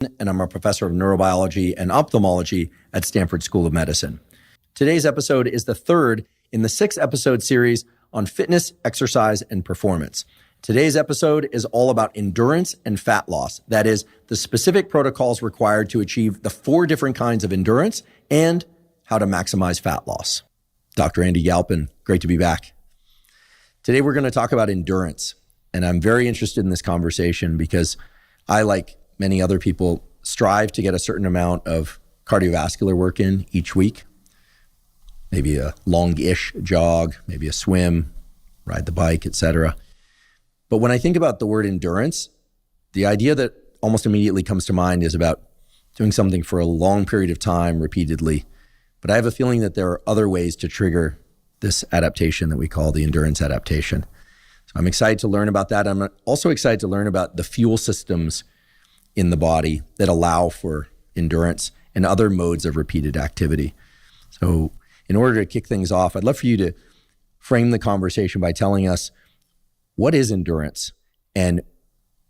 and I'm a professor of neurobiology and ophthalmology at Stanford School of Medicine. Today's episode is the third in the 6-episode series on fitness, exercise, and performance. Today's episode is all about endurance and fat loss. That is, the specific protocols required to achieve the 4 different kinds of endurance and how to maximize fat loss. Dr. Andy Galpin, great to be back. Today we're going to talk about endurance, and I'm very interested in this conversation because I, like many other people, strive to get a certain amount of cardiovascular work in each week. Maybe a long-ish jog, maybe a swim, ride the bike, etc. But when I think about the word endurance, the idea that almost immediately comes to mind is about doing something for a long period of time repeatedly. But I have a feeling that there are other ways to trigger this adaptation that we call the endurance adaptation. So I'm excited to learn about that. I'm also excited to learn about the fuel systems in the body that allow for endurance and other modes of repeated activity. So in order to kick things off, I'd love for you to frame the conversation by telling us, what is endurance? And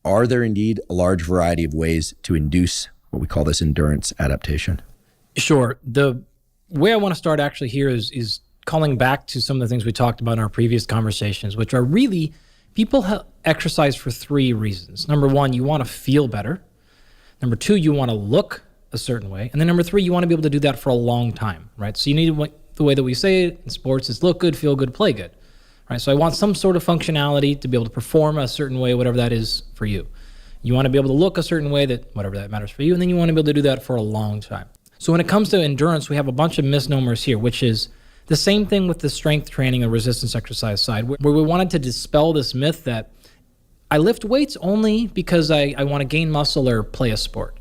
are there indeed a large variety of ways to induce what we call this endurance adaptation? Sure. The way I want to start actually here is calling back to some of the things we talked about in our previous conversations, which are really, people exercise for 3 reasons. Number 1, you want to feel better. Number 2, you want to look a certain way. And then number 3, you want to be able to do that for a long time, right? So you need, the way that we say it in sports is look good, feel good, play good, right? So I want some sort of functionality to be able to perform a certain way, whatever that is for you. You want to be able to look a certain way, that whatever that matters for you, and then you want to be able to do that for a long time. So when it comes to endurance, we have a bunch of misnomers here, which is the same thing with the strength training and resistance exercise side, where we wanted to dispel this myth that I lift weights only because I want to gain muscle or play a sport.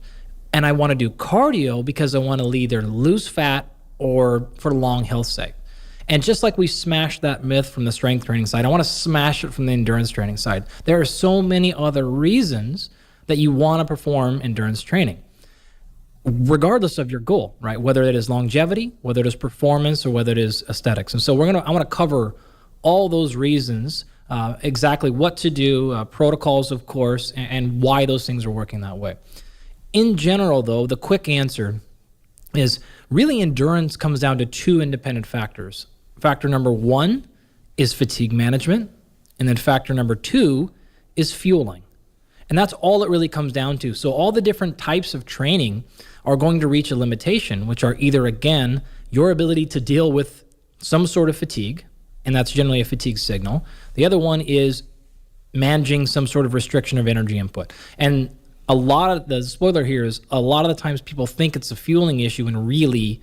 And I want to do cardio because I want to either lose fat or for long health's sake. And just like we smashed that myth from the strength training side, I want to smash it from the endurance training side. There are so many other reasons that you want to perform endurance training, regardless of your goal, right? Whether it is longevity, whether it is performance, or whether it is aesthetics. And so I want to cover all those reasons, exactly what to do, protocols, of course, and why those things are working that way. In general, though, the quick answer is really endurance comes down to 2 independent factors. Factor number 1 is fatigue management, and then factor number 2 is fueling. And that's all it really comes down to. So all the different types of training are going to reach a limitation, which are either, again, your ability to deal with some sort of fatigue, and that's generally a fatigue signal. The other one is managing some sort of restriction of energy input. And a lot of the spoiler here is a lot of the times people think it's a fueling issue and really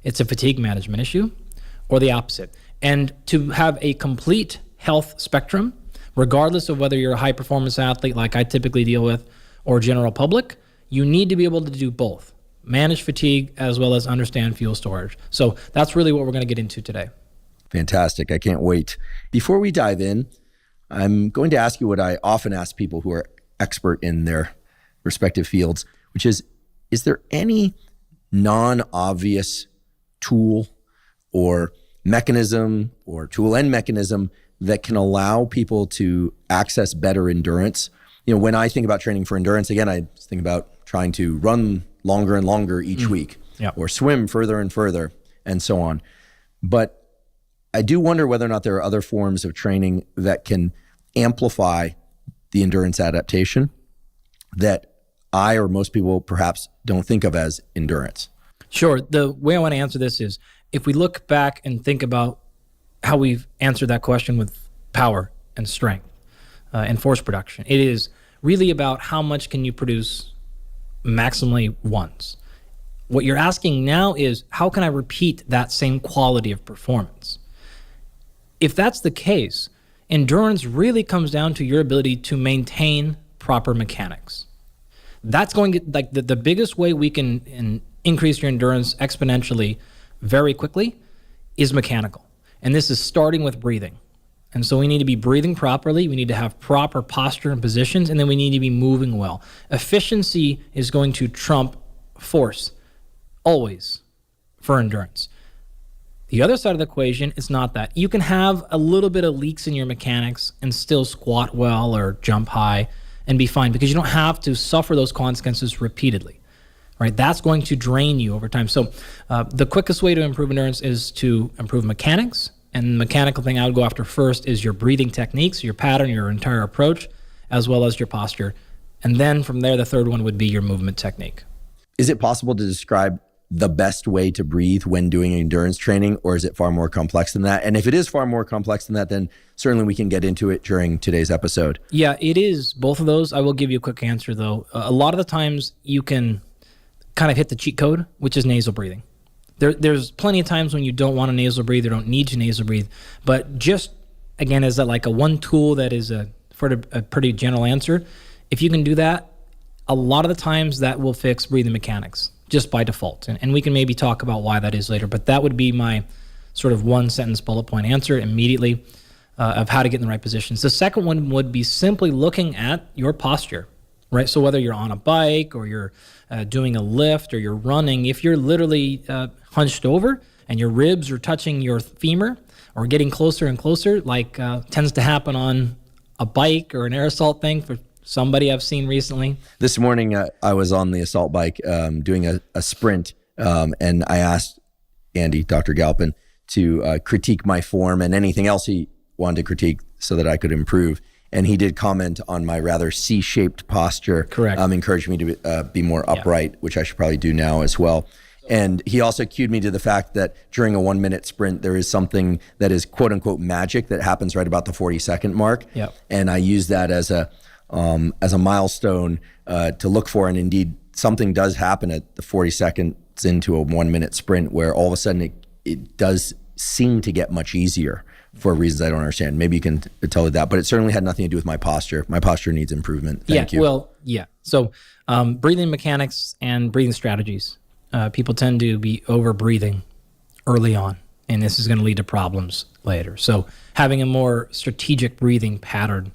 it's a fatigue management issue, or the opposite. And to have a complete health spectrum, regardless of whether you're a high performance athlete like I typically deal with or general public, you need to be able to do both. Manage fatigue as well as understand fuel storage. So that's really what we're going to get into today. Fantastic. I can't wait. Before we dive in, I'm going to ask you what I often ask people who are expert in their respective fields, which is there any non-obvious tool or mechanism or tool and mechanism that can allow people to access better endurance? You know, when I think about training for endurance, again, I think about trying to run longer and longer each week, or swim further and further, and so on. But I do wonder whether or not there are other forms of training that can amplify the endurance adaptation that I or most people perhaps don't think of as endurance. Sure. The way I want to answer this is, if we look back and think about how we've answered that question with power and strength and force production, it is really about how much can you produce maximally once. What you're asking now is, how can I repeat that same quality of performance? If that's the case, endurance really comes down to your ability to maintain proper mechanics. That's going to, like, the biggest way we can increase your endurance exponentially very quickly is mechanical. And this is starting with breathing. And so we need to be breathing properly. We need to have proper posture and positions, and then we need to be moving well. Efficiency is going to trump force always for endurance. The other side of the equation is not that. You can have a little bit of leaks in your mechanics and still squat well or jump high, and be fine, because you don't have to suffer those consequences repeatedly, right? That's going to drain you over time. So the quickest way to improve endurance is to improve mechanics. And the mechanical thing I would go after first is your breathing techniques, your pattern, your entire approach, as well as your posture. And then from there, the third one would be your movement technique. Is it possible to describe the best way to breathe when doing endurance training, or is it far more complex than that? And if it is far more complex than that, then certainly we can get into it during today's episode. Yeah, it is both of those. I will give you a quick answer though. A lot of the times you can kind of hit the cheat code, which is nasal breathing. There's plenty of times when you don't want to nasal breathe or don't need to nasal breathe, but just again, as like a one tool that is for a pretty general answer, if you can do that, a lot of the times that will fix breathing mechanics just by default. And we can maybe talk about why that is later, but that would be my sort of one sentence bullet point answer immediately of how to get in the right positions. The second one would be simply looking at your posture, right? So whether you're on a bike or you're doing a lift or you're running, if you're literally hunched over and your ribs are touching your femur or getting closer and closer, like tends to happen on a bike or an air assault thing for somebody I've seen recently. This morning, I was on the assault bike doing a sprint, and I asked Andy, Dr. Galpin, to critique my form and anything else he wanted to critique so that I could improve. And he did comment on my rather C-shaped posture. Correct. Encouraging me to be more upright, which I should probably do now as well. And he also cued me to the fact that during a 1 minute sprint, there is something that is quote unquote magic that happens right about the 40-second mark. Yep. And I use that as a milestone to look for. And indeed, something does happen at the 40 seconds into a 1 minute sprint where all of a sudden it does seem to get much easier for reasons I don't understand. Maybe you can tell me that, but it certainly had nothing to do with my posture. My posture needs improvement. Thank you. Well, yeah. So breathing mechanics and breathing strategies. People tend to be over breathing early on, and this is going to lead to problems later. So having a more strategic breathing pattern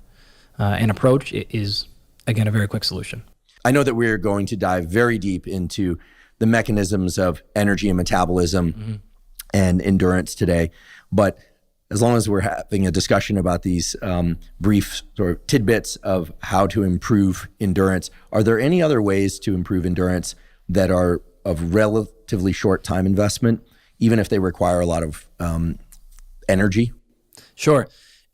and approach is, again, a very quick solution. I know that we're going to dive very deep into the mechanisms of energy and metabolism and endurance today, but as long as we're having a discussion about these brief sort of tidbits of how to improve endurance, are there any other ways to improve endurance that are of relatively short time investment, even if they require a lot of energy? Sure.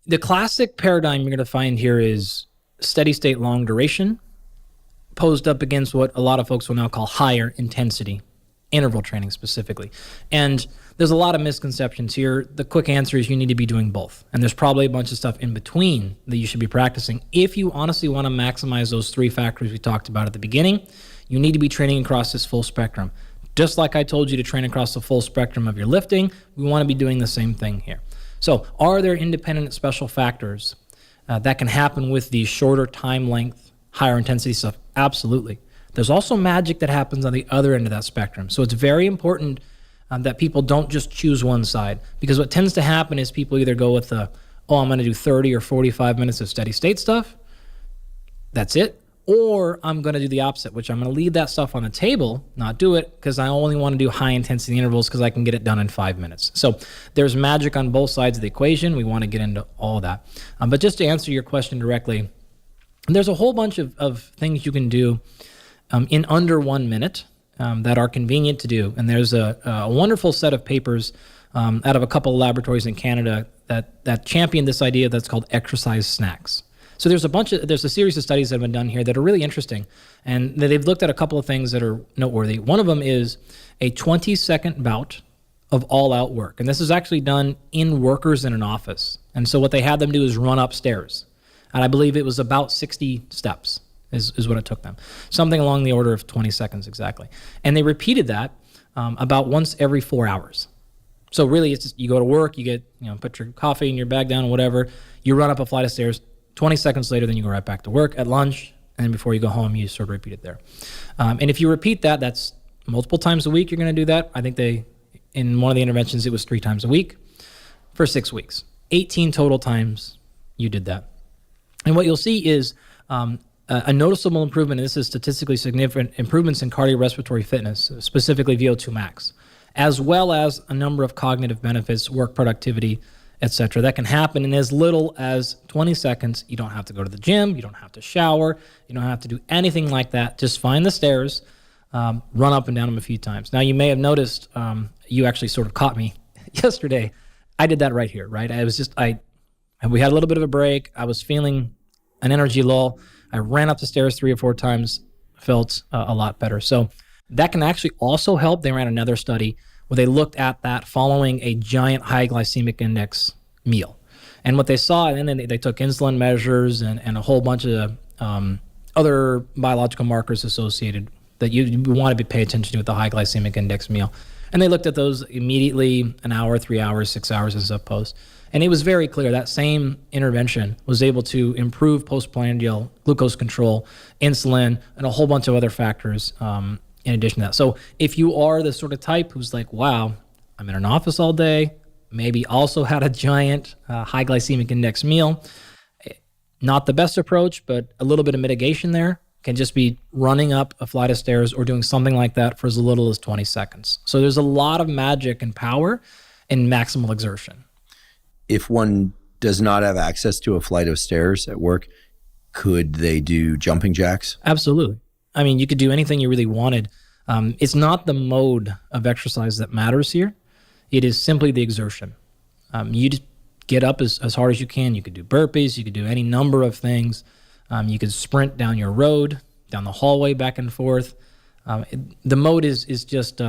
The classic paradigm you're going to find here is steady state long duration posed up against what a lot of folks will now call higher intensity interval training specifically. And there's a lot of misconceptions here. The quick answer is you need to be doing both. And there's probably a bunch of stuff in between that you should be practicing. If you honestly want to maximize those three factors we talked about at the beginning, you need to be training across this full spectrum. Just like I told you to train across the full spectrum of your lifting, we want to be doing the same thing here. So are there independent special factors that can happen with the shorter time length, higher intensity stuff? Absolutely. There's also magic that happens on the other end of that spectrum. So it's very important that people don't just choose one side, because what tends to happen is people either go with I'm going to do 30 or 45 minutes of steady state stuff. That's it. Or I'm going to do the opposite, which I'm going to leave that stuff on the table, not do it, because I only want to do high intensity intervals because I can get it done in 5 minutes. So there's magic on both sides of the equation. We want to get into all of that. But just to answer your question directly, there's a whole bunch of things you can do in under 1 minute that are convenient to do. And there's a wonderful set of papers out of a couple of laboratories in Canada that champion this idea that's called exercise snacks. So there's a series of studies that have been done here that are really interesting, and they've looked at a couple of things that are noteworthy. One of them is a 20-second bout of all-out work, and this is actually done in workers in an office. And so what they had them do is run upstairs, and I believe it was about 60 steps is what it took them, something along the order of 20 seconds exactly. And they repeated that about once every 4 hours. So really, it's just, you go to work, you get put your coffee in your bag down, whatever, you run up a flight of stairs. 20 seconds later, then you go right back to work at lunch, and then before you go home, you sort of repeat it there. And if you repeat that, that's multiple times a week you're going to do that. I think in one of the interventions, it was 3 times a week for 6 weeks. 18 total times you did that. And what you'll see is a noticeable improvement, and this is statistically significant, improvements in cardiorespiratory fitness, specifically VO2 max, as well as a number of cognitive benefits, work productivity, etc. That can happen in as little as 20 seconds. You don't have to go to the gym. You don't have to shower. You don't have to do anything like that. Just find the stairs, run up and down them a few times. Now, you may have noticed, you actually sort of caught me yesterday. I did that right here, right? We had a little bit of a break. I was feeling an energy lull. I ran up the stairs 3 or 4 times, felt a lot better. So that can actually also help. They ran another study where they looked at that following a giant high glycemic index meal. And what they saw, and then they took insulin measures and a whole bunch of other biological markers associated that you want to pay attention to with the high glycemic index meal. And they looked at those immediately, an hour, 3 hours, 6 hours as opposed. And it was very clear that same intervention was able to improve postprandial glucose control, insulin, and a whole bunch of other factors in addition to that. So if you are the sort of type who's like, wow, I'm in an office all day, maybe also had a giant high glycemic index meal, not the best approach, but a little bit of mitigation there can just be running up a flight of stairs or doing something like that for as little as 20 seconds. So there's a lot of magic and power in maximal exertion. If one does not have access to a flight of stairs at work, could they do jumping jacks? Absolutely. I mean, you could do anything you really wanted. It's not the mode of exercise that matters here. It is simply the exertion. You just get up as hard as you can. You could do burpees. You could do any number of things. You could sprint down your road, down the hallway, back and forth. The mode is just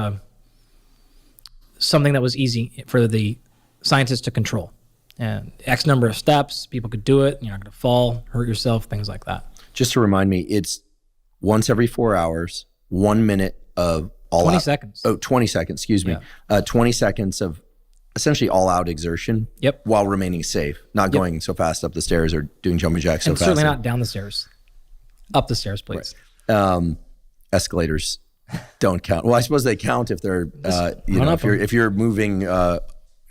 something that was easy for the scientists to control. And X number of steps, people could do it. You're not going to fall, hurt yourself, things like that. Just to remind me, it's once every 4 hours, 1 minute of all 20 out. seconds. Oh, 20 seconds, excuse me. 20 seconds of essentially all out exertion. Yep. While remaining safe, not going so fast up the stairs or doing jumping jacks so And fast. certainly not down the stairs. Up the stairs, please. Right. Escalators don't count. Well, I suppose they count if they're, if you're moving,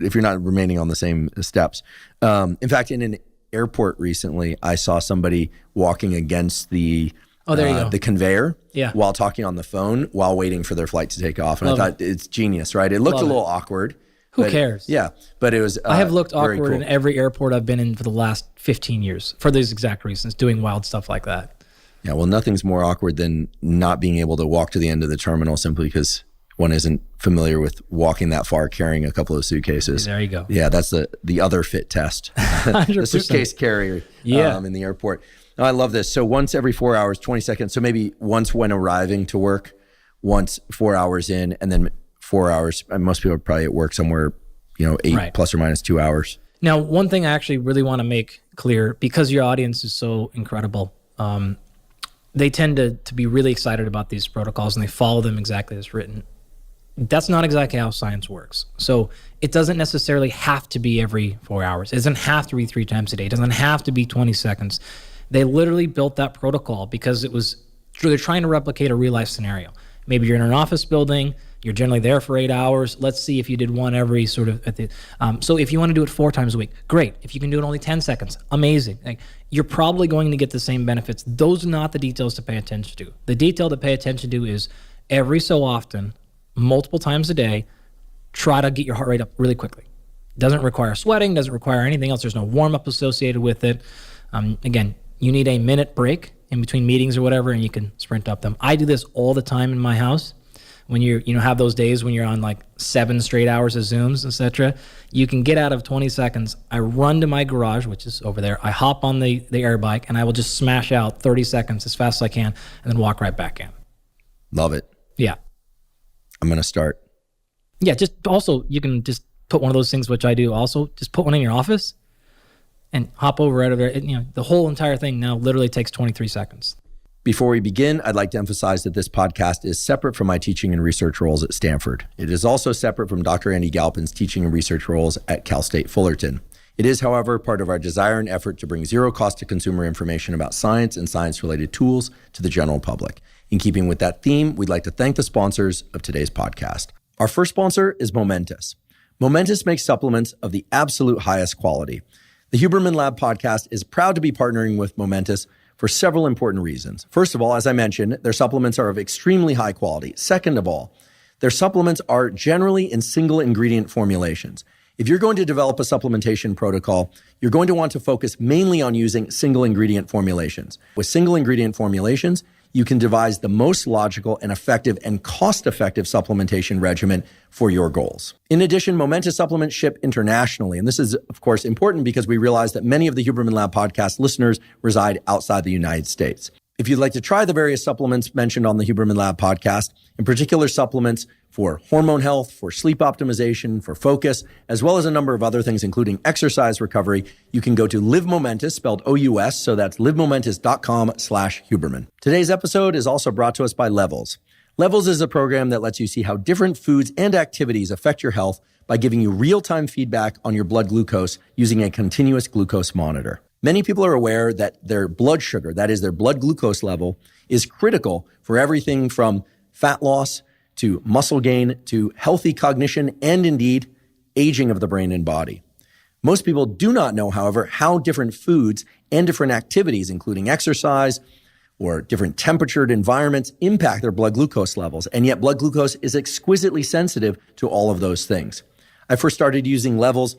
if you're not remaining on the same steps. In fact, in an airport recently, I saw somebody walking against the conveyor while talking on the phone while waiting for their flight to take off. And I thought it's genius, right? It looked a little awkward. Who cares? But it was I have looked awkward cool. in every airport I've been in for the last 15 years for these exact reasons, doing wild stuff like that. Yeah, well, nothing's more awkward than not being able to walk to the end of the terminal simply because one isn't familiar with walking that far carrying a couple of suitcases. There you go. Yeah, that's the other fit test. The suitcase carrier in the airport. Oh, I love this. So once every 4 hours, 20 seconds. So maybe once when arriving to work, once 4 hours in, and then 4 hours. And most people are probably at work somewhere, 8 plus or minus 2 hours. Now, one thing I actually really want to make clear, because your audience is so incredible, they tend to be really excited about these protocols and they follow them exactly as written. That's not exactly how science works. So it doesn't necessarily have to be every 4 hours. It doesn't have to be 3 times a day. It doesn't have to be 20 seconds. They literally built that protocol because they're trying to replicate a real life scenario. Maybe you're in an office building, you're generally there for 8 hours. Let's see if you did one every sort of so if you want to do it 4 times a week, great. If you can do it only 10 seconds, amazing. You're probably going to get the same benefits. Those are not the details to pay attention to. The detail to pay attention to is every so often, multiple times a day, try to get your heart rate up really quickly. Doesn't require sweating, doesn't require anything else. There's no warm-up associated with it. Again, you need a minute break in between meetings or whatever, and you can sprint up them. I do this all the time in my house. When you have those days when you're on like 7 straight hours of Zooms, etc., you can get out of 20 seconds. I run to my garage, which is over there. I hop on the air bike, and I will just smash out 30 seconds as fast as I can, and then walk right back in. Love it. Yeah. I'm going to start. Yeah, just also, you can just put one of those things, which I do also, just put one in your office and hop over right over there. The whole entire thing now literally takes 23 seconds. Before we begin, I'd like to emphasize that this podcast is separate from my teaching and research roles at Stanford. It is also separate from Dr. Andy Galpin's teaching and research roles at Cal State Fullerton. It is, however, part of our desire and effort to bring zero cost to consumer information about science and science-related tools to the general public. In keeping with that theme, we'd like to thank the sponsors of today's podcast. Our first sponsor is Momentous. Momentous makes supplements of the absolute highest quality. The Huberman Lab podcast is proud to be partnering with Momentous for several important reasons. First of all, as I mentioned, their supplements are of extremely high quality. Second of all, their supplements are generally in single ingredient formulations. If you're going to develop a supplementation protocol, you're going to want to focus mainly on using single ingredient formulations. With single ingredient formulations, you can devise the most logical and effective and cost-effective supplementation regimen for your goals. In addition, Momentous supplements ship internationally. And this is, of course, important because we realize that many of the Huberman Lab podcast listeners reside outside the United States. If you'd like to try the various supplements mentioned on the Huberman Lab podcast, in particular supplements for hormone health, for sleep optimization, for focus, as well as a number of other things, including exercise recovery, you can go to Live Momentous, spelled O-U-S, so that's livemomentous.com/Huberman. Today's episode is also brought to us by Levels. Levels is a program that lets you see how different foods and activities affect your health by giving you real-time feedback on your blood glucose using a continuous glucose monitor. Many people are aware that their blood sugar, that is their blood glucose level, is critical for everything from fat loss to muscle gain to healthy cognition and indeed aging of the brain and body. Most people do not know, however, how different foods and different activities, including exercise or different temperatured environments, impact their blood glucose levels. And yet blood glucose is exquisitely sensitive to all of those things. I first started using Levels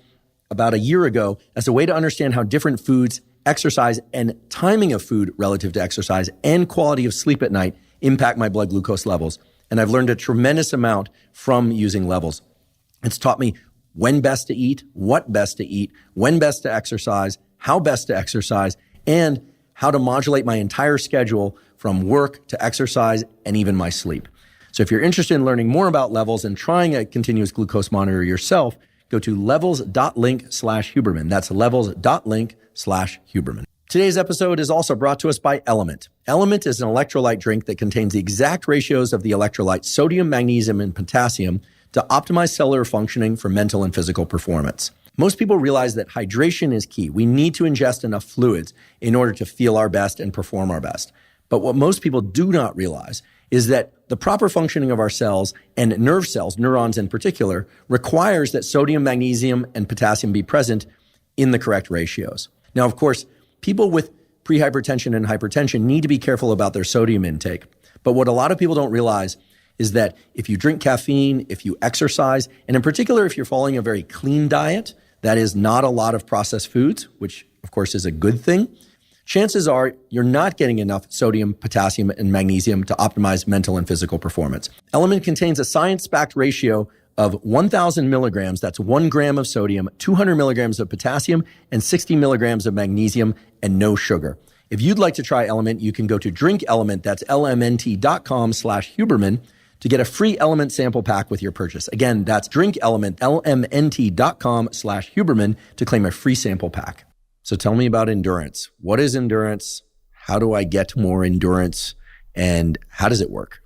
about a year ago as a way to understand how different foods, exercise, and timing of food relative to exercise and quality of sleep at night impact my blood glucose levels. And I've learned a tremendous amount from using Levels. It's taught me when best to eat, what best to eat, when best to exercise, how best to exercise, and how to modulate my entire schedule from work to exercise and even my sleep. So if you're interested in learning more about Levels and trying a continuous glucose monitor yourself, go to levels.link/Huberman. That's levels.link/Huberman. Today's episode is also brought to us by Element. Element is an electrolyte drink that contains the exact ratios of the electrolytes sodium, magnesium, and potassium to optimize cellular functioning for mental and physical performance. Most people realize that hydration is key. We need to ingest enough fluids in order to feel our best and perform our best. But what most people do not realize is that the proper functioning of our cells and nerve cells, neurons in particular, requires that sodium, magnesium, and potassium be present in the correct ratios. Now, of course, people with prehypertension and hypertension need to be careful about their sodium intake. But what a lot of people don't realize is that if you drink caffeine, if you exercise, and in particular, if you're following a very clean diet, that is not a lot of processed foods, which of course is a good thing, chances are you're not getting enough sodium, potassium, and magnesium to optimize mental and physical performance. Element contains a science-backed ratio of 1,000 milligrams, that's 1 gram of sodium, 200 milligrams of potassium, and 60 milligrams of magnesium, and no sugar. If you'd like to try Element, you can go to Drink Element, that's lmnt.com/Huberman, to get a free Element sample pack with your purchase. Again, that's Drink Element, lmnt.com/Huberman, to claim a free sample pack. So tell me about endurance. What is endurance? How do I get more endurance? And how does it work?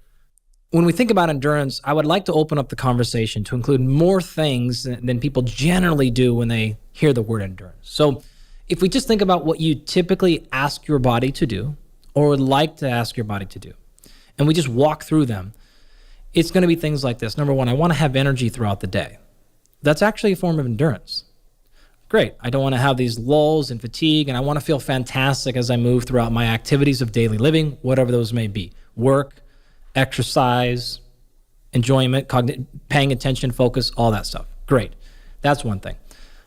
When we think about endurance, I would like to open up the conversation to include more things than people generally do when they hear the word endurance. So if we just think about what you typically ask your body to do or would like to ask your body to do, and we just walk through them, it's going to be things like this. Number one, I want to have energy throughout the day. That's actually a form of endurance. Great. I don't want to have these lulls and fatigue, and I want to feel fantastic as I move throughout my activities of daily living, whatever those may be. Work, exercise, enjoyment, paying attention, focus, all that stuff. Great. That's one thing.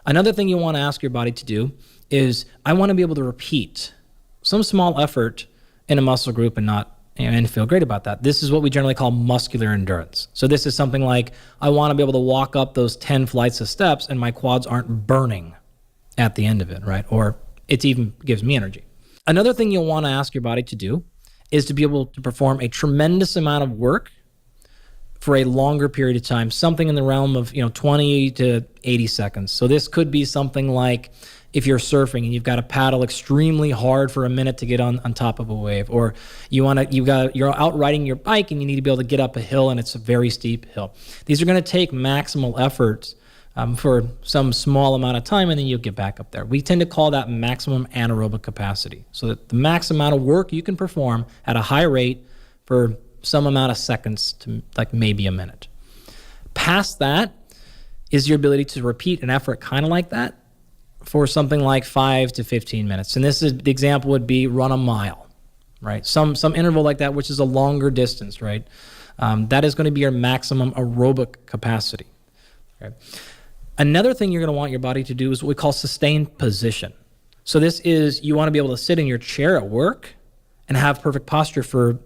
Another thing you want to ask your body to do is, I want to be able to repeat some small effort in a muscle group and feel great about that. This is what we generally call muscular endurance. So this is something like, I want to be able to walk up those 10 flights of steps and my quads aren't burning at the end of it, right? Or it even gives me energy. Another thing you'll want to ask your body to do is to be able to perform a tremendous amount of work for a longer period of time, something in the realm of 20 to 80 seconds. So this could be something like if you're surfing and you've got to paddle extremely hard for a minute to get on top of a wave, or you're out riding your bike and you need to be able to get up a hill and it's a very steep hill. These are going to take maximal effort for some small amount of time, and then you'll get back up there. We tend to call that maximum anaerobic capacity, so that the max amount of work you can perform at a high rate for some amount of seconds to like maybe a minute. Past that is your ability to repeat an effort kind of like that for something like 5 to 15 minutes. And the example would be run a mile, right? Some interval like that, which is a longer distance, right? That is going to be your maximum aerobic capacity. Okay? Another thing you're going to want your body to do is what we call sustained position. So this is, you want to be able to sit in your chair at work and have perfect posture for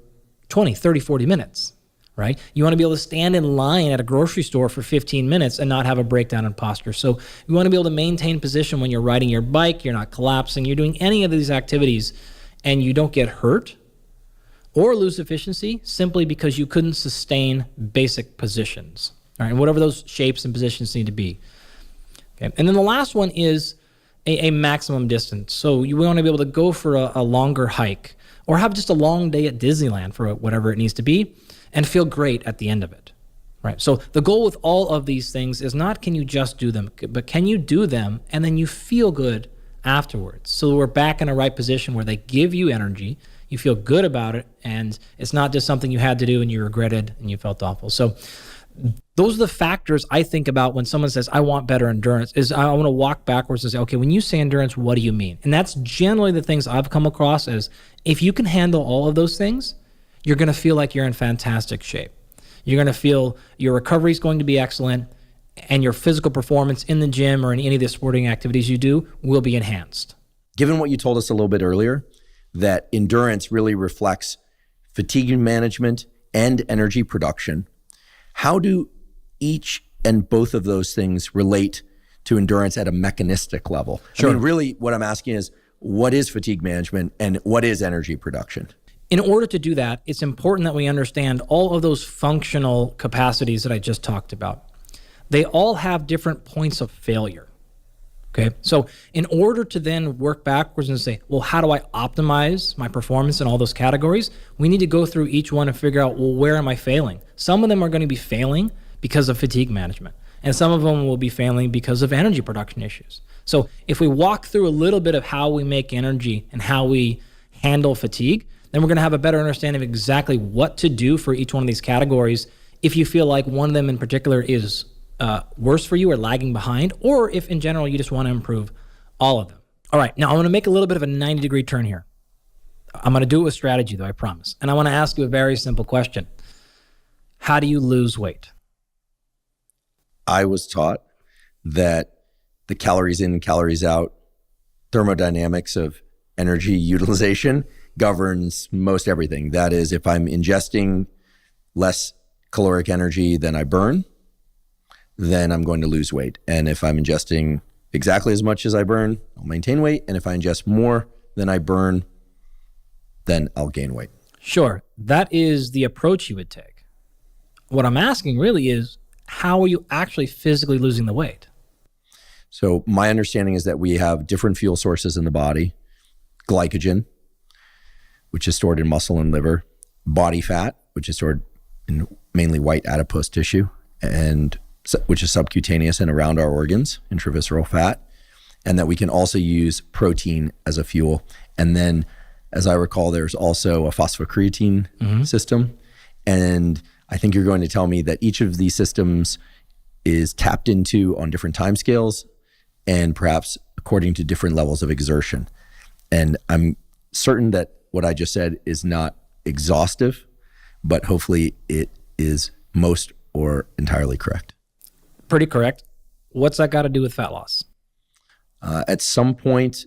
20, 30, 40 minutes, right? You want to be able to stand in line at a grocery store for 15 minutes and not have a breakdown in posture. So you want to be able to maintain position when you're riding your bike, you're not collapsing, you're doing any of these activities, and you don't get hurt or lose efficiency simply because you couldn't sustain basic positions, all right? And whatever those shapes and positions need to be. Okay. And then the last one is a maximum distance. So you want to be able to go for a longer hike or have just a long day at Disneyland for whatever it needs to be and feel great at the end of it, right? So the goal with all of these things is not can you just do them, but can you do them and then you feel good afterwards. So we're back in a right position where they give you energy, you feel good about it, and it's not just something you had to do and you regretted and you felt awful. So those are the factors I think about when someone says, I want better endurance, is I want to walk backwards and say, okay, when you say endurance, what do you mean? And that's generally the things I've come across as if you can handle all of those things, you're going to feel like you're in fantastic shape. You're going to feel your recovery is going to be excellent and your physical performance in the gym or in any of the sporting activities you do will be enhanced. Given what you told us a little bit earlier, that endurance really reflects fatigue management and energy production, how do each and both of those things relate to endurance at a mechanistic level? Sure. I mean, really what I'm asking is, what is fatigue management and what is energy production? In order to do that, it's important that we understand all of those functional capacities that I just talked about. They all have different points of failure. Okay, so in order to then work backwards and say, well, how do I optimize my performance in all those categories? We need to go through each one and figure out, well, where am I failing? Some of them are going to be failing because of fatigue management, and some of them will be failing because of energy production issues. So if we walk through a little bit of how we make energy and how we handle fatigue, then we're going to have a better understanding of exactly what to do for each one of these categories if you feel like one of them in particular is worse for you or lagging behind, or if in general you just want to improve all of them. All right, now I'm going to make a little bit of a 90-degree turn here. I'm going to do it with strategy though, I promise. And I want to ask you a very simple question. How do you lose weight? I was taught that the calories in, calories out, thermodynamics of energy utilization governs most everything. That is, if I'm ingesting less caloric energy than I burn, then I'm going to lose weight. And if I'm ingesting exactly as much as I burn, I'll maintain weight. And if I ingest more than I burn, then I'll gain weight. Sure, that is the approach you would take. What I'm asking really is, how are you actually physically losing the weight? So my understanding is that we have different fuel sources in the body: glycogen, which is stored in muscle and liver; body fat, which is stored in mainly white adipose tissue, and which is subcutaneous and around our organs, intravisceral fat; and that we can also use protein as a fuel. And then, as I recall, there's also a phosphocreatine system. And I think you're going to tell me that each of these systems is tapped into on different timescales and perhaps according to different levels of exertion. And I'm certain that what I just said is not exhaustive, but hopefully it is most or entirely correct. Pretty correct. What's that got to do with fat loss? At some point,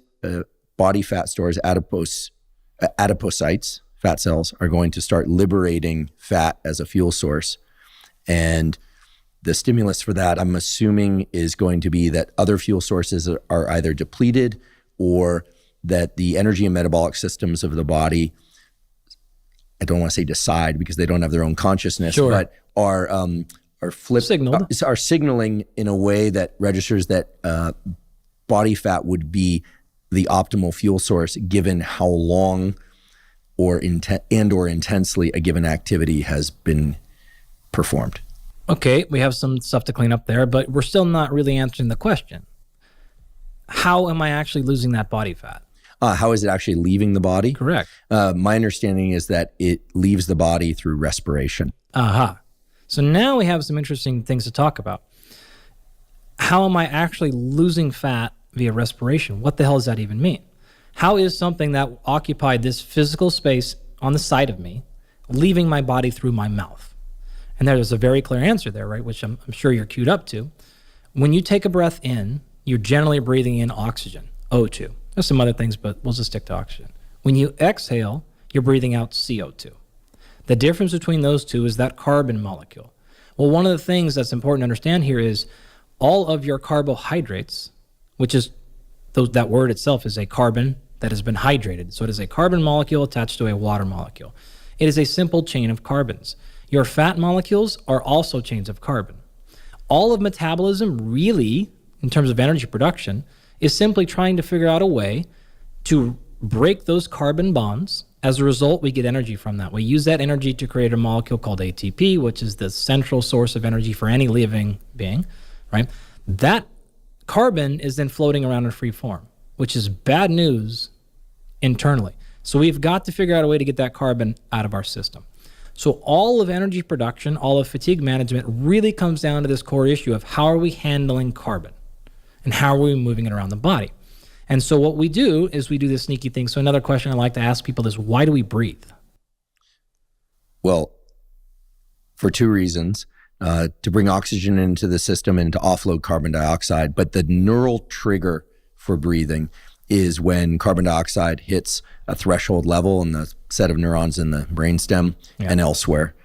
body fat stores, adipocytes, fat cells, are going to start liberating fat as a fuel source. And the stimulus for that, I'm assuming, is going to be that other fuel sources are either depleted, or that the energy and metabolic systems of the body, I don't want to say decide because they don't have their own consciousness, sure, but are signaling in a way that registers that body fat would be the optimal fuel source given how long or intensely a given activity has been performed. Okay, we have some stuff to clean up there, but we're still not really answering the question. How am I actually losing that body fat? How is it actually leaving the body? Correct. My understanding is that it leaves the body through respiration. Aha. So now we have some interesting things to talk about. How am I actually losing fat via respiration? What the hell does that even mean? How is something that occupied this physical space on the side of me leaving my body through my mouth? And there's a very clear answer there, right? Which I'm sure you're queued up to. when you take a breath in, you're generally breathing in oxygen, O2. There's some other things, but we'll just stick to oxygen. When you exhale, you're breathing out CO2. The difference between those two is that carbon molecule. Well, one of the things that's important to understand here is all of your carbohydrates, which is that word itself is a carbon that has been hydrated. So it is a carbon molecule attached to a water molecule. It is a simple chain of carbons. Your fat molecules are also chains of carbon. All of metabolism really, in terms of energy production, is simply trying to figure out a way to break those carbon bonds. As a result, we get energy from that. We use that energy to create a molecule called ATP, which is the central source of energy for any living being, right? That carbon is then floating around in free form, which is bad news internally. So we've got to figure out a way to get that carbon out of our system. So all of energy production, all of fatigue management really comes down to this core issue of how are we handling carbon and how are we moving it around the body? And so what we do is we do this sneaky thing. So another question I like to ask people is, why do we breathe? Well, for two reasons. To bring oxygen into the system and to offload carbon dioxide. But the neural trigger for breathing is when carbon dioxide hits a threshold level in the set of neurons in the brainstem and elsewhere,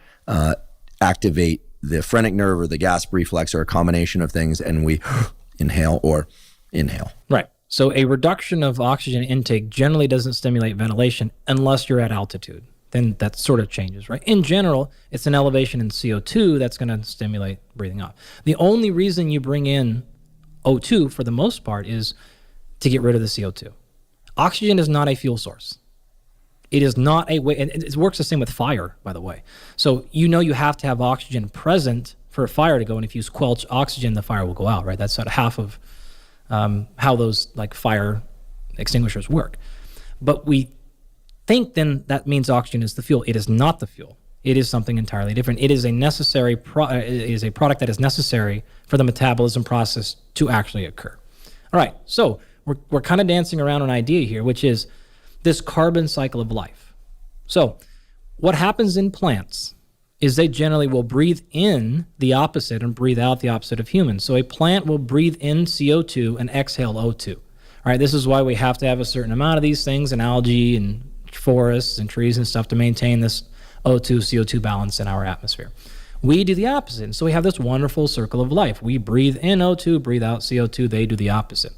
activate the phrenic nerve or the gasp reflex or a combination of things, and we inhale or inhale. Right. So a reduction of oxygen intake generally doesn't stimulate ventilation unless you're at altitude. Then that sort of changes, right? In general, it's an elevation in CO2 that's going to stimulate breathing out. The only reason you bring in O2 for the most part is to get rid of the CO2. Oxygen is not a fuel source. It is not a way, and it works the same with fire, by the way. So you know you have to have oxygen present for a fire to go, and if you squelch oxygen, the fire will go out, right? That's sort of half of how those like fire extinguishers work. But we think then that means oxygen is the fuel. It is not the fuel. It is something entirely different. It is a necessary is a product that is necessary for the metabolism process to actually occur. All right, so we're kind of dancing around an idea here, which is this carbon cycle of life. So what happens in plants is they generally will breathe in the opposite and breathe out the opposite of humans. So a plant will breathe in CO2 and exhale O2. All right, this is why we have to have a certain amount of these things in algae and forests and trees and stuff to maintain this O2, CO2 balance in our atmosphere. We do the opposite. And so we have this wonderful circle of life. We breathe in O2, breathe out CO2. They do the opposite.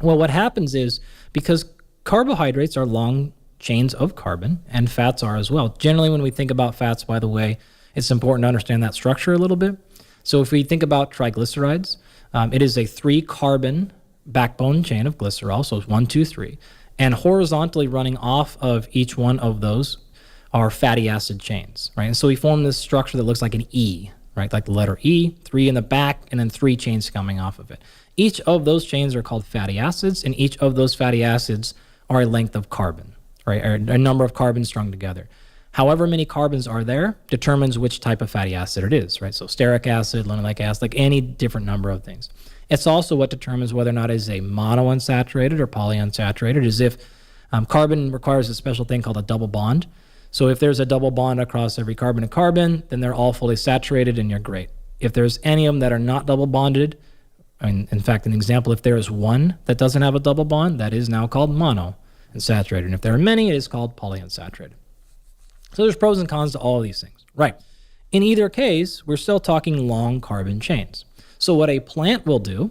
Well, what happens is because carbohydrates are long chains of carbon and fats are as well. Generally, when we think about fats, by the way, it's important to understand that structure a little bit. So if we think about triglycerides, it is a 3-carbon backbone chain of glycerol. So it's 1, 2, 3. And horizontally running off of each one of those are fatty acid chains, right? And so we form this structure that looks like an E, right? Like the letter E, 3 in the back, and then 3 chains coming off of it. Each of those chains are called fatty acids, and each of those fatty acids are a length of carbon, right? Or a number of carbons strung together. However many carbons are there determines which type of fatty acid it is, right? So stearic acid, linoleic acid, like any different number of things. It's also what determines whether or not it is a monounsaturated or polyunsaturated, as if carbon requires a special thing called a double bond. So if there's a double bond across every carbon and carbon, then they're all fully saturated and you're great. If there's any of them that are not double bonded, in fact, an example, if there is one that doesn't have a double bond, that is now called monounsaturated. And if there are many, it is called polyunsaturated. So there's pros and cons to all of these things, right? In either case, we're still talking long carbon chains. So what a plant will do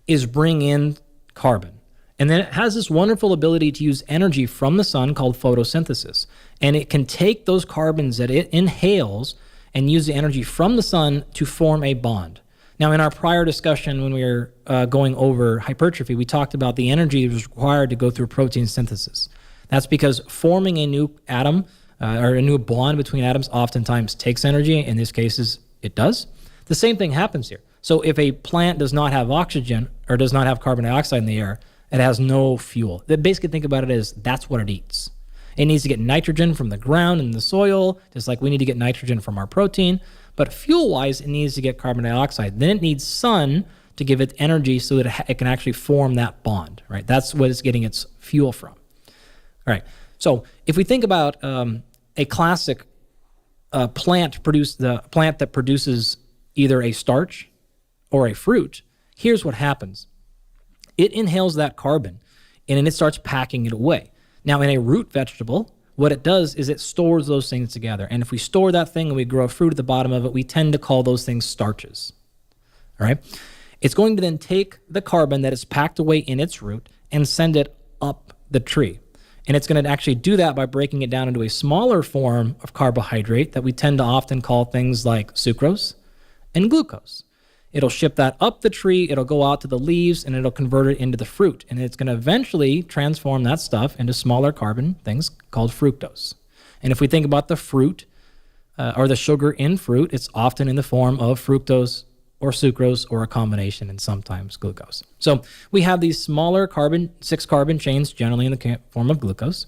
is bring in carbon. And then it has this wonderful ability to use energy from the sun called photosynthesis. And it can take those carbons that it inhales and use the energy from the sun to form a bond. Now, in our prior discussion when we were going over hypertrophy, we talked about the energy that was required to go through protein synthesis. That's because forming a new atom or a new bond between atoms oftentimes takes energy. In these cases, it does. The same thing happens here. So if a plant does not have oxygen or does not have carbon dioxide in the air, it has no fuel. Basically, think about it as that's what it eats. It needs to get nitrogen from the ground and the soil, just like we need to get nitrogen from our protein. But fuel-wise, it needs to get carbon dioxide. Then it needs sun to give it energy so that it can actually form that bond, right? That's what it's getting its fuel from. All right. So if we think about a classic plant that produces either a starch or a fruit, Here's what happens. It inhales that carbon and then it starts packing it away. Now, in a root vegetable, what it does is it stores those things together. And if we store that thing and we grow a fruit at the bottom of it, we tend to call those things starches. All right? It's going to then take the carbon that is packed away in its root and send it up the tree. And it's going to actually do that by breaking it down into a smaller form of carbohydrate that we tend to often call things like sucrose and glucose. It'll ship that up the tree, it'll go out to the leaves, and it'll convert it into the fruit. And it's going to eventually transform that stuff into smaller carbon things called fructose. And if we think about the fruit or the sugar in fruit, it's often in the form of fructose or sucrose or a combination, and sometimes glucose. So we have these smaller carbon, 6 carbon chains, generally in the form of glucose,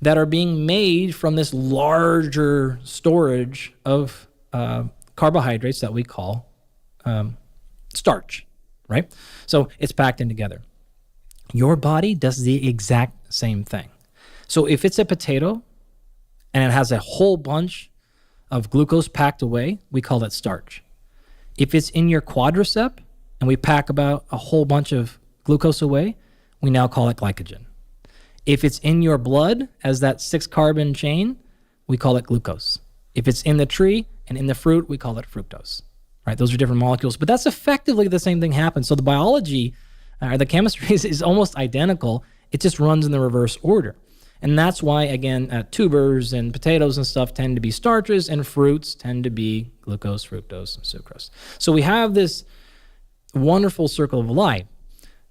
that are being made from this larger storage of carbohydrates that we call starch, right? So it's packed in together. Your body does the exact same thing. So if it's a potato and it has a whole bunch of glucose packed away, we call it starch. If it's in your quadricep and we pack about a whole bunch of glucose away, we now call it glycogen. If it's in your blood as that 6 carbon chain, we call it glucose. If it's in the tree and in the fruit, we call it fructose. Right? Those are different molecules, but that's effectively the same thing happens. So the biology, or the chemistry is almost identical. It just runs in the reverse order. And that's why, again, tubers and potatoes and stuff tend to be starches, and fruits tend to be glucose, fructose, and sucrose. So we have this wonderful circle of life.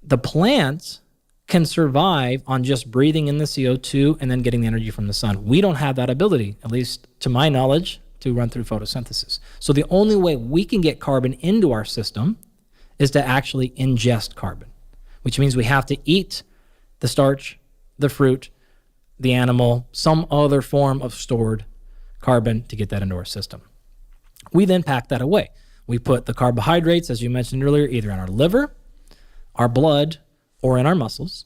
The plants can survive on just breathing in the CO2 and then getting the energy from the sun. We don't have that ability, at least to my knowledge, to run through photosynthesis. So the only way we can get carbon into our system is to actually ingest carbon, which means we have to eat the starch, the fruit, the animal, some other form of stored carbon to get that into our system. We then pack that away. We put the carbohydrates, as you mentioned earlier, either in our liver, our blood, or in our muscles.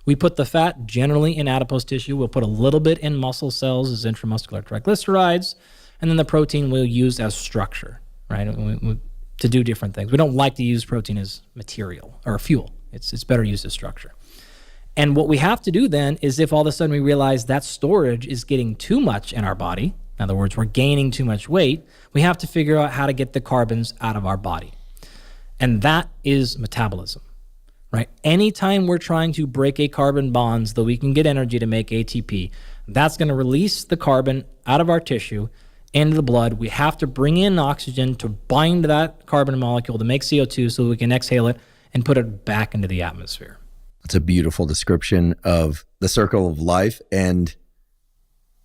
We put the fat generally in adipose tissue. We'll put a little bit in muscle cells as intramuscular triglycerides, and then the protein we'll use as structure, right, to do different things. We don't like to use protein as material or fuel. It's better used as structure. And what we have to do then is, if all of a sudden we realize that storage is getting too much in our body, in other words, we're gaining too much weight, we have to figure out how to get the carbons out of our body. And that is metabolism, right? Anytime we're trying to break a carbon bond so that we can get energy to make ATP, that's going to release the carbon out of our tissue into the blood. We have to bring in oxygen to bind that carbon molecule to make CO2 so we can exhale it and put it back into the atmosphere. That's a beautiful description of the circle of life and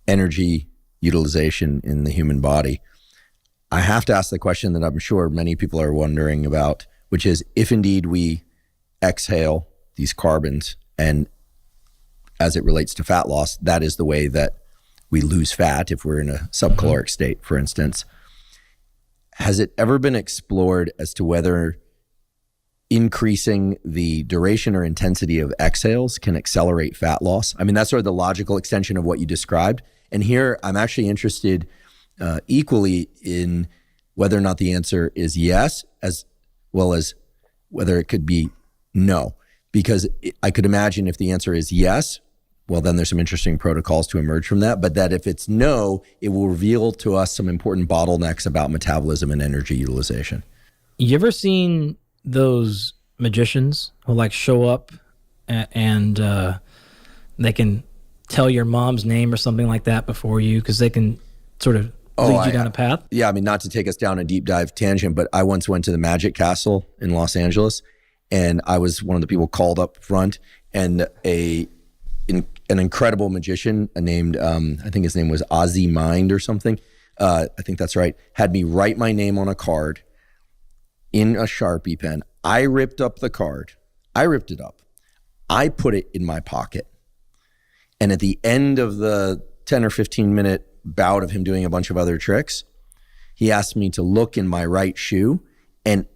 energy utilization in the human body. I have to ask the question that I'm sure many people are wondering about, which is, if indeed we exhale these carbons, and as it relates to fat loss, that is the way that we lose fat if we're in a subcaloric state, for instance. Has it ever been explored as to whether increasing the duration or intensity of exhales can accelerate fat loss? I mean, that's sort of the logical extension of what you described. And here I'm actually interested equally in whether or not the answer is yes, as well as whether it could be no. Because I could imagine if the answer is yes, well, then there's some interesting protocols to emerge from that. But that if it's no, it will reveal to us some important bottlenecks about metabolism and energy utilization. You ever seen those magicians who like show up and they can tell your mom's name or something like that before you, because they can sort of lead you down a path? Yeah, I mean, not to take us down a deep dive tangent, but I once went to the Magic Castle in Los Angeles, and I was one of the people called up front, and an incredible magician named, I think his name was Ozzy Mind or something. I think that's right. Had me write my name on a card in a Sharpie pen. I ripped up the card. I ripped it up. I put it in my pocket. And at the end of the 10 or 15 minute bout of him doing a bunch of other tricks, he asked me to look in my right shoe, and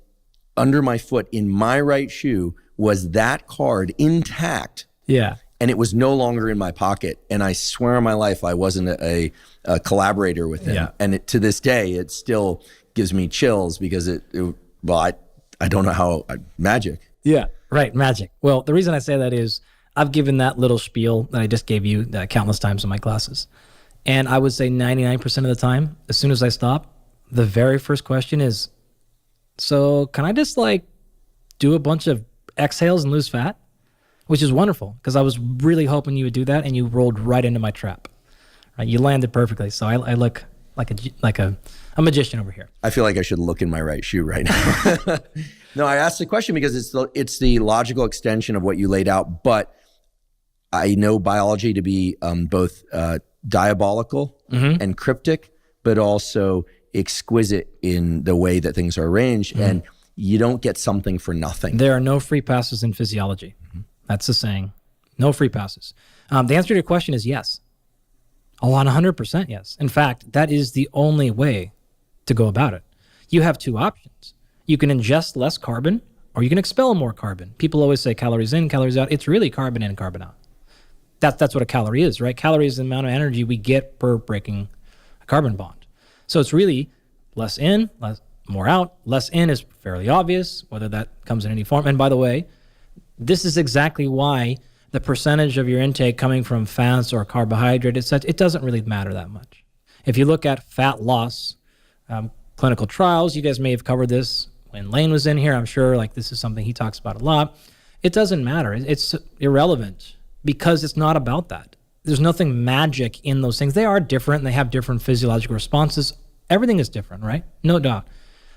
under my foot in my right shoe was that card intact. Yeah. And it was no longer in my pocket. And I swear on my life, I wasn't a collaborator with him. Yeah. And to this day, it still gives me chills because I I don't know how, magic. Yeah, right. Magic. Well, the reason I say that is I've given that little spiel that I just gave you countless times in my classes. And I would say 99% of the time, as soon as I stop, the very first question is, so can I just like do a bunch of exhales and lose fat? Which is wonderful, because I was really hoping you would do that, and you rolled right into my trap. Right? You landed perfectly. So I look like a magician over here. I feel like I should look in my right shoe right now. No, I asked the question because it's the logical extension of what you laid out, but I know biology to be both diabolical and cryptic, but also exquisite in the way that things are arranged, and you don't get something for nothing. There are no free passes in physiology. That's the saying. No free passes. The answer to your question is yes. 100% yes. In fact, that is the only way to go about it. You have two options. You can ingest less carbon, or you can expel more carbon. People always say calories in, calories out. It's really carbon in, carbon out. That's what a calorie is, right? Calorie is the amount of energy we get per breaking a carbon bond. So it's really less in, more out. Less in is fairly obvious, whether that comes in any form. And by the way, this is exactly why the percentage of your intake coming from fats or carbohydrate, it doesn't really matter that much. If you look at fat loss, clinical trials, you guys may have covered this when Lane was in here. I'm sure like this is something he talks about a lot. It doesn't matter. It's irrelevant because it's not about that. There's nothing magic in those things. They are different and they have different physiological responses. Everything is different, right? No doubt.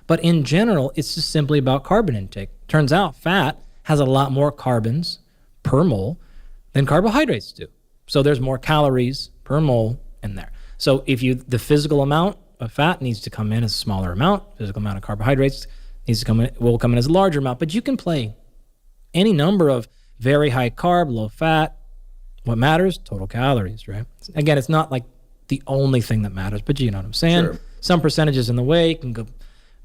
But in general, it's just simply about carbon intake. Turns out fat has a lot more carbons per mole than carbohydrates do. So there's more calories per mole in there. So if the physical amount of fat needs to come in as a smaller amount, physical amount of carbohydrates will come in as a larger amount, but you can play any number of very high carb, low fat. What matters? Total calories, right? Again, it's not like the only thing that matters, but you know what I'm saying? Sure. Some percentages in the way can go.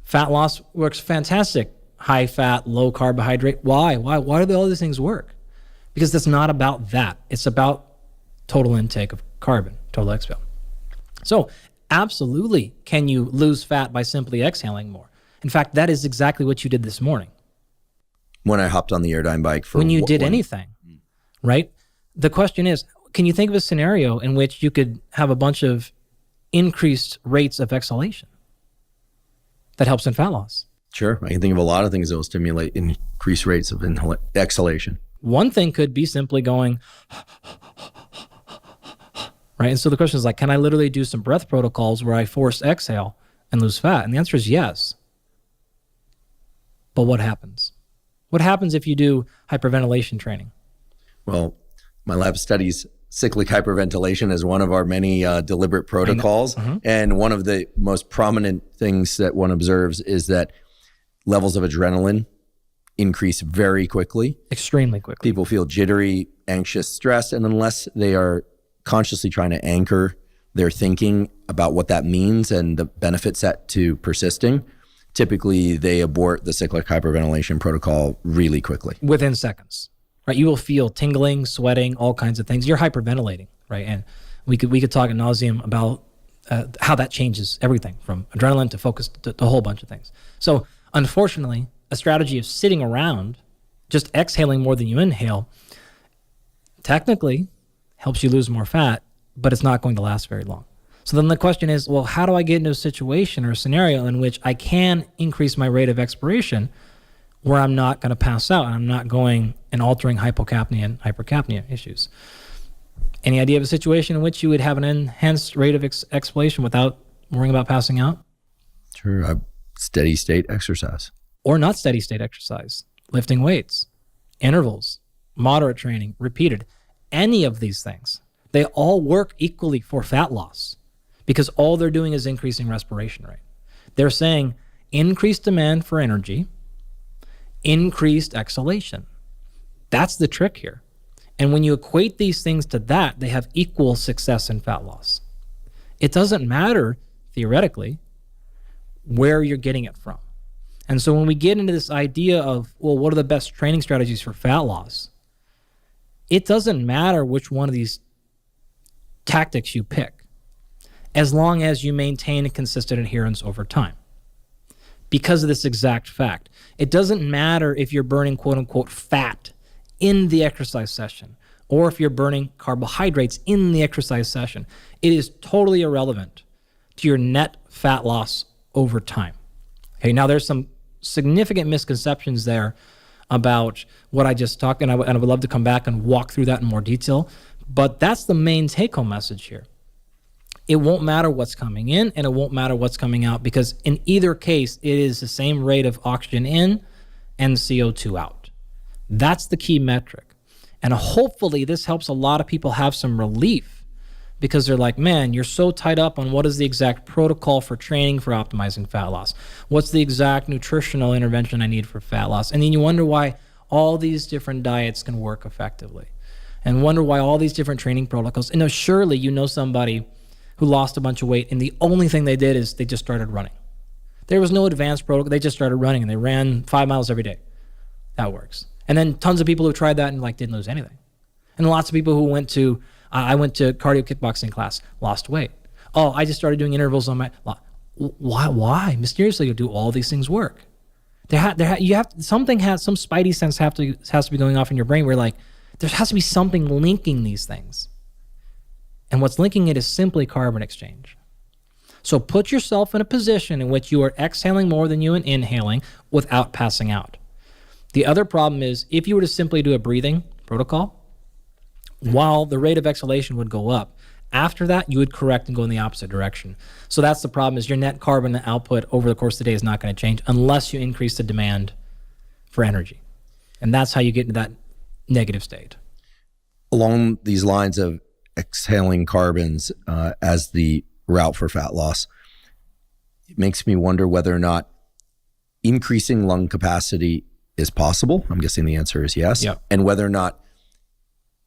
Fat loss works fantastic. High fat, low carbohydrate. Why do all these things work? Because it's not about that. It's about total intake of carbon, total expel. So absolutely, can you lose fat by simply exhaling more? In fact, that is exactly what you did this morning. When I hopped on the Airdyne bike when you did anything, right? The question is, can you think of a scenario in which you could have a bunch of increased rates of exhalation that helps in fat loss? Sure. I can think of a lot of things that will stimulate increased rates of exhalation. One thing could be simply going, right? And so the question is like, can I literally do some breath protocols where I force exhale and lose fat? And the answer is yes. But what happens? What happens if you do hyperventilation training? Well, my lab studies cyclic hyperventilation as one of our many deliberate protocols. And one of the most prominent things that one observes is that levels of adrenaline increase very quickly. Extremely quickly. People feel jittery, anxious, stressed, and unless they are consciously trying to anchor their thinking about what that means and the benefits that to persisting, typically they abort the cyclic hyperventilation protocol really quickly. Within seconds, right? You will feel tingling, sweating, all kinds of things. You're hyperventilating, right? And we could talk ad nauseum about how that changes everything from adrenaline to focus to a whole bunch of things. So unfortunately, a strategy of sitting around, just exhaling more than you inhale, technically helps you lose more fat, but it's not going to last very long. So then the question is, well, how do I get into a situation or a scenario in which I can increase my rate of expiration where I'm not going to pass out and I'm not going and altering hypocapnia and hypercapnia issues? Any idea of a situation in which you would have an enhanced rate of expiration without worrying about passing out? Sure. Steady state exercise. Or not steady state exercise, lifting weights, intervals, moderate training, repeated, any of these things. They all work equally for fat loss because all they're doing is increasing respiration rate. They're saying increased demand for energy, increased exhalation. That's the trick here. And when you equate these things to that, they have equal success in fat loss. It doesn't matter, theoretically, where you're getting it from. And so when we get into this idea of, well, what are the best training strategies for fat loss? It doesn't matter which one of these tactics you pick, as long as you maintain a consistent adherence over time. because of this exact fact. It doesn't matter if you're burning quote unquote fat in the exercise session or if you're burning carbohydrates in the exercise session. It is totally irrelevant to your net fat loss over time. Okay, now there's some significant misconceptions there about what I just talked, and I would love to come back and walk through that in more detail, but that's the main take-home message here. It won't matter what's coming in and it won't matter what's coming out, because in either case, it is the same rate of oxygen in and CO2 out. That's the key metric. And hopefully this helps a lot of people have some relief, because they're like, man, you're so tied up on what is the exact protocol for training for optimizing fat loss. What's the exact nutritional intervention I need for fat loss? And then you wonder why all these different diets can work effectively, and wonder why all these different training protocols. And now surely you know somebody who lost a bunch of weight and the only thing they did is they just started running. There was no advanced protocol. They just started running and they ran 5 miles every day. That works. And then tons of people who tried that and didn't lose anything. And lots of people who went to, I went to cardio kickboxing class, lost weight. Oh, I just started doing intervals on my, why? Mysteriously, you do all these things work. Some spidey sense has to be going off in your brain where there has to be something linking these things. And what's linking it is simply carbon exchange. So put yourself in a position in which you are exhaling more than you are inhaling without passing out. The other problem is if you were to simply do a breathing protocol, while the rate of exhalation would go up, after that you would correct and go in the opposite direction. So that's the problem, is your net carbon output over the course of the day is not going to change unless you increase the demand for energy. And that's how you get into that negative state. Along these lines of exhaling carbons as the route for fat loss, it makes me wonder whether or not increasing lung capacity is possible. I'm guessing the answer is yes. Yep. And whether or not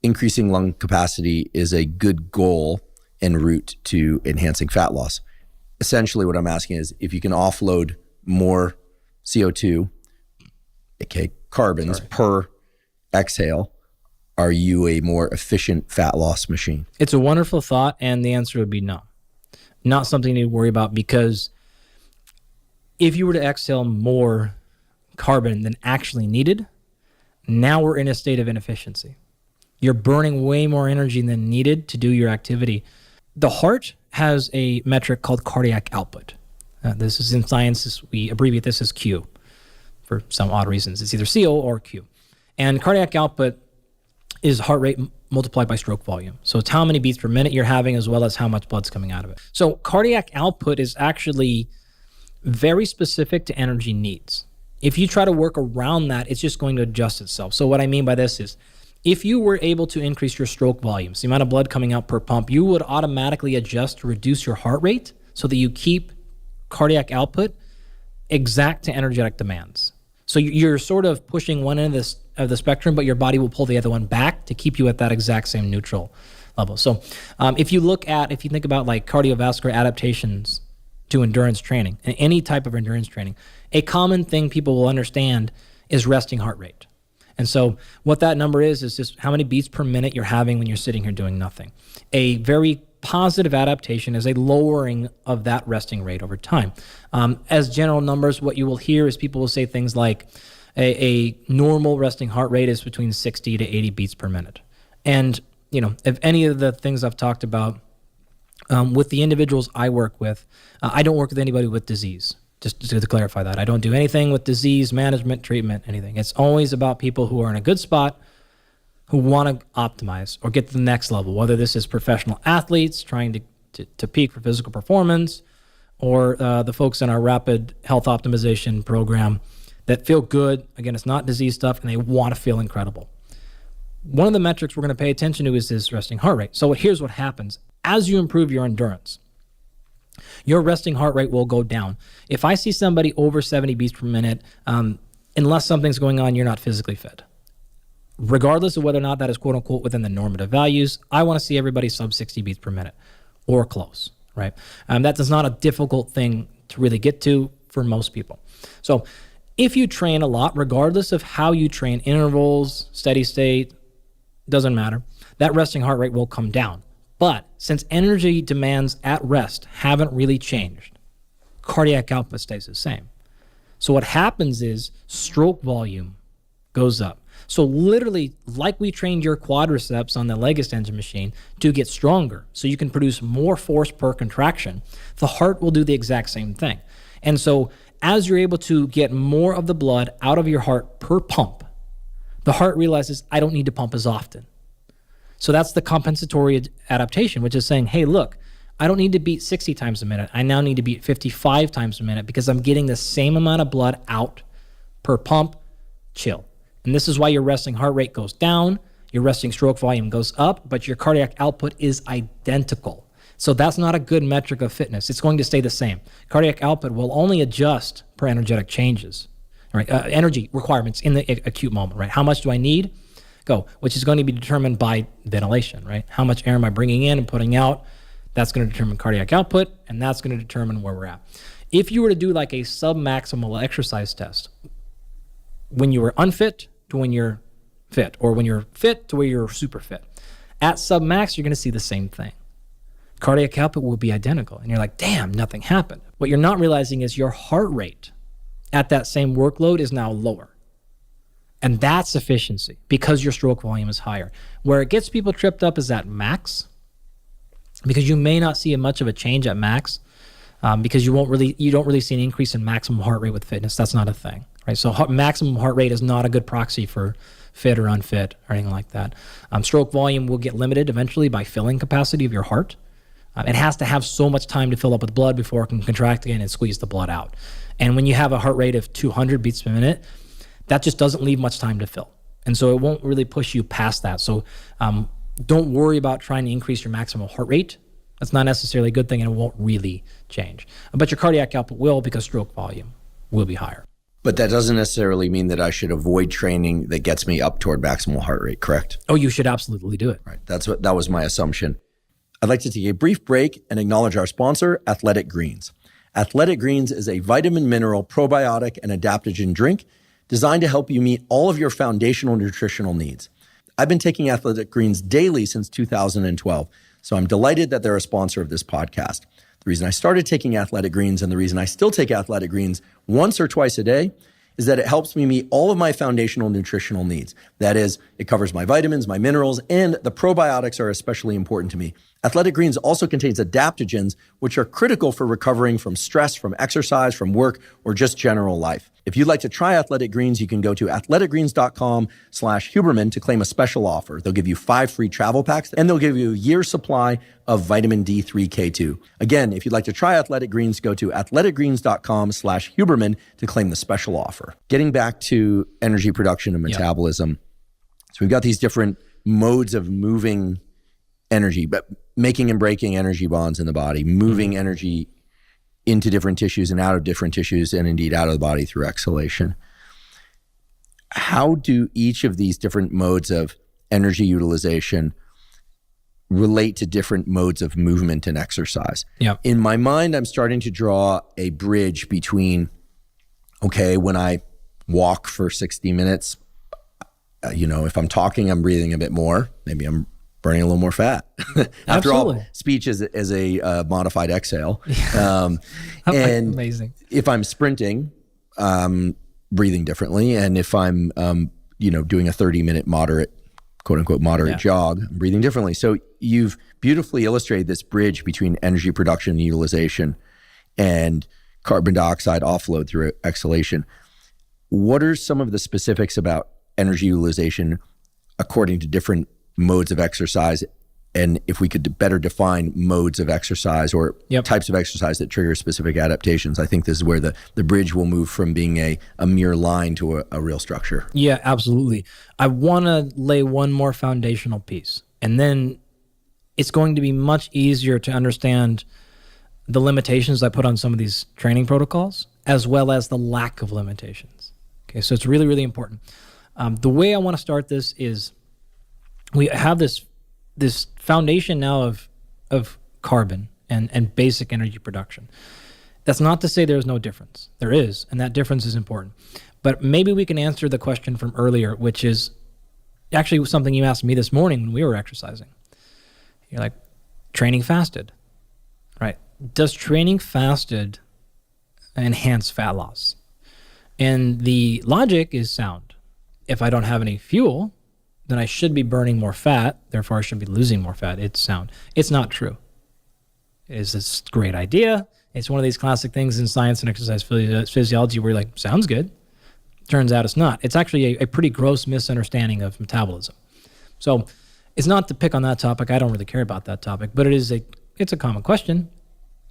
increasing lung capacity is a good goal en route to enhancing fat loss. Essentially what I'm asking is, if you can offload more CO2, aka carbons, per exhale, are you a more efficient fat loss machine? It's a wonderful thought, and the answer would be no. Not something you need to worry about, because if you were to exhale more carbon than actually needed, now we're in a state of inefficiency. You're burning way more energy than needed to do your activity. The heart has a metric called cardiac output. This is in science, we abbreviate this as Q for some odd reasons. It's either CO or Q. And cardiac output is heart rate multiplied by stroke volume. So it's how many beats per minute you're having as well as how much blood's coming out of it. So cardiac output is actually very specific to energy needs. If you try to work around that, it's just going to adjust itself. So what I mean by this is, if you were able to increase your stroke volumes, the amount of blood coming out per pump, you would automatically adjust to reduce your heart rate so that you keep cardiac output exact to energetic demands. So you're sort of pushing one end of the spectrum, but your body will pull the other one back to keep you at that exact same neutral level. So if you think about cardiovascular adaptations to endurance training, and any type of endurance training, a common thing people will understand is resting heart rate. And so what that number is just how many beats per minute you're having when you're sitting here doing nothing. A very positive adaptation is a lowering of that resting rate over time. As general numbers, what you will hear is people will say things like a normal resting heart rate is between 60 to 80 beats per minute. And, if any of the things I've talked about with the individuals I work with, I don't work with anybody with disease. Just to clarify that. I don't do anything with disease management, treatment, anything. It's always about people who are in a good spot, who want to optimize or get to the next level, whether this is professional athletes trying to peak for physical performance, or the folks in our rapid health optimization program that feel good. Again, it's not disease stuff, and they want to feel incredible. One of the metrics we're going to pay attention to is this resting heart rate. So here's what happens. As you improve your endurance, your resting heart rate will go down. If I see somebody over 70 beats per minute, unless something's going on, you're not physically fit. Regardless of whether or not that is quote unquote within the normative values, I want to see everybody sub 60 beats per minute or close, right? That is not a difficult thing to really get to for most people. So if you train a lot, regardless of how you train, intervals, steady state, doesn't matter, that resting heart rate will come down. But since energy demands at rest haven't really changed, cardiac output stays the same. So what happens is stroke volume goes up. So literally, like we trained your quadriceps on the leg extension machine to get stronger, so you can produce more force per contraction, the heart will do the exact same thing. And so as you're able to get more of the blood out of your heart per pump, the heart realizes, I don't need to pump as often. So that's the compensatory adaptation, which is saying, hey, look, I don't need to beat 60 times a minute. I now need to beat 55 times a minute because I'm getting the same amount of blood out per pump. Chill. And this is why your resting heart rate goes down, your resting stroke volume goes up, but your cardiac output is identical. So that's not a good metric of fitness. It's going to stay the same. Cardiac output will only adjust per energetic changes, right? Energy requirements in the acute moment, right? How much do I need? Go, which is going to be determined by ventilation, right? How much air am I bringing in and putting out? That's going to determine cardiac output, and that's going to determine where we're at. If you were to do like a sub-maximal exercise test, when you were unfit to when you're fit, or when you're fit to where you're super fit, at sub-max, you're going to see the same thing. Cardiac output will be identical, and you're like, damn, nothing happened. What you're not realizing is your heart rate at that same workload is now lower. And that's efficiency because your stroke volume is higher. Where it gets people tripped up is at max, because you may not see much of a change at max, because you don't really see an increase in maximum heart rate with fitness. That's not a thing, right? So maximum heart rate is not a good proxy for fit or unfit or anything like that. Stroke volume will get limited eventually by filling capacity of your heart. It has to have so much time to fill up with blood before it can contract again and squeeze the blood out. And when you have a heart rate of 200 beats per minute, that just doesn't leave much time to fill. And so it won't really push you past that. So don't worry about trying to increase your maximum heart rate. That's not necessarily a good thing, and it won't really change. But your cardiac output will, because stroke volume will be higher. But that doesn't necessarily mean that I should avoid training that gets me up toward maximal heart rate, correct? Oh, you should absolutely do it. Right. That was my assumption. I'd like to take a brief break and acknowledge our sponsor, Athletic Greens. Athletic Greens is a vitamin, mineral, probiotic, and adaptogen drink designed to help you meet all of your foundational nutritional needs. I've been taking Athletic Greens daily since 2012, so I'm delighted that they're a sponsor of this podcast. The reason I started taking Athletic Greens and the reason I still take Athletic Greens once or twice a day is that it helps me meet all of my foundational nutritional needs. That is, it covers my vitamins, my minerals, and the probiotics are especially important to me. Athletic Greens also contains adaptogens, which are critical for recovering from stress, from exercise, from work, or just general life. If you'd like to try Athletic Greens, you can go to athleticgreens.com/Huberman to claim a special offer. They'll give you 5 free travel packs, and they'll give you a year's supply of vitamin D3K2. Again, if you'd like to try Athletic Greens, go to athleticgreens.com/Huberman to claim the special offer. Getting back to energy production and metabolism. So we've got these different modes of moving energy, but making and breaking energy bonds in the body, moving energy into different tissues and out of different tissues, and indeed out of the body through exhalation. How do each of these different modes of energy utilization relate to different modes of movement and exercise? Yeah. In my mind, I'm starting to draw a bridge between, okay, when I walk for 60 minutes, if I'm talking, I'm breathing a bit more. Maybe I'm burning a little more fat. After all, speech is a modified exhale. And amazing. If I'm sprinting, breathing differently. And if I'm, doing a 30-minute quote unquote, moderate jog, I'm breathing differently. So you've beautifully illustrated this bridge between energy production and utilization and carbon dioxide offload through exhalation. What are some of the specifics about energy utilization according to different modes of exercise? And if we could better define modes of exercise or types of exercise that trigger specific adaptations, I think this is where the bridge will move from being a mere line to a real structure. Yeah, absolutely. I want to lay one more foundational piece, and then it's going to be much easier to understand the limitations I put on some of these training protocols, as well as the lack of limitations. Okay, so it's really, really important. The way I want to start this is we have this foundation now of carbon and basic energy production. That's not to say there's no difference. There is, and that difference is important. But maybe we can answer the question from earlier, which is actually something you asked me this morning when we were exercising. You're like, training fasted, right? Does training fasted enhance fat loss? And the logic is sound. If I don't have any fuel, then I should be burning more fat. Therefore, I should be losing more fat. It's sound. It's not true. It is this great idea. It's one of these classic things in science and exercise physiology where you're like, sounds good. Turns out it's not. It's actually a pretty gross misunderstanding of metabolism. So it's not to pick on that topic. I don't really care about that topic, but it's a common question.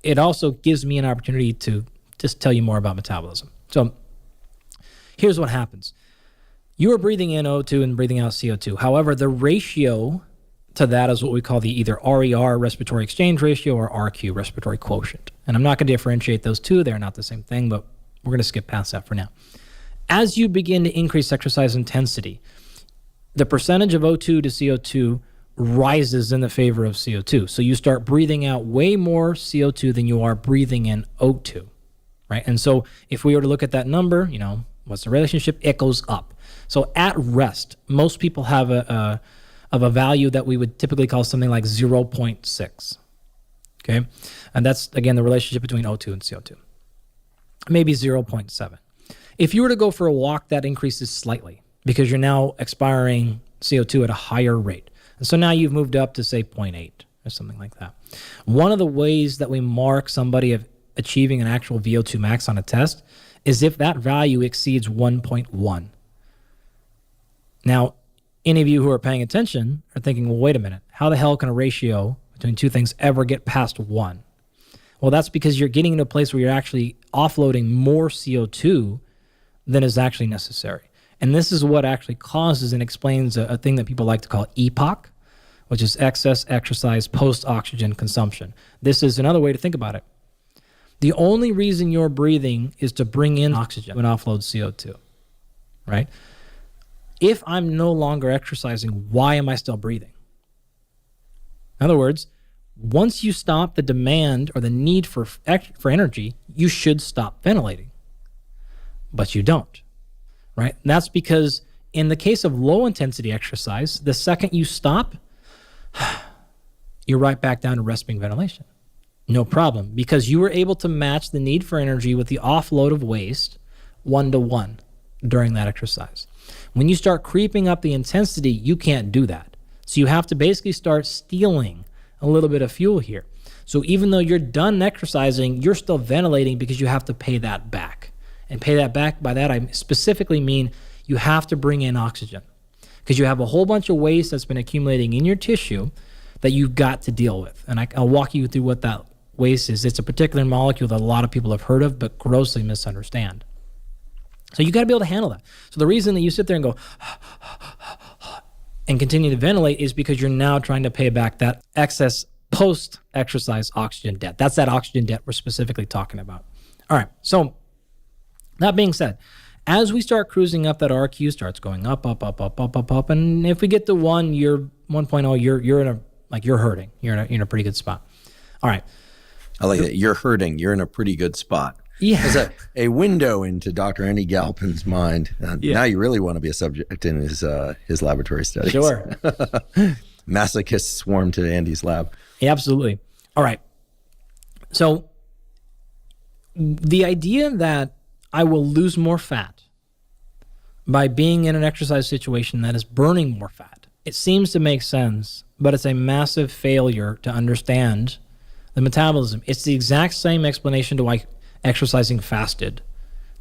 It also gives me an opportunity to just tell you more about metabolism. So here's what happens. You are breathing in O2 and breathing out CO2. However, the ratio to that is what we call the either RER, respiratory exchange ratio, or RQ, respiratory quotient. And I'm not going to differentiate those two. They're not the same thing, but we're going to skip past that for now. As you begin to increase exercise intensity, the percentage of O2 to CO2 rises in the favor of CO2. So you start breathing out way more CO2 than you are breathing in O2, right? And so if we were to look at that number, what's the relationship? It goes up. So at rest, most people have a value that we would typically call something like 0.6, okay? And that's, again, the relationship between O2 and CO2. Maybe 0.7. If you were to go for a walk, that increases slightly because you're now expiring CO2 at a higher rate. And so now you've moved up to, say, 0.8 or something like that. One of the ways that we mark somebody of achieving an actual VO2 max on a test is if that value exceeds 1.1. Now, any of you who are paying attention are thinking, well, wait a minute, how the hell can a ratio between two things ever get past 1? Well, that's because you're getting into a place where you're actually offloading more CO2 than is actually necessary. And this is what actually causes and explains a thing that people like to call EPOC, which is excess exercise post-oxygen consumption. This is another way to think about it. The only reason you're breathing is to bring in oxygen and offload CO2, right? If I'm no longer exercising, why am I still breathing? In other words, once you stop the demand or the need for energy, you should stop ventilating. But you don't, right? And that's because in the case of low intensity exercise, the second you stop, you're right back down to resting ventilation. No problem, because you were able to match the need for energy with the offload of waste 1-to-1 during that exercise. When you start creeping up the intensity, you can't do that. So you have to basically start stealing a little bit of fuel here. So even though you're done exercising, you're still ventilating because you have to pay that back. And pay that back, by that I specifically mean you have to bring in oxygen because you have a whole bunch of waste that's been accumulating in your tissue that you've got to deal with. And I'll walk you through what that waste is. It's a particular molecule that a lot of people have heard of but grossly misunderstand. So you got to be able to handle that. So the reason that you sit there and go and continue to ventilate is because you're now trying to pay back that excess post-exercise oxygen debt. That's that oxygen debt we're specifically talking about. All right, so that being said, as we start cruising up, that RQ starts going up, and if we get to 1.0, you're hurting. You're in a pretty good spot. All right. I like that. You're hurting. You're in a pretty good spot. Yeah. It's a window into Dr. Andy Galpin's mind. Now you really want to be a subject in his laboratory studies. Sure. Masochists swarm to Andy's lab. Yeah, absolutely. All right. So the idea that I will lose more fat by being in an exercise situation that is burning more fat, it seems to make sense, but it's a massive failure to understand the metabolism. It's the exact same explanation to why exercising fasted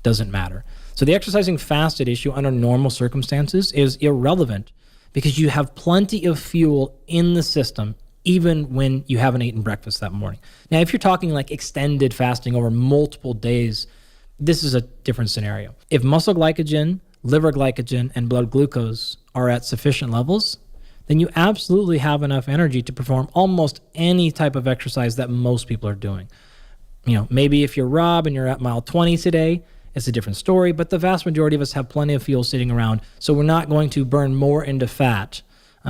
doesn't matter. So the exercising fasted issue under normal circumstances is irrelevant because you have plenty of fuel in the system even when you haven't eaten breakfast that morning. Now, if you're talking like extended fasting over multiple days, this is a different scenario. If muscle glycogen, liver glycogen, and blood glucose are at sufficient levels, then you absolutely have enough energy to perform almost any type of exercise that most people are doing. Maybe if you're Rob and you're at mile 20 today, it's a different story, but the vast majority of us have plenty of fuel sitting around, so we're not going to burn more into fat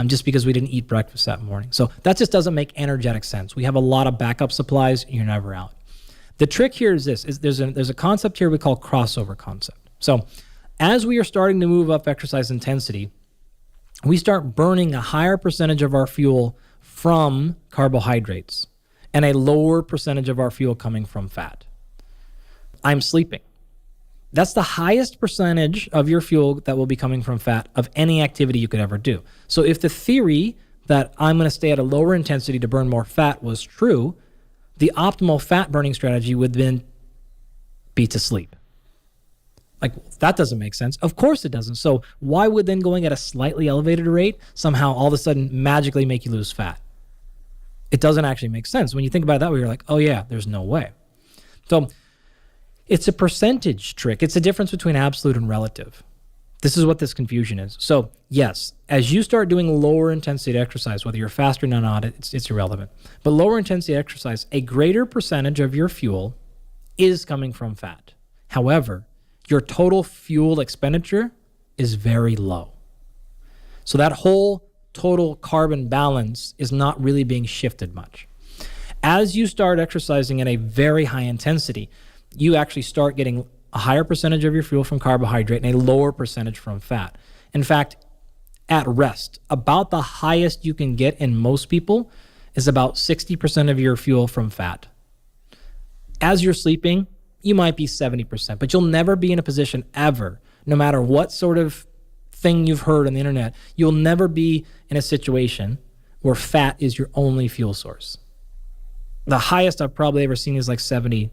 just because we didn't eat breakfast that morning. So that just doesn't make energetic sense. We have a lot of backup supplies, you're never out. The trick here is this, there's a concept here we call crossover concept. So as we are starting to move up exercise intensity, we start burning a higher percentage of our fuel from carbohydrates and a lower percentage of our fuel coming from fat. I'm sleeping. That's the highest percentage of your fuel that will be coming from fat of any activity you could ever do. So if the theory that I'm going to stay at a lower intensity to burn more fat was true, the optimal fat burning strategy would then be to sleep. Like, that doesn't make sense. Of course it doesn't. So why would then going at a slightly elevated rate somehow all of a sudden magically make you lose fat? It doesn't actually make sense. When you think about it that way, you're like, oh yeah, there's no way. So it's a percentage trick. It's a difference between absolute and relative. This is what this confusion is. So yes, as you start doing lower intensity exercise, whether you're fasting or not, it's irrelevant. But lower intensity exercise, a greater percentage of your fuel is coming from fat. However, your total fuel expenditure is very low. So that whole total carbon balance is not really being shifted much. As you start exercising at a very high intensity, you actually start getting a higher percentage of your fuel from carbohydrate and a lower percentage from fat. In fact, at rest, about the highest you can get in most people is about 60% of your fuel from fat. As you're sleeping, you might be 70%, but you'll never be in a position ever, no matter what sort of thing you've heard on the internet, you'll never be in a situation where fat is your only fuel source. The highest I've probably ever seen is like 70%.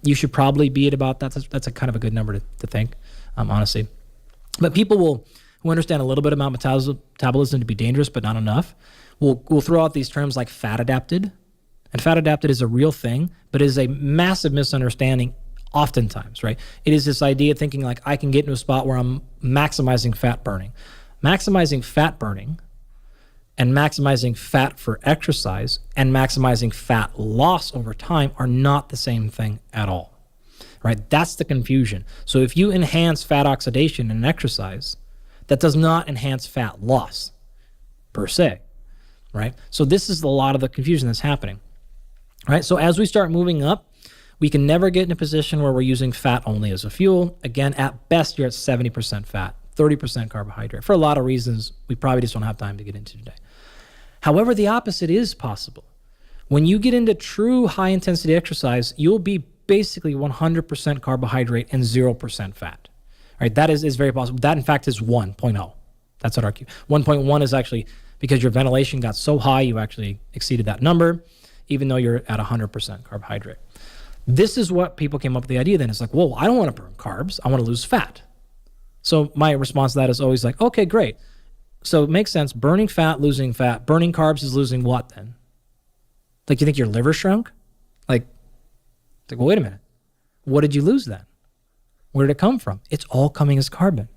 You should probably be at about that. That's a kind of a good number to think, honestly. But people who understand a little bit about metabolism to be dangerous, but not enough, will throw out these terms like fat adapted. And fat adapted is a real thing, but it is a massive misunderstanding oftentimes, right? It is this idea of thinking like I can get into a spot where I'm maximizing fat burning. Maximizing fat burning and maximizing fat for exercise and maximizing fat loss over time are not the same thing at all, right? That's the confusion. So if you enhance fat oxidation in exercise, that does not enhance fat loss per se, right? So this is a lot of the confusion that's happening, right? So as we start moving up, we can never get in a position where we're using fat only as a fuel. Again, at best, you're at 70% fat, 30% carbohydrate. For a lot of reasons we probably just don't have time to get into today. However, the opposite is possible. When you get into true high-intensity exercise, you'll be basically 100% carbohydrate and 0% fat. Right? That is very possible. That, in fact, is 1.0. That's what our 1.1 is actually because your ventilation got so high, you actually exceeded that number, even though you're at 100% carbohydrate. This is what people came up with the idea then. It's like, whoa, I don't want to burn carbs. I want to lose fat. So my response to that is always like, okay, great. So it makes sense. Burning fat, losing fat. Burning carbs is losing what then? Like, you think your liver shrunk? Like, well, wait a minute. What did you lose then? Where did it come from? It's all coming as carbon.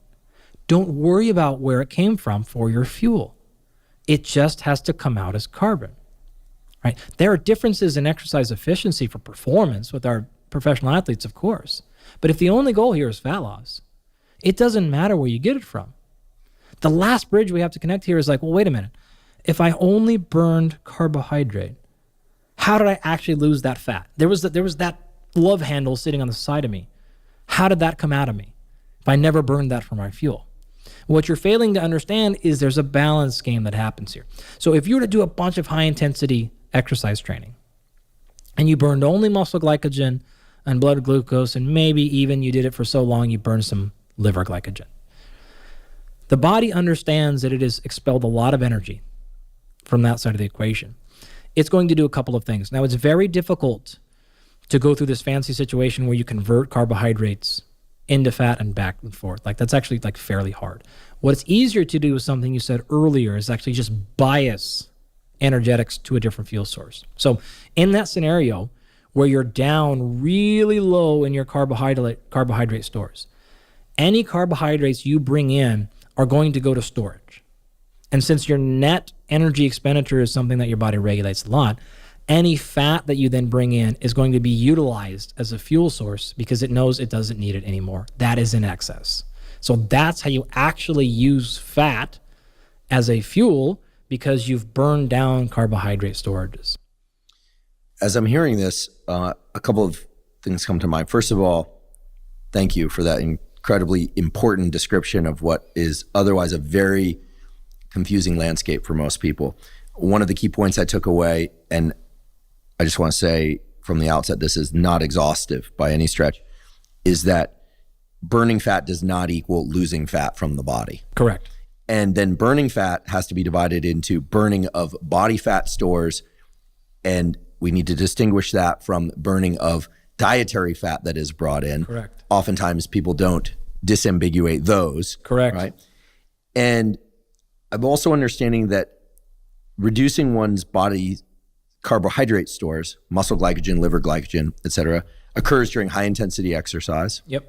Don't worry about where it came from for your fuel. It just has to come out as carbon. Right? There are differences in exercise efficiency for performance with our professional athletes, of course. But if the only goal here is fat loss, it doesn't matter where you get it from. The last bridge we have to connect here is like, well, wait a minute. If I only burned carbohydrate, how did I actually lose that fat? There was that love handle sitting on the side of me. How did that come out of me if I never burned that for my fuel? What you're failing to understand is there's a balance game that happens here. So if you were to do a bunch of high-intensity exercise training and you burned only muscle glycogen and blood glucose, and maybe even you did it for so long you burned some liver glycogen, the body understands that it has expelled a lot of energy from that side of the equation. It's going to do a couple of things. Now, it's very difficult to go through this fancy situation where you convert carbohydrates into fat and back and forth. Like, that's actually like fairly hard. What's easier to do is something you said earlier, is actually just bias energetics to a different fuel source. So in that scenario where you're down really low in your carbohydrate stores, any carbohydrates you bring in are going to go to storage. And since your net energy expenditure is something that your body regulates a lot, any fat that you then bring in is going to be utilized as a fuel source because it knows it doesn't need it anymore. That is in excess. So that's how you actually use fat as a fuel, because you've burned down carbohydrate storages. As I'm hearing this, a couple of things come to mind. First of all, thank you for that incredibly important description of what is otherwise a very confusing landscape for most people. One of the key points I took away, and I just want to say from the outset, this is not exhaustive by any stretch, is that burning fat does not equal losing fat from the body. Correct. And then burning fat has to be divided into burning of body fat stores, and we need to distinguish that from burning of dietary fat that is brought in. Correct. Oftentimes people don't disambiguate those. Correct. Right? And I'm also understanding that reducing one's body carbohydrate stores, muscle glycogen, liver glycogen, et cetera, occurs during high intensity exercise. Yep.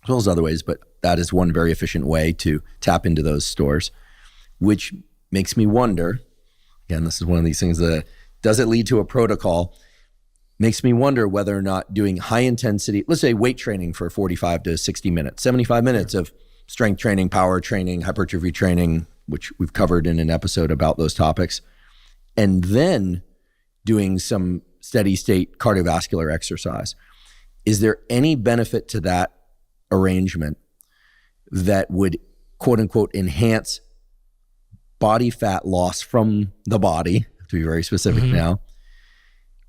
As well as other ways, but that is one very efficient way to tap into those stores, which makes me wonder, again, this is one of these things that does it lead to a protocol, makes me wonder whether or not doing high intensity, let's say weight training for 45 to 60 minutes, 75 minutes of strength training, power training, hypertrophy training, which we've covered in an episode about those topics, and then doing some steady state cardiovascular exercise. Is there any benefit to that arrangement that would, quote unquote, enhance body fat loss from the body, to be very specific now?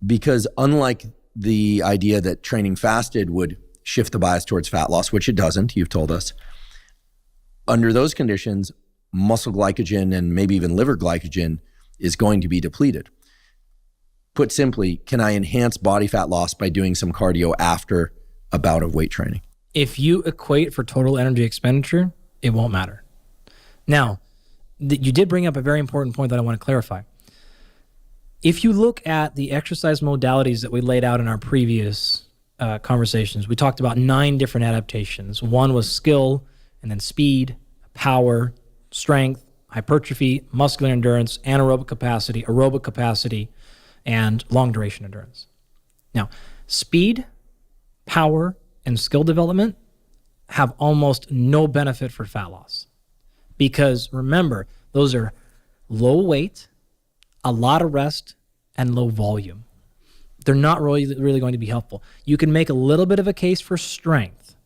Because unlike the idea that training fasted would shift the bias towards fat loss, which it doesn't, you've told us, under those conditions, muscle glycogen and maybe even liver glycogen is going to be depleted. Put simply, can I enhance body fat loss by doing some cardio after a bout of weight training? If you equate for total energy expenditure, it won't matter. Now, you did bring up a very important point that I want to clarify. If you look at the exercise modalities that we laid out in our previous conversations, we talked about 9 different adaptations. One was skill, and then speed, power, strength, hypertrophy, muscular endurance, anaerobic capacity, aerobic capacity, and long duration endurance. Now, speed, power, and skill development have almost no benefit for fat loss. Because remember, those are low weight, a lot of rest, and low volume. They're not really going to be helpful. You can make a little bit of a case for strength,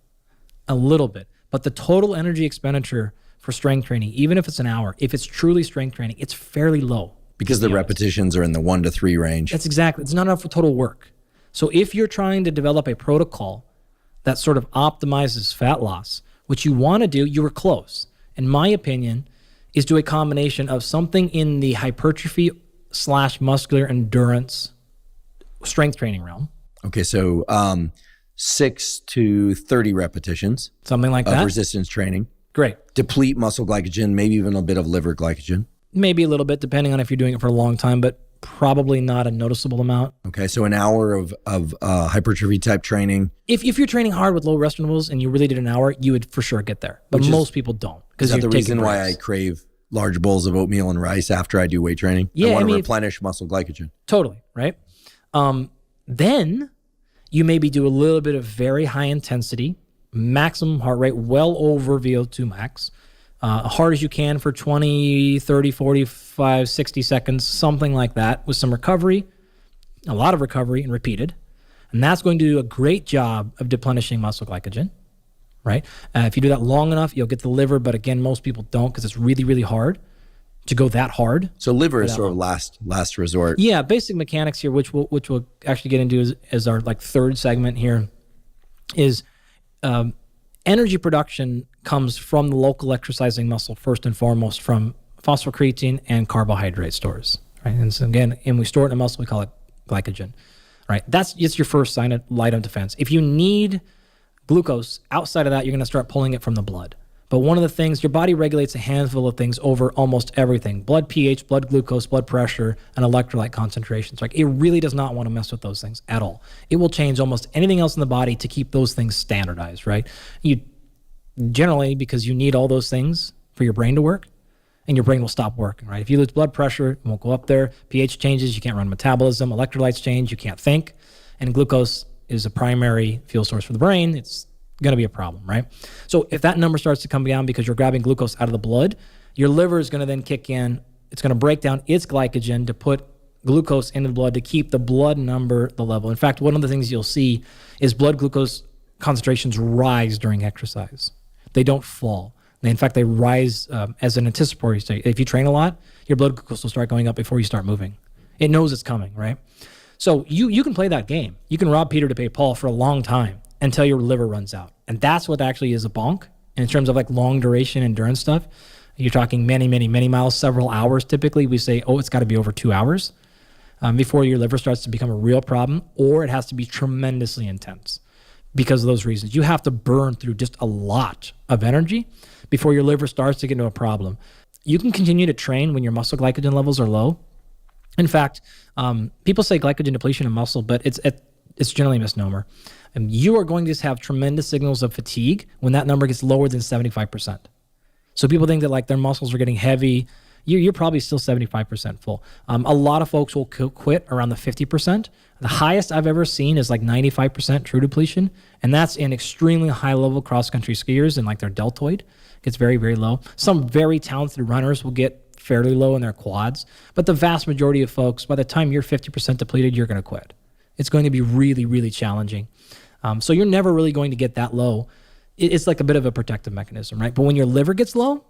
a little bit, but the total energy expenditure for strength training, even if it's an hour, if it's truly strength training, it's fairly low. Because the repetitions are in the 1 to 3 range. That's exactly, it's not enough for total work. So if you're trying to develop a protocol that sort of optimizes fat loss, what you want to do, you were close, in my opinion, is do a combination of something in the hypertrophy / muscular endurance strength training realm. Okay, so 6 to 30 repetitions. Something like of that. Resistance training. Great. Deplete muscle glycogen, maybe even a bit of liver glycogen. Maybe a little bit, depending on if you're doing it for a long time, but probably not a noticeable amount. Okay, so an hour of hypertrophy type training. If you're training hard with low rest intervals and you really did an hour, you would for sure get there. But most people don't. Is that the reason why I crave large bowls of oatmeal and rice after I do weight training? Yeah, I want to replenish muscle glycogen. Totally, right? Then you maybe do a little bit of very high intensity, maximum heart rate, well over VO2 max, hard as you can for 20, 30, 45, 60 seconds, something like that, with some recovery, a lot of recovery, and repeated. And that's going to do a great job of deplenishing muscle glycogen, right? If you do that long enough, you'll get the liver, but again, most people don't because it's really, really hard to go that hard. So liver is sort of last resort. Yeah, basic mechanics here, which we'll actually get into as our like third segment here, is energy production comes from the local exercising muscle first and foremost from phosphocreatine and carbohydrate stores, right? And so again, and we store it in the muscle, we call it glycogen, right? It's your first line of defense. If you need glucose outside of that, you're going to start pulling it from the blood. But one of the things, your body regulates a handful of things over almost everything: blood pH, blood glucose, blood pressure, and electrolyte concentrations. Like, it really does not want to mess with those things at all. It will change almost anything else in the body to keep those things standardized, right? You generally, because you need all those things for your brain to work, and your brain will stop working, right? If you lose blood pressure, it won't go up there. pH changes, you can't run metabolism. Electrolytes change, you can't think. And glucose is a primary fuel source for the brain. It's going to be a problem, right? So if that number starts to come down because you're grabbing glucose out of the blood, your liver is going to then kick in. It's going to break down its glycogen to put glucose into the blood to keep the blood number the level. In fact, one of the things you'll see is blood glucose concentrations rise during exercise. They don't fall. In fact, they rise as an anticipatory state. If you train a lot, your blood glucose will start going up before you start moving. It knows it's coming, right? So you can play that game. You can rob Peter to pay Paul for a long time until your liver runs out. And that's what actually is a bonk. And in terms of like long duration endurance stuff, you're talking many, many, many miles, several hours. Typically, we say, it's got to be over 2 hours before your liver starts to become a real problem, or it has to be tremendously intense because of those reasons. You have to burn through just a lot of energy before your liver starts to get into a problem. You can continue to train when your muscle glycogen levels are low. In fact, people say glycogen depletion in muscle, but it's generally a misnomer. And you are going to have tremendous signals of fatigue when that number gets lower than 75%. So people think that like their muscles are getting heavy. You're probably still 75% full. A lot of folks will quit around the 50%. The highest I've ever seen is like 95% true depletion. And that's in extremely high level cross-country skiers and like their deltoid. It gets very, very low. Some very talented runners will get fairly low in their quads. But the vast majority of folks, by the time you're 50% depleted, you're going to quit. It's going to be really, really challenging. So you're never really going to get that low. It's like a bit of a protective mechanism, right? But when your liver gets low,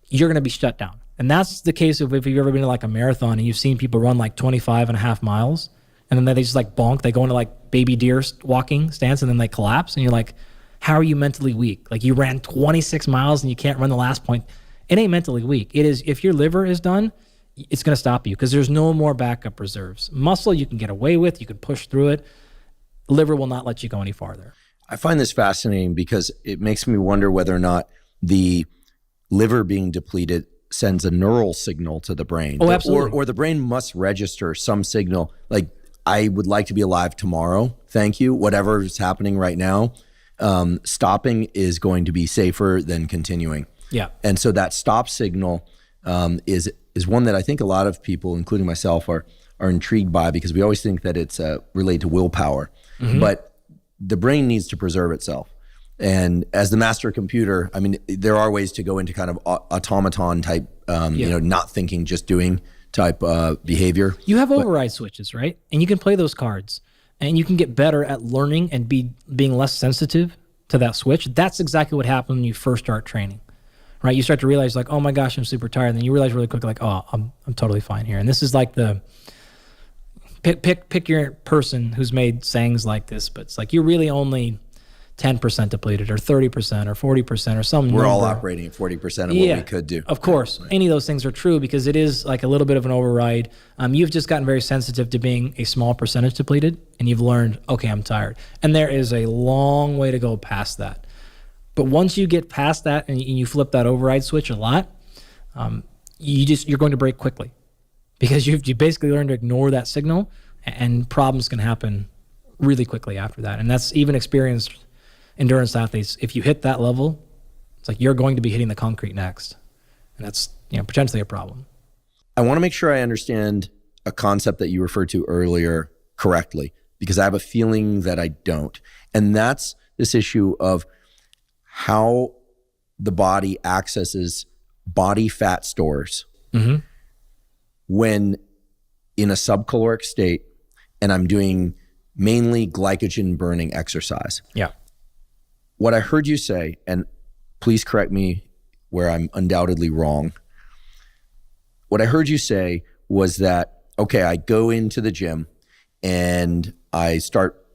you're going to be shut down. And that's the case of if you've ever been to like a marathon and you've seen people run like 25 and a half miles and then they just like bonk, they go into like baby deer walking stance and then they collapse. And you're like, how are you mentally weak? Like you ran 26 miles and you can't run the last point. It ain't mentally weak. It is, if your liver is done, it's going to stop you because there's no more backup reserves. Muscle you can get away with, you can push through it. Liver will not let you go any farther. I find this fascinating because it makes me wonder whether or not the liver being depleted sends a neural signal to the brain. Oh, absolutely. Or the brain must register some signal like, I would like to be alive tomorrow. Thank you. Whatever is happening right now, stopping is going to be safer than continuing. Yeah. And so that stop signal is one that I think a lot of people, including myself, are intrigued by because we always think that it's related to willpower. Mm-hmm. But the brain needs to preserve itself. And as the master computer, I mean, there are ways to go into kind of automaton type, not thinking, just doing type behavior. You have override switches, right? And you can play those cards and you can get better at learning and being less sensitive to that switch. That's exactly what happens when you first start training, right? You start to realize like, oh my gosh, I'm super tired. And then you realize really quickly like, oh, I'm totally fine here. And this is like the pick your person who's made sayings like this, but it's like you're really only 10% depleted or 30% or 40% or some number. We're all operating at 40% of what we could do. Of course. Right. Any of those things are true because it is like a little bit of an override. You've just gotten very sensitive to being a small percentage depleted and you've learned, okay, I'm tired. And there is a long way to go past that. But once you get past that and you flip that override switch a lot, you're going to break quickly because you basically learned to ignore that signal and problems can happen really quickly after that. And that's even experienced endurance athletes. If you hit that level, it's like you're going to be hitting the concrete next. And that's potentially a problem. I want to make sure I understand a concept that you referred to earlier correctly, because I have a feeling that I don't. And that's this issue of how the body accesses body fat stores when in a subcaloric state and I'm doing mainly glycogen burning exercise. Yeah. What I heard you say, and please correct me where I'm undoubtedly wrong. What I heard you say was that, okay, I go into the gym and I start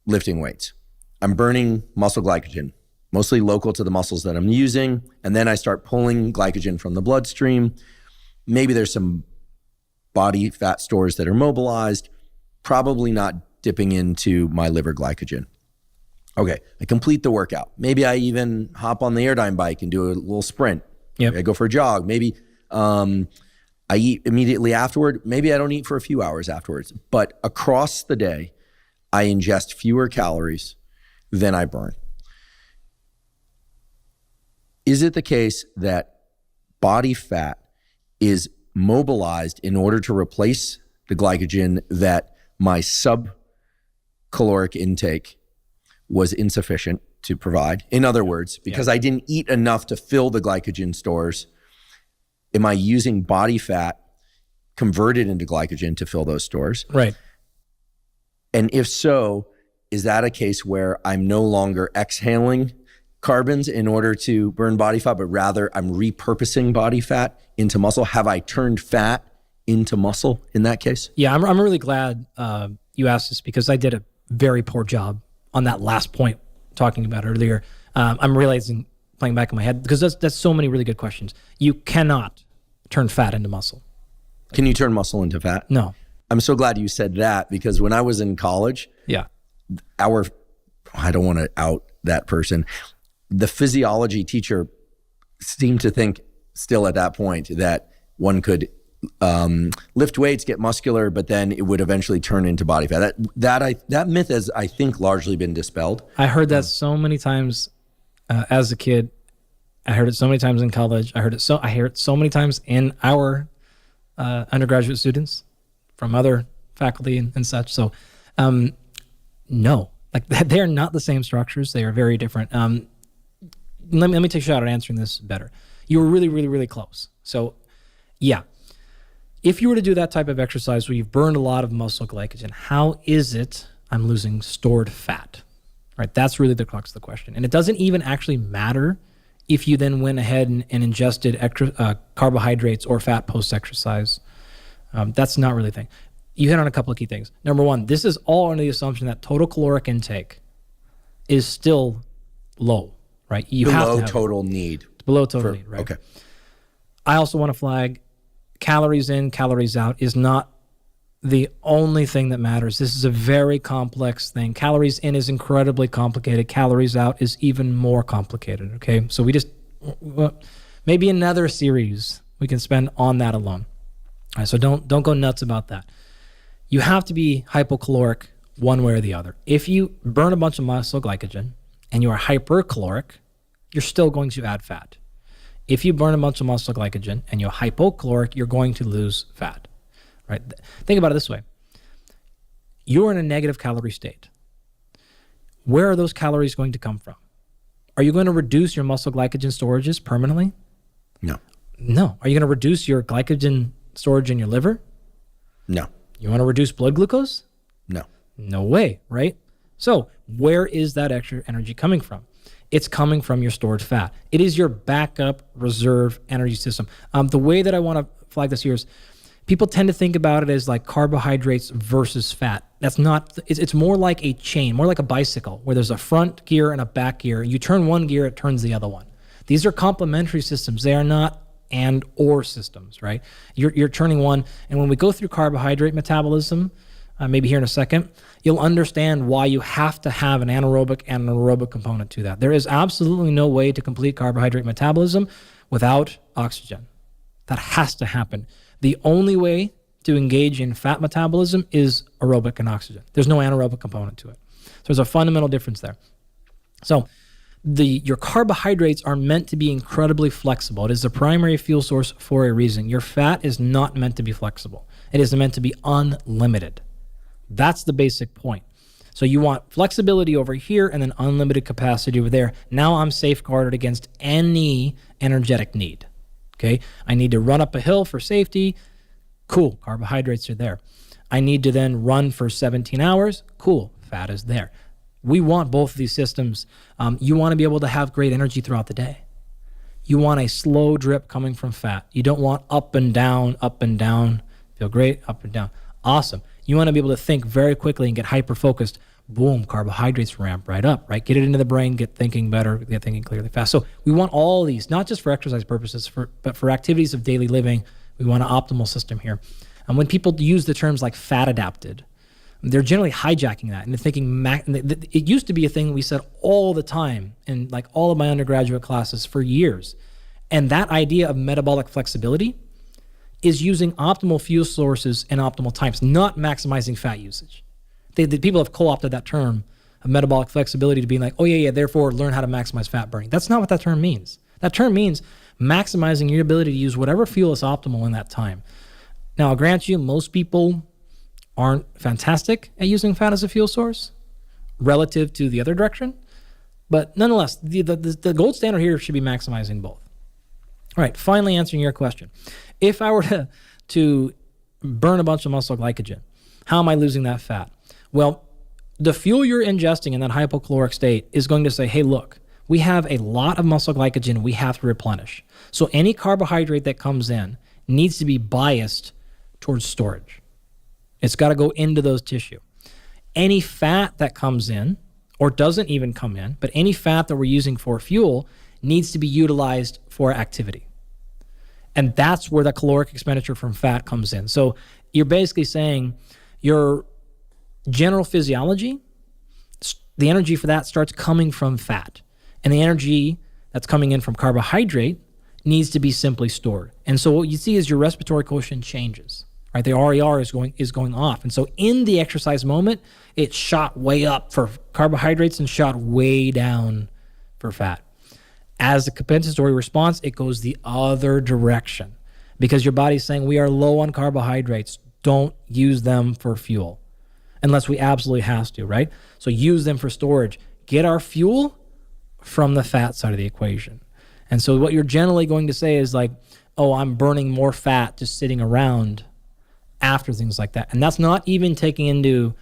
lifting weights. I'm burning muscle glycogen, mostly local to the muscles that I'm using. And then I start pulling glycogen from the bloodstream. Maybe there's some body fat stores that are mobilized, probably not dipping into my liver glycogen. Okay, I complete the workout. Maybe I even hop on the Airdyne bike and do a little sprint. Yep. I go for a jog. Maybe I eat immediately afterward. Maybe I don't eat for a few hours afterwards. But across the day, I ingest fewer calories than I burn. Is it the case that body fat is mobilized in order to replace the glycogen that my subcaloric intake was insufficient to provide? In other words, because I didn't eat enough to fill the glycogen stores, am I using body fat converted into glycogen to fill those stores? Right. And if so, is that a case where I'm no longer exhaling carbons in order to burn body fat, but rather I'm repurposing body fat into muscle? Have I turned fat into muscle in that case? Yeah, I'm really glad you asked this because I did a very poor job on that last point talking about earlier, I'm realizing, playing back in my head, because that's so many really good questions. You cannot turn fat into muscle. Can you turn muscle into fat? No. I'm so glad you said that, because when I was in college, Yeah. I don't want to out that person, the physiology teacher seemed to think still at that point that one could lift weights, get muscular, but then it would eventually turn into body fat. That myth has, I think, largely been dispelled. I heard that so many times as a kid. I heard it so many times in college. I hear it so many times in our undergraduate students from other faculty and such. So, no, like they're not the same structures. They are very different. Let me take a shot at answering this better. You were really, really, really close. So, yeah. If you were to do that type of exercise where you've burned a lot of muscle glycogen, how is it I'm losing stored fat? Right? That's really the crux of the question. And it doesn't even actually matter if you then went ahead and ingested extra carbohydrates or fat post-exercise. That's not really the thing. You hit on a couple of key things. Number one, this is all under the assumption that total caloric intake is still low, right? You have to have total need. Below total need, right? Okay. I also want to flag calories in, calories out is not the only thing that matters. This is a very complex thing. Calories in is incredibly complicated. Calories out is even more complicated, okay? So maybe another series we can spend on that alone. All right, so don't go nuts about that. You have to be hypocaloric one way or the other. If you burn a bunch of muscle glycogen and you are hypercaloric, you're still going to add fat. If you burn a bunch of muscle glycogen and you're hypocaloric, you're going to lose fat, right? Think about it this way. You're in a negative calorie state. Where are those calories going to come from? Are you going to reduce your muscle glycogen storages permanently? No. No. Are you going to reduce your glycogen storage in your liver? No. You want to reduce blood glucose? No. No way, right? So where is that extra energy coming from? It's coming from your stored fat. It is your backup reserve energy system. The way that I want to flag this here is people tend to think about it as like carbohydrates versus fat. That's not, it's more like a chain, more like a bicycle where there's a front gear and a back gear. You turn one gear, it turns the other one. These are complementary systems. They are not and or systems, right? You're turning one. And when we go through carbohydrate metabolism, maybe here in a second, you'll understand why you have to have an anaerobic and an aerobic component to that. There is absolutely no way to complete carbohydrate metabolism without oxygen. That has to happen. The only way to engage in fat metabolism is aerobic and oxygen. There's no anaerobic component to it. So there's a fundamental difference there. So your carbohydrates are meant to be incredibly flexible. It is the primary fuel source for a reason. Your fat is not meant to be flexible. It is meant to be unlimited. That's the basic point. So you want flexibility over here and then unlimited capacity over there. Now I'm safeguarded against any energetic need. Okay? I need to run up a hill for safety. Cool. Carbohydrates are there. I need to then run for 17 hours. Cool. Fat is there. We want both of these systems. You want to be able to have great energy throughout the day. You want a slow drip coming from fat. You don't want up and down, feel great, up and down. Awesome. You want to be able to think very quickly and get hyper-focused. Boom, carbohydrates ramp right up, right? Get it into the brain, get thinking better, get thinking clearly fast. So we want all these, not just for exercise purposes, but for activities of daily living. We want an optimal system here. And when people use the terms like fat adapted, they're generally hijacking that and they're thinking, it used to be a thing we said all the time in like all of my undergraduate classes for years. And that idea of metabolic flexibility is using optimal fuel sources and optimal times, not maximizing fat usage. The people have co-opted that term of metabolic flexibility to being like, oh yeah, therefore learn how to maximize fat burning. That's not what that term means. That term means maximizing your ability to use whatever fuel is optimal in that time. Now, I'll grant you, most people aren't fantastic at using fat as a fuel source relative to the other direction. But nonetheless, the gold standard here should be maximizing both. All right, finally answering your question. If I were to burn a bunch of muscle glycogen, how am I losing that fat? Well, the fuel you're ingesting in that hypocaloric state is going to say, hey, look, we have a lot of muscle glycogen we have to replenish. So any carbohydrate that comes in needs to be biased towards storage. It's got to go into those tissue. Any fat that comes in or doesn't even come in, but any fat that we're using for fuel needs to be utilized for activity. And that's where the caloric expenditure from fat comes in. So you're basically saying your general physiology, the energy for that starts coming from fat. And the energy that's coming in from carbohydrate needs to be simply stored. And so what you see is your respiratory quotient changes, right? The RER is going off. And so in the exercise moment, it shot way up for carbohydrates and shot way down for fat. As a compensatory response, it goes the other direction because your body's saying we are low on carbohydrates. Don't use them for fuel unless we absolutely have to, right? So use them for storage. Get our fuel from the fat side of the equation. And so what you're generally going to say is like, oh, I'm burning more fat just sitting around after things like that. And that's not even taking into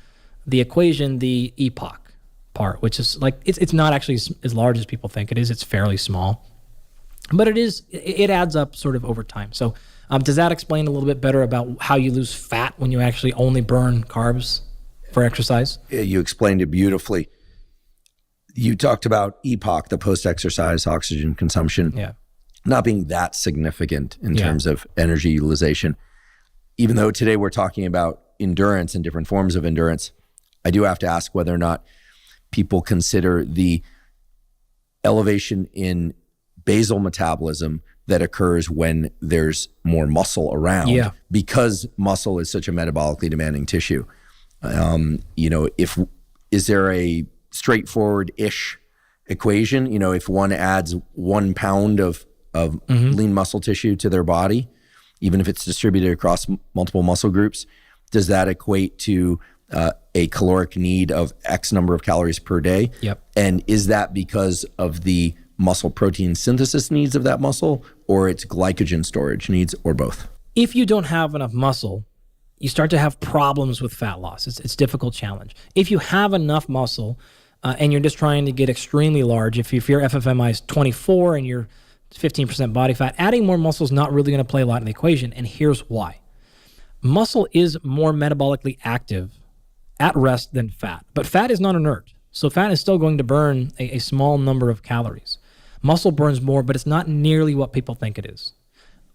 the equation the epoch part, which is like, it's not actually as large as people think it is. It's fairly small, but it adds up sort of over time. So does that explain a little bit better about how you lose fat when you actually only burn carbs for exercise? Yeah, you explained it beautifully. You talked about epoch, the post-exercise oxygen consumption, not being that significant in terms of energy utilization. Even though today we're talking about endurance and different forms of endurance, I do have to ask whether or not people consider the elevation in basal metabolism that occurs when there's more muscle around because muscle is such a metabolically demanding tissue. Is there a straightforward-ish equation? If one adds 1 pound of lean muscle tissue to their body, even if it's distributed across multiple muscle groups, does that equate to a caloric need of X number of calories per day? Yep. And is that because of the muscle protein synthesis needs of that muscle, or its glycogen storage needs, or both? If you don't have enough muscle, you start to have problems with fat loss. It's a difficult challenge. If you have enough muscle and you're just trying to get extremely large, if your FFMI is 24 and you're 15% body fat, adding more muscle is not really going to play a lot in the equation, and here's why. Muscle is more metabolically active at rest than fat, but fat is not inert. So fat is still going to burn a small number of calories. Muscle burns more, but it's not nearly what people think it is.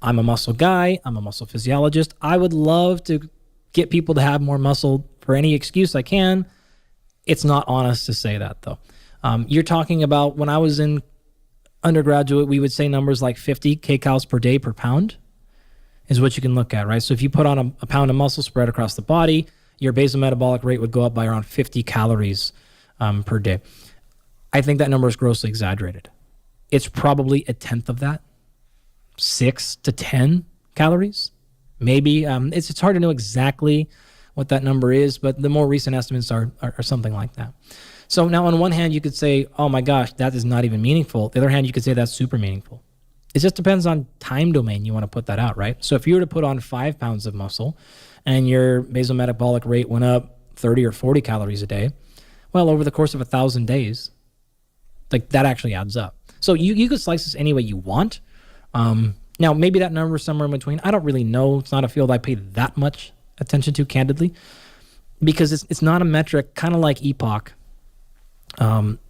I'm a muscle guy. I'm a muscle physiologist. I would love to get people to have more muscle for any excuse I can. It's not honest to say that, though. You're talking about when I was in undergraduate, we would say numbers like 50 kcals per day per pound is what you can look at, right? So if you put on a pound of muscle spread across the body, your basal metabolic rate would go up by around 50 calories per day. I think that number is grossly exaggerated. It's probably a tenth of that, 6 to 10 calories, maybe. It's hard to know exactly what that number is, but the more recent estimates are something like that. So now on one hand, you could say, oh my gosh, that is not even meaningful. The other hand, you could say that's super meaningful. It just depends on time domain you want to put that out, right? So if you were to put on 5 pounds of muscle and your basal metabolic rate went up 30 or 40 calories a day, well, over the course of 1,000 days, like that actually adds up. So you could slice this any way you want. Now, maybe that number is somewhere in between. I don't really know. It's not a field I pay that much attention to, candidly, because it's not a metric, kind of like epoch,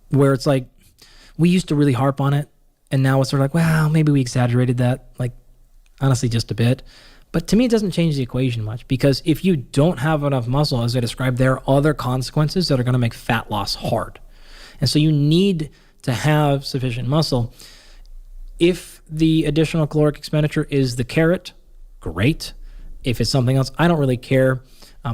where it's like we used to really harp on it, and now it's sort of like, well, maybe we exaggerated that, like honestly just a bit. But to me, it doesn't change the equation much, because if you don't have enough muscle, as I described, there are other consequences that are going to make fat loss hard. And so you need to have sufficient muscle. If the additional caloric expenditure is the carrot, great. If it's something else, I don't really care.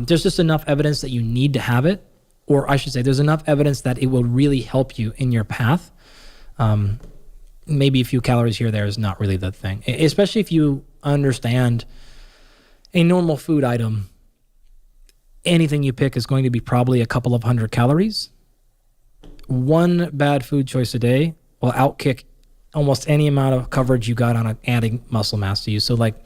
There's just enough evidence that you need to have it, or I should say there's enough evidence that it will really help you in your path. Maybe a few calories here or there is not really the thing, especially if you understand a normal food item. Anything you pick is going to be probably a couple of 100 calories. One bad food choice a day will outkick almost any amount of coverage you got on adding muscle mass to you. So like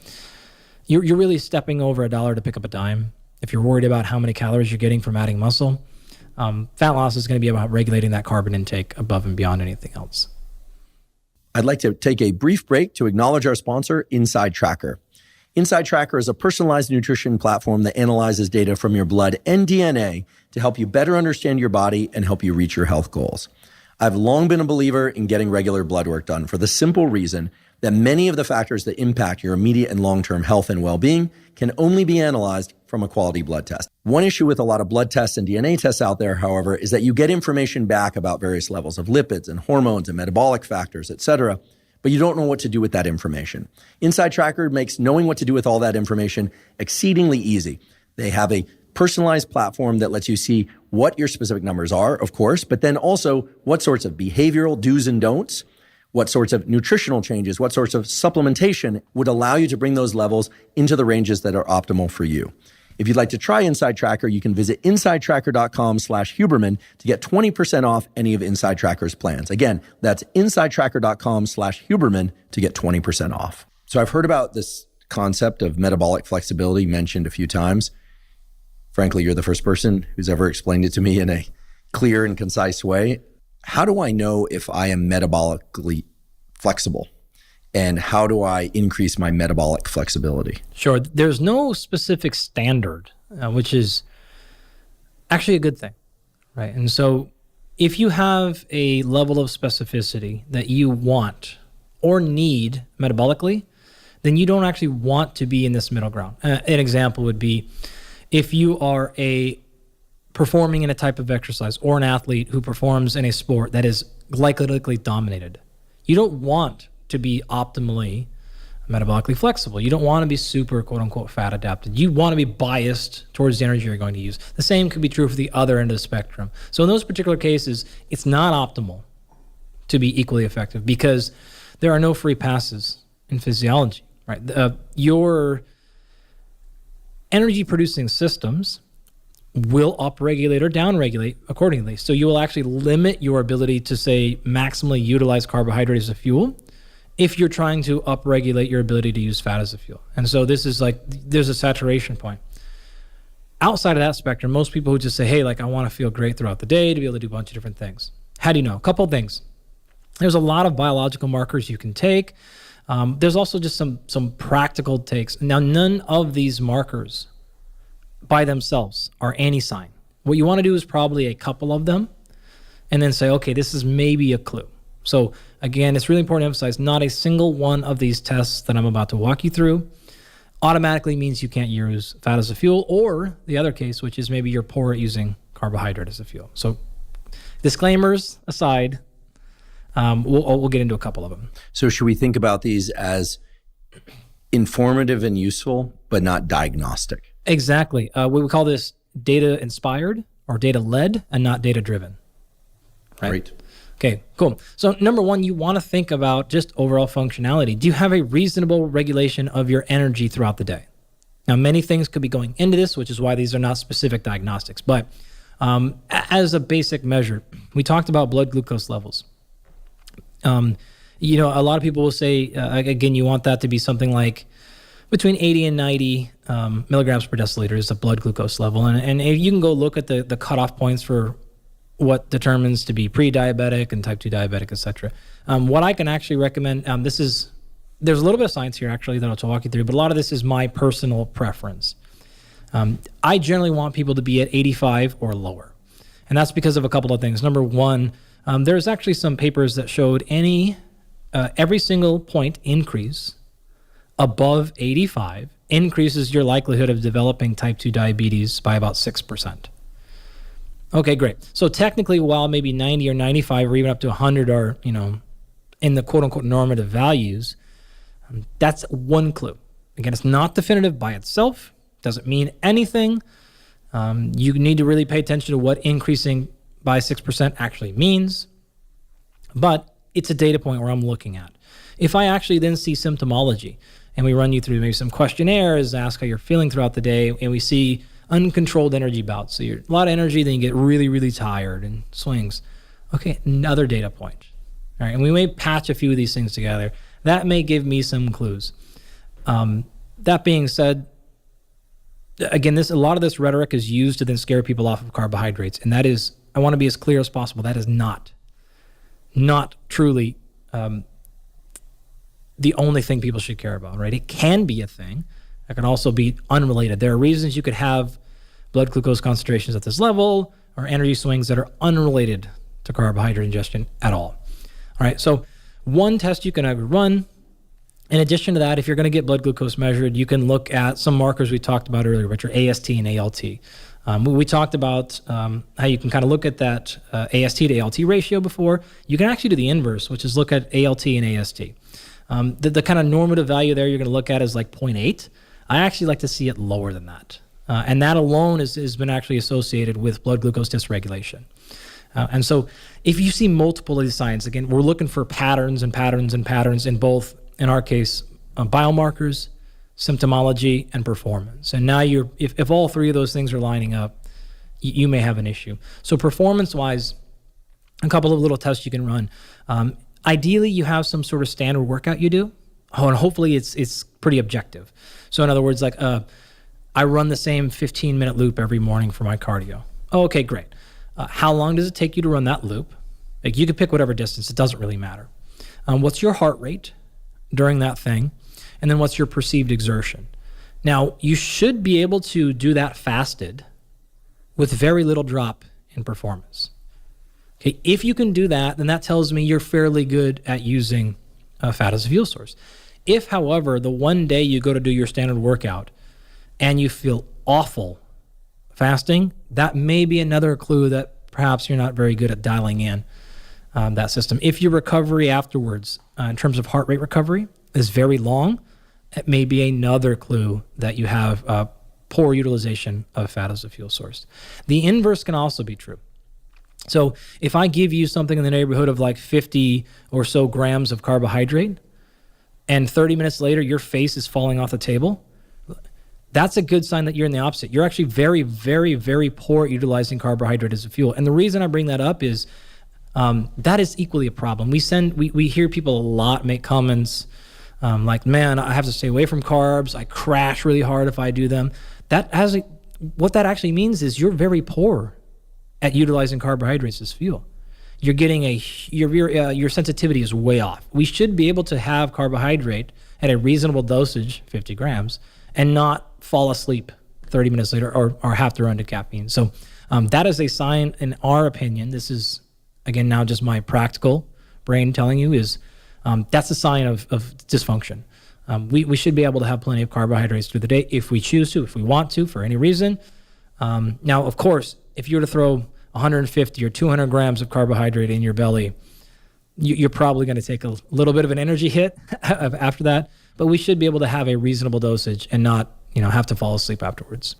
you're really stepping over $1 to pick up a dime. If you're worried about how many calories you're getting from adding muscle, fat loss is going to be about regulating that carbon intake above and beyond anything else. I'd like to take a brief break to acknowledge our sponsor, Inside Tracker. Inside Tracker is a personalized nutrition platform that analyzes data from your blood and DNA to help you better understand your body and help you reach your health goals. I've long been a believer in getting regular blood work done for the simple reason that many of the factors that impact your immediate and long-term health and well-being can only be analyzed from a quality blood test. One issue with a lot of blood tests and DNA tests out there, however, is that you get information back about various levels of lipids and hormones and metabolic factors, etc., but you don't know what to do with that information. Inside Tracker makes knowing what to do with all that information exceedingly easy. They have a personalized platform that lets you see what your specific numbers are, of course, but then also what sorts of behavioral do's and don'ts, what sorts of nutritional changes, what sorts of supplementation would allow you to bring those levels into the ranges that are optimal for you. If you'd like to try Inside Tracker, you can visit insidetracker.com/Huberman to get 20% off any of Inside Tracker's plans. Again, that's insidetracker.com/Huberman to get 20% off. So I've heard about this concept of metabolic flexibility mentioned a few times. Frankly, you're the first person who's ever explained it to me in a clear and concise way. How do I know if I am metabolically flexible? And how do I increase my metabolic flexibility? Sure. There's no specific standard, which is actually a good thing, right? And so if you have a level of specificity that you want or need metabolically, then you don't actually want to be in this middle ground. An example would be if you are performing in a type of exercise or an athlete who performs in a sport that is glycolytically dominated. You don't want to be optimally metabolically flexible. You don't want to be super quote unquote fat adapted. You want to be biased towards the energy you're going to use. The same could be true for the other end of the spectrum. So in those particular cases, it's not optimal to be equally effective because there are no free passes in physiology, right? Your energy producing systems will upregulate or downregulate accordingly. So you will actually limit your ability to, say, maximally utilize carbohydrate as a fuel if you're trying to upregulate your ability to use fat as a fuel. And so this is like, there's a saturation point. Outside of that spectrum, most people who just say, hey, like I want to feel great throughout the day to be able to do a bunch of different things. How do you know? A couple of things. There's a lot of biological markers you can take. There's also just some practical takes. Now, none of these markers by themselves are any sign. What you want to do is probably a couple of them and then say, okay, this is maybe a clue. So again, it's really important to emphasize not a single one of these tests that I'm about to walk you through automatically means you can't use fat as a fuel, or the other case, which is maybe you're poor at using carbohydrate as a fuel. So disclaimers aside, we'll get into a couple of them. So should we think about these as informative and useful, but not diagnostic? Exactly. We would call this data inspired or data led and not data driven. Right? Great. Okay, cool. So number one, you want to think about just overall functionality. Do you have a reasonable regulation of your energy throughout the day? Now, many things could be going into this, which is why these are not specific diagnostics. But as a basic measure, we talked about blood glucose levels. A lot of people will say, again, you want that to be something like between 80 and 90 milligrams per deciliter is the blood glucose level. And you can go look at the cutoff points for what determines to be pre-diabetic and type 2 diabetic, et cetera. What I can actually recommend, there's a little bit of science here actually that I'll walk you through, but a lot of this is my personal preference. I generally want people to be at 85 or lower. And that's because of a couple of things. Number one, there's actually some papers that showed every single point increase above 85 increases your likelihood of developing type 2 diabetes by about 6%. Okay, great. So technically, while maybe 90 or 95 or even up to 100 are, in the quote-unquote normative values, that's one clue. Again, it's not definitive by itself. Doesn't mean anything. You need to really pay attention to what increasing by 6% actually means. But it's a data point where I'm looking at. If I actually then see symptomology, and we run you through maybe some questionnaires, ask how you're feeling throughout the day, and we see uncontrolled energy bouts. So you're a lot of energy, then you get really, really tired and swings. Okay, another data point. All right, and we may patch a few of these things together. That may give me some clues. That being said, again, a lot of this rhetoric is used to then scare people off of carbohydrates, and that is, I want to be as clear as possible, that is not truly the only thing people should care about, right? It can be a thing, It can also be unrelated. There are reasons you could have blood glucose concentrations at this level or energy swings that are unrelated to carbohydrate ingestion at all. All right, so one test you can run. In addition to that, if you're going to get blood glucose measured, you can look at some markers we talked about earlier, which are AST and ALT. We talked about how you can kind of look at that AST to ALT ratio before. You can actually do the inverse, which is look at ALT and AST. The kind of normative value there you're going to look at is like 0.8. I actually like to see it lower than that. And that alone has been actually associated with blood glucose dysregulation. And so if you see multiple of these signs, again, we're looking for patterns and patterns and patterns in both, in our case, biomarkers, symptomology, and performance. And now if all three of those things are lining up, you may have an issue. So performance-wise, a couple of little tests you can run. Ideally, you have some sort of standard workout you do. Oh, and hopefully it's pretty objective. So in other words, like I run the same 15-minute loop every morning for my cardio. Oh, okay, great. How long does it take you to run that loop? Like you could pick whatever distance. It doesn't really matter. What's your heart rate during that thing? And then what's your perceived exertion? Now, you should be able to do that fasted with very little drop in performance. Okay, if you can do that, then that tells me you're fairly good at using fat as a fuel source. If, however, the one day you go to do your standard workout and you feel awful fasting, that may be another clue that perhaps you're not very good at dialing in that system. If your recovery afterwards, in terms of heart rate recovery, is very long, it may be another clue that you have poor utilization of fat as a fuel source. The inverse can also be true. So if I give you something in the neighborhood of like 50 or so grams of carbohydrate, and 30 minutes later your face is falling off the table, that's a good sign that you're in the opposite. You're actually very, very, very poor at utilizing carbohydrate as a fuel. And the reason I bring that up is that is equally a problem. We hear people a lot make comments like, man, I have to stay away from carbs. I crash really hard if I do them. What that actually means is you're very poor at utilizing carbohydrates as fuel. You're getting your sensitivity is way off. We should be able to have carbohydrate at a reasonable dosage, 50 grams, and not fall asleep 30 minutes later or have to run to caffeine. So that is a sign, in our opinion, this is, again, now just my practical brain telling you, is that's a sign of dysfunction. We should be able to have plenty of carbohydrates through the day if we choose to, if we want to, for any reason. Now, of course, if you were to throw 150 or 200 grams of carbohydrate in your belly, you're probably going to take a little bit of an energy hit after that. But we should be able to have a reasonable dosage and not, have to fall asleep afterwards.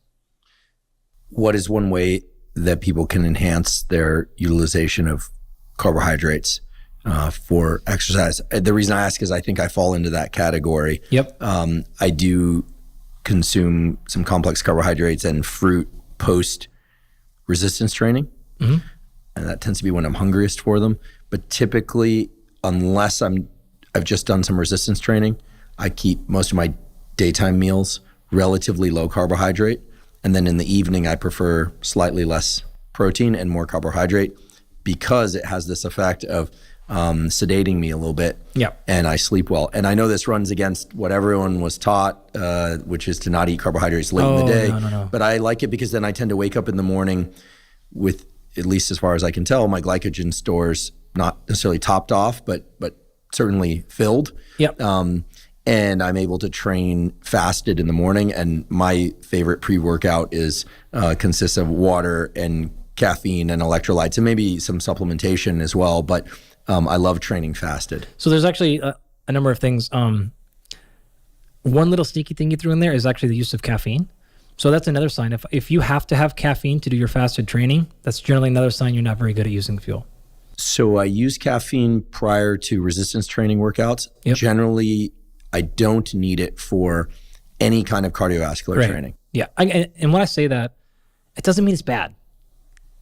What is one way that people can enhance their utilization of carbohydrates for exercise? The reason I ask is I think I fall into that category. Yep. I do consume some complex carbohydrates and fruit post resistance training. Mm-hmm. And that tends to be when I'm hungriest for them. But typically, unless I've just done some resistance training, I keep most of my daytime meals relatively low carbohydrate. And then in the evening, I prefer slightly less protein and more carbohydrate because it has this effect of sedating me a little bit. Yep. And I sleep well. And I know this runs against what everyone was taught, which is to not eat carbohydrates late in the day. No. But I like it because then I tend to wake up in the morning with, at least as far as I can tell, my glycogen stores not necessarily topped off, but certainly filled. Yep. And I'm able to train fasted in the morning. And my favorite pre-workout consists of water and caffeine and electrolytes and maybe some supplementation as well. But I love training fasted. So there's actually a number of things. One little sneaky thing you threw in there is actually the use of caffeine. So that's another sign. If you have to have caffeine to do your fasted training, that's generally another sign you're not very good at using fuel. So I use caffeine prior to resistance training workouts. Yep. Generally, I don't need it for any kind of cardiovascular training. Yeah. And when I say that, it doesn't mean it's bad.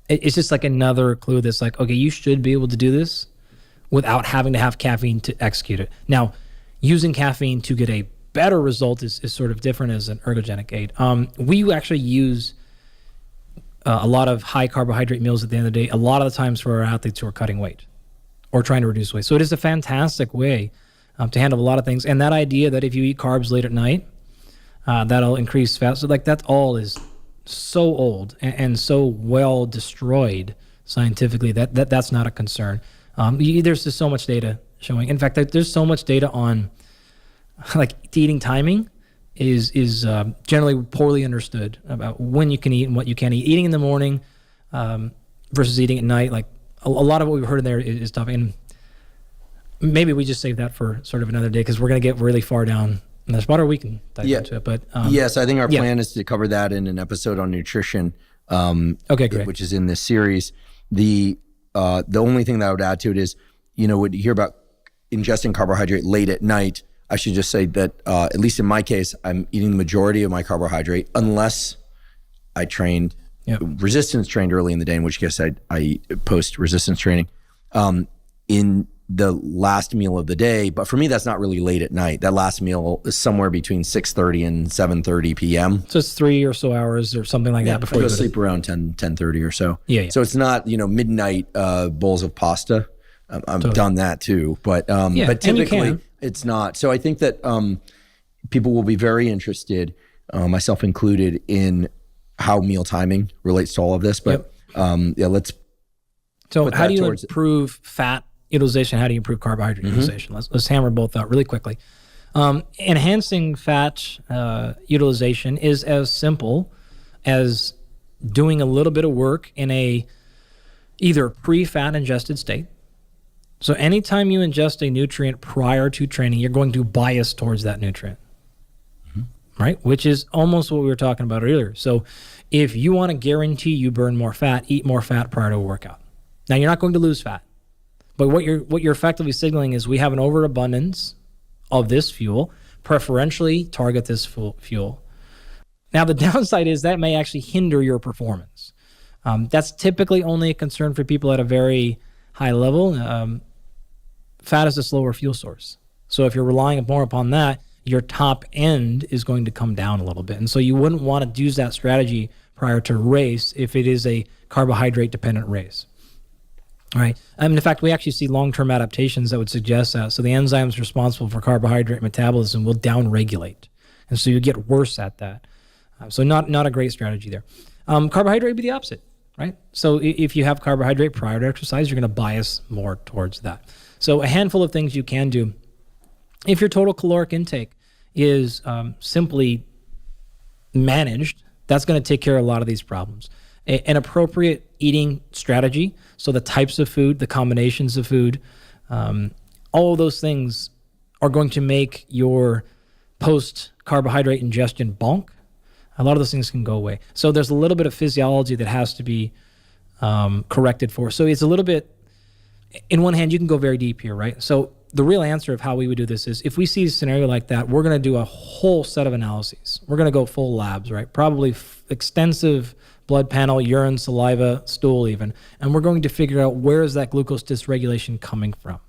It's just like another clue that's like, okay, you should be able to do this without having to have caffeine to execute it. Now, using caffeine to get a better result is sort of different as an ergogenic aid. We actually use a lot of high carbohydrate meals at the end of the day, a lot of the times for our athletes who are cutting weight or trying to reduce weight. So it is a fantastic way to handle a lot of things. And that idea that if you eat carbs late at night, That'll increase fat. So like that all is so old and so well destroyed scientifically that's not a concern. There's just so much data showing. In fact, there's so much data on like eating timing is generally poorly understood about when you can eat and what you can't eat. Eating in the morning versus eating at night, like a lot of what we've heard in there is tough. And maybe we just save that for sort of another day because we're going to get really far down in the spot, or we can dive into it. But yes, I think our plan is to cover that in an episode on nutrition. Okay, great. Which is in this series. The only thing that I would add to it is, when you hear about ingesting carbohydrate late at night, I should just say that at least in my case, I'm eating the majority of my carbohydrate unless I trained resistance trained early in the day, in which case I post resistance training in the last meal of the day. But for me, that's not really late at night. That last meal is somewhere between 6:30 and 7:30 p.m. So it's 3 or so hours or something like that before I you go to sleep around 10:30 or so. Yeah. So it's not, midnight bowls of pasta. I've done that too, but typically it's not. So I think that people will be very interested, myself included, in how meal timing relates to all of this. But let's. So how do you improve fat utilization? How do you improve carbohydrate utilization? Let's hammer both out really quickly. Enhancing fat utilization is as simple as doing a little bit of work in a either pre-fat ingested state. So anytime you ingest a nutrient prior to training, you're going to bias towards that nutrient, right? Which is almost what we were talking about earlier. So if you want to guarantee you burn more fat, eat more fat prior to a workout. Now you're not going to lose fat, but what you're effectively signaling is we have an overabundance of this fuel, preferentially target this fuel. Now the downside is that may actually hinder your performance. That's typically only a concern for people at a very high level. Fat is a slower fuel source. So if you're relying more upon that, your top end is going to come down a little bit. And so you wouldn't want to use that strategy prior to a race if it is a carbohydrate dependent race. All right. In fact, we actually see long-term adaptations that would suggest that. So the enzymes responsible for carbohydrate metabolism will downregulate. And so you get worse at that. So not a great strategy there. Carbohydrate would be the opposite, right? So if you have carbohydrate prior to exercise, you're going to bias more towards that. So a handful of things you can do. If your total caloric intake is simply managed, that's going to take care of a lot of these problems. An appropriate eating strategy, so the types of food, the combinations of food, all of those things are going to make your post-carbohydrate ingestion bonk. A lot of those things can go away. So there's a little bit of physiology that has to be corrected for. So it's a little bit, in one hand, you can go very deep here, right? So the real answer of how we would do this is if we see a scenario like that, we're going to do a whole set of analyses. We're going to go full labs, right? Probably extensive blood panel, urine, saliva, stool even. And we're going to figure out where is that glucose dysregulation coming from.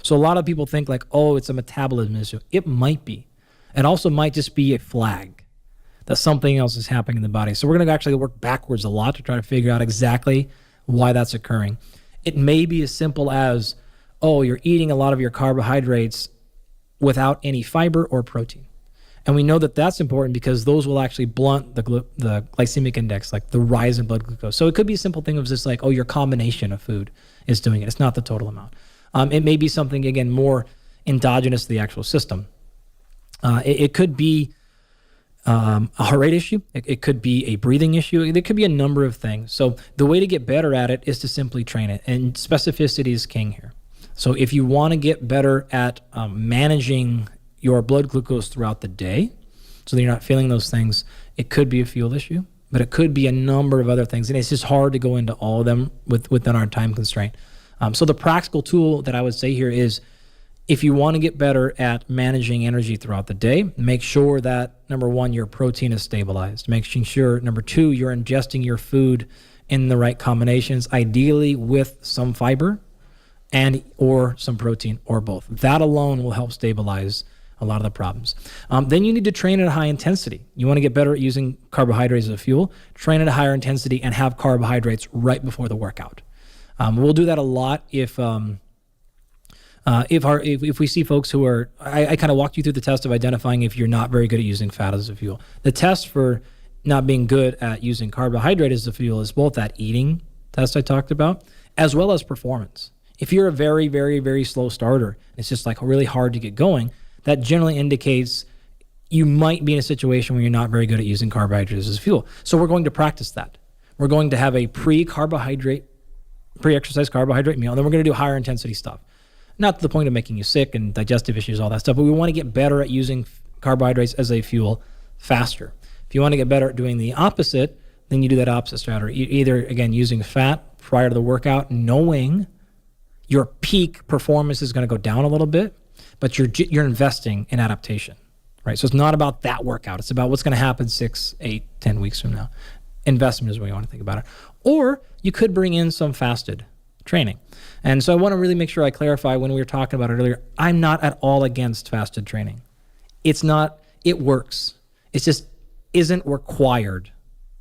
So a lot of people think like, oh, it's a metabolism issue. It might be. It also might just be a flag that something else is happening in the body. So we're going to actually work backwards a lot to try to figure out exactly why that's occurring. It may be as simple as, oh, you're eating a lot of your carbohydrates without any fiber or protein. And we know that that's important because those will actually blunt the glycemic index, like the rise in blood glucose. So it could be a simple thing of just like, oh, your combination of food is doing it. It's not the total amount. It may be something, again, more endogenous to the actual system. It could be a heart rate issue. It could be a breathing issue. There could be a number of things. So the way to get better at it is to simply train it. And specificity is king here. So if you want to get better at managing your blood glucose throughout the day so that you're not feeling those things, it could be a fuel issue, but it could be a number of other things. And it's just hard to go into all of them within our time constraint. So the practical tool that I would say here is if you want to get better at managing energy throughout the day, make sure that, number one, your protein is stabilized. Making sure, number two, you're ingesting your food in the right combinations, ideally with some fiber and or some protein or both. That alone will help stabilize a lot of the problems. Then you need to train at a high intensity. You want to get better at using carbohydrates as a fuel, train at a higher intensity and have carbohydrates right before the workout. We'll do that a lot if If we see folks who are, I kind of walked you through the test of identifying if you're not very good at using fat as a fuel. The test for not being good at using carbohydrate as a fuel is both that eating test I talked about, as well as performance. If you're a very, very, very slow starter, it's just like really hard to get going, that generally indicates you might be in a situation where you're not very good at using carbohydrates as a fuel. So we're going to practice that. We're going to have a pre-exercise carbohydrate meal, and then we're going to do higher intensity stuff. Not to the point of making you sick and digestive issues, all that stuff, but we want to get better at using carbohydrates as a fuel faster. If you want to get better at doing the opposite, then you do that opposite strategy. Either, again, using fat prior to the workout, knowing your peak performance is going to go down a little bit, but you're investing in adaptation, right? So it's not about that workout. It's about what's going to happen 6, 8, 10 weeks from now. Investment is what you want to think about it. Or you could bring in some fasted training. And so I want to really make sure I clarify when we were talking about it earlier, I'm not at all against fasted training. It works. It just isn't required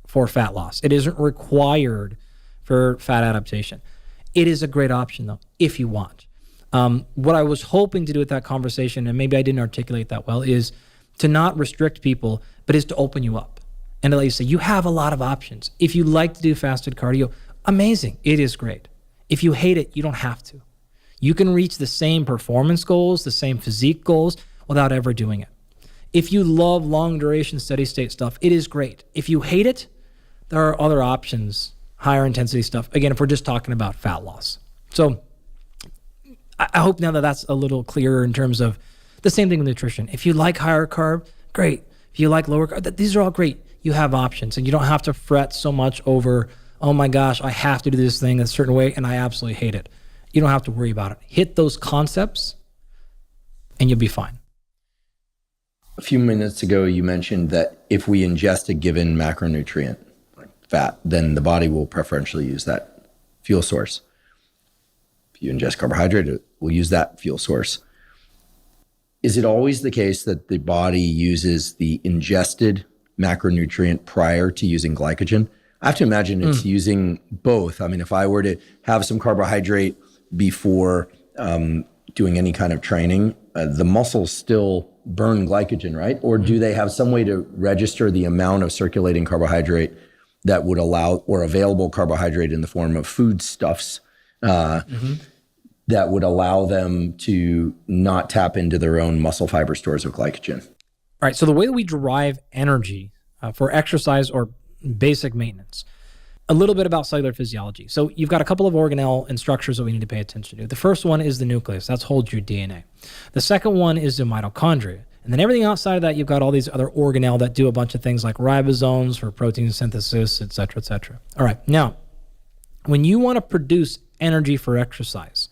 for fat loss. It isn't required for fat adaptation. It is a great option though, if you want. What I was hoping to do with that conversation, and maybe I didn't articulate that well, is to not restrict people, but is to open you up and to let you say, you have a lot of options. If you like to do fasted cardio, amazing. It is great. If you hate it, you don't have to. You can reach the same performance goals, the same physique goals without ever doing it. If you love long duration steady state stuff, it is great. If you hate it, there are other options, higher intensity stuff. Again, if we're just talking about fat loss. So I hope now that that's a little clearer in terms of the same thing with nutrition. If you like higher carb, great. If you like lower carb, these are all great. You have options and you don't have to fret so much over, oh my gosh, I have to do this thing a certain way and I absolutely hate it. You don't have to worry about it. Hit those concepts and you'll be fine. A few minutes ago, you mentioned that if we ingest a given macronutrient, like fat, then the body will preferentially use that fuel source. If you ingest carbohydrate, it will use that fuel source. Is it always the case that the body uses the ingested macronutrient prior to using glycogen? I have to imagine it's using both. I mean, if I were to have some carbohydrate before doing any kind of training, the muscles still burn glycogen, right? Or do they have some way to register the amount of circulating carbohydrate that would allow, or available carbohydrate in the form of foodstuffs that would allow them to not tap into their own muscle fiber stores of glycogen? All right, so the way that we derive energy for exercise or basic maintenance, a little bit about cellular physiology. So you've got a couple of organelle and structures that we need to pay attention to. The first one is the nucleus. That holds your DNA. The second one is the mitochondria. And then everything outside of that, you've got all these other organelle that do a bunch of things like ribosomes for protein synthesis, et cetera, et cetera. All right, now, when you want to produce energy for exercise,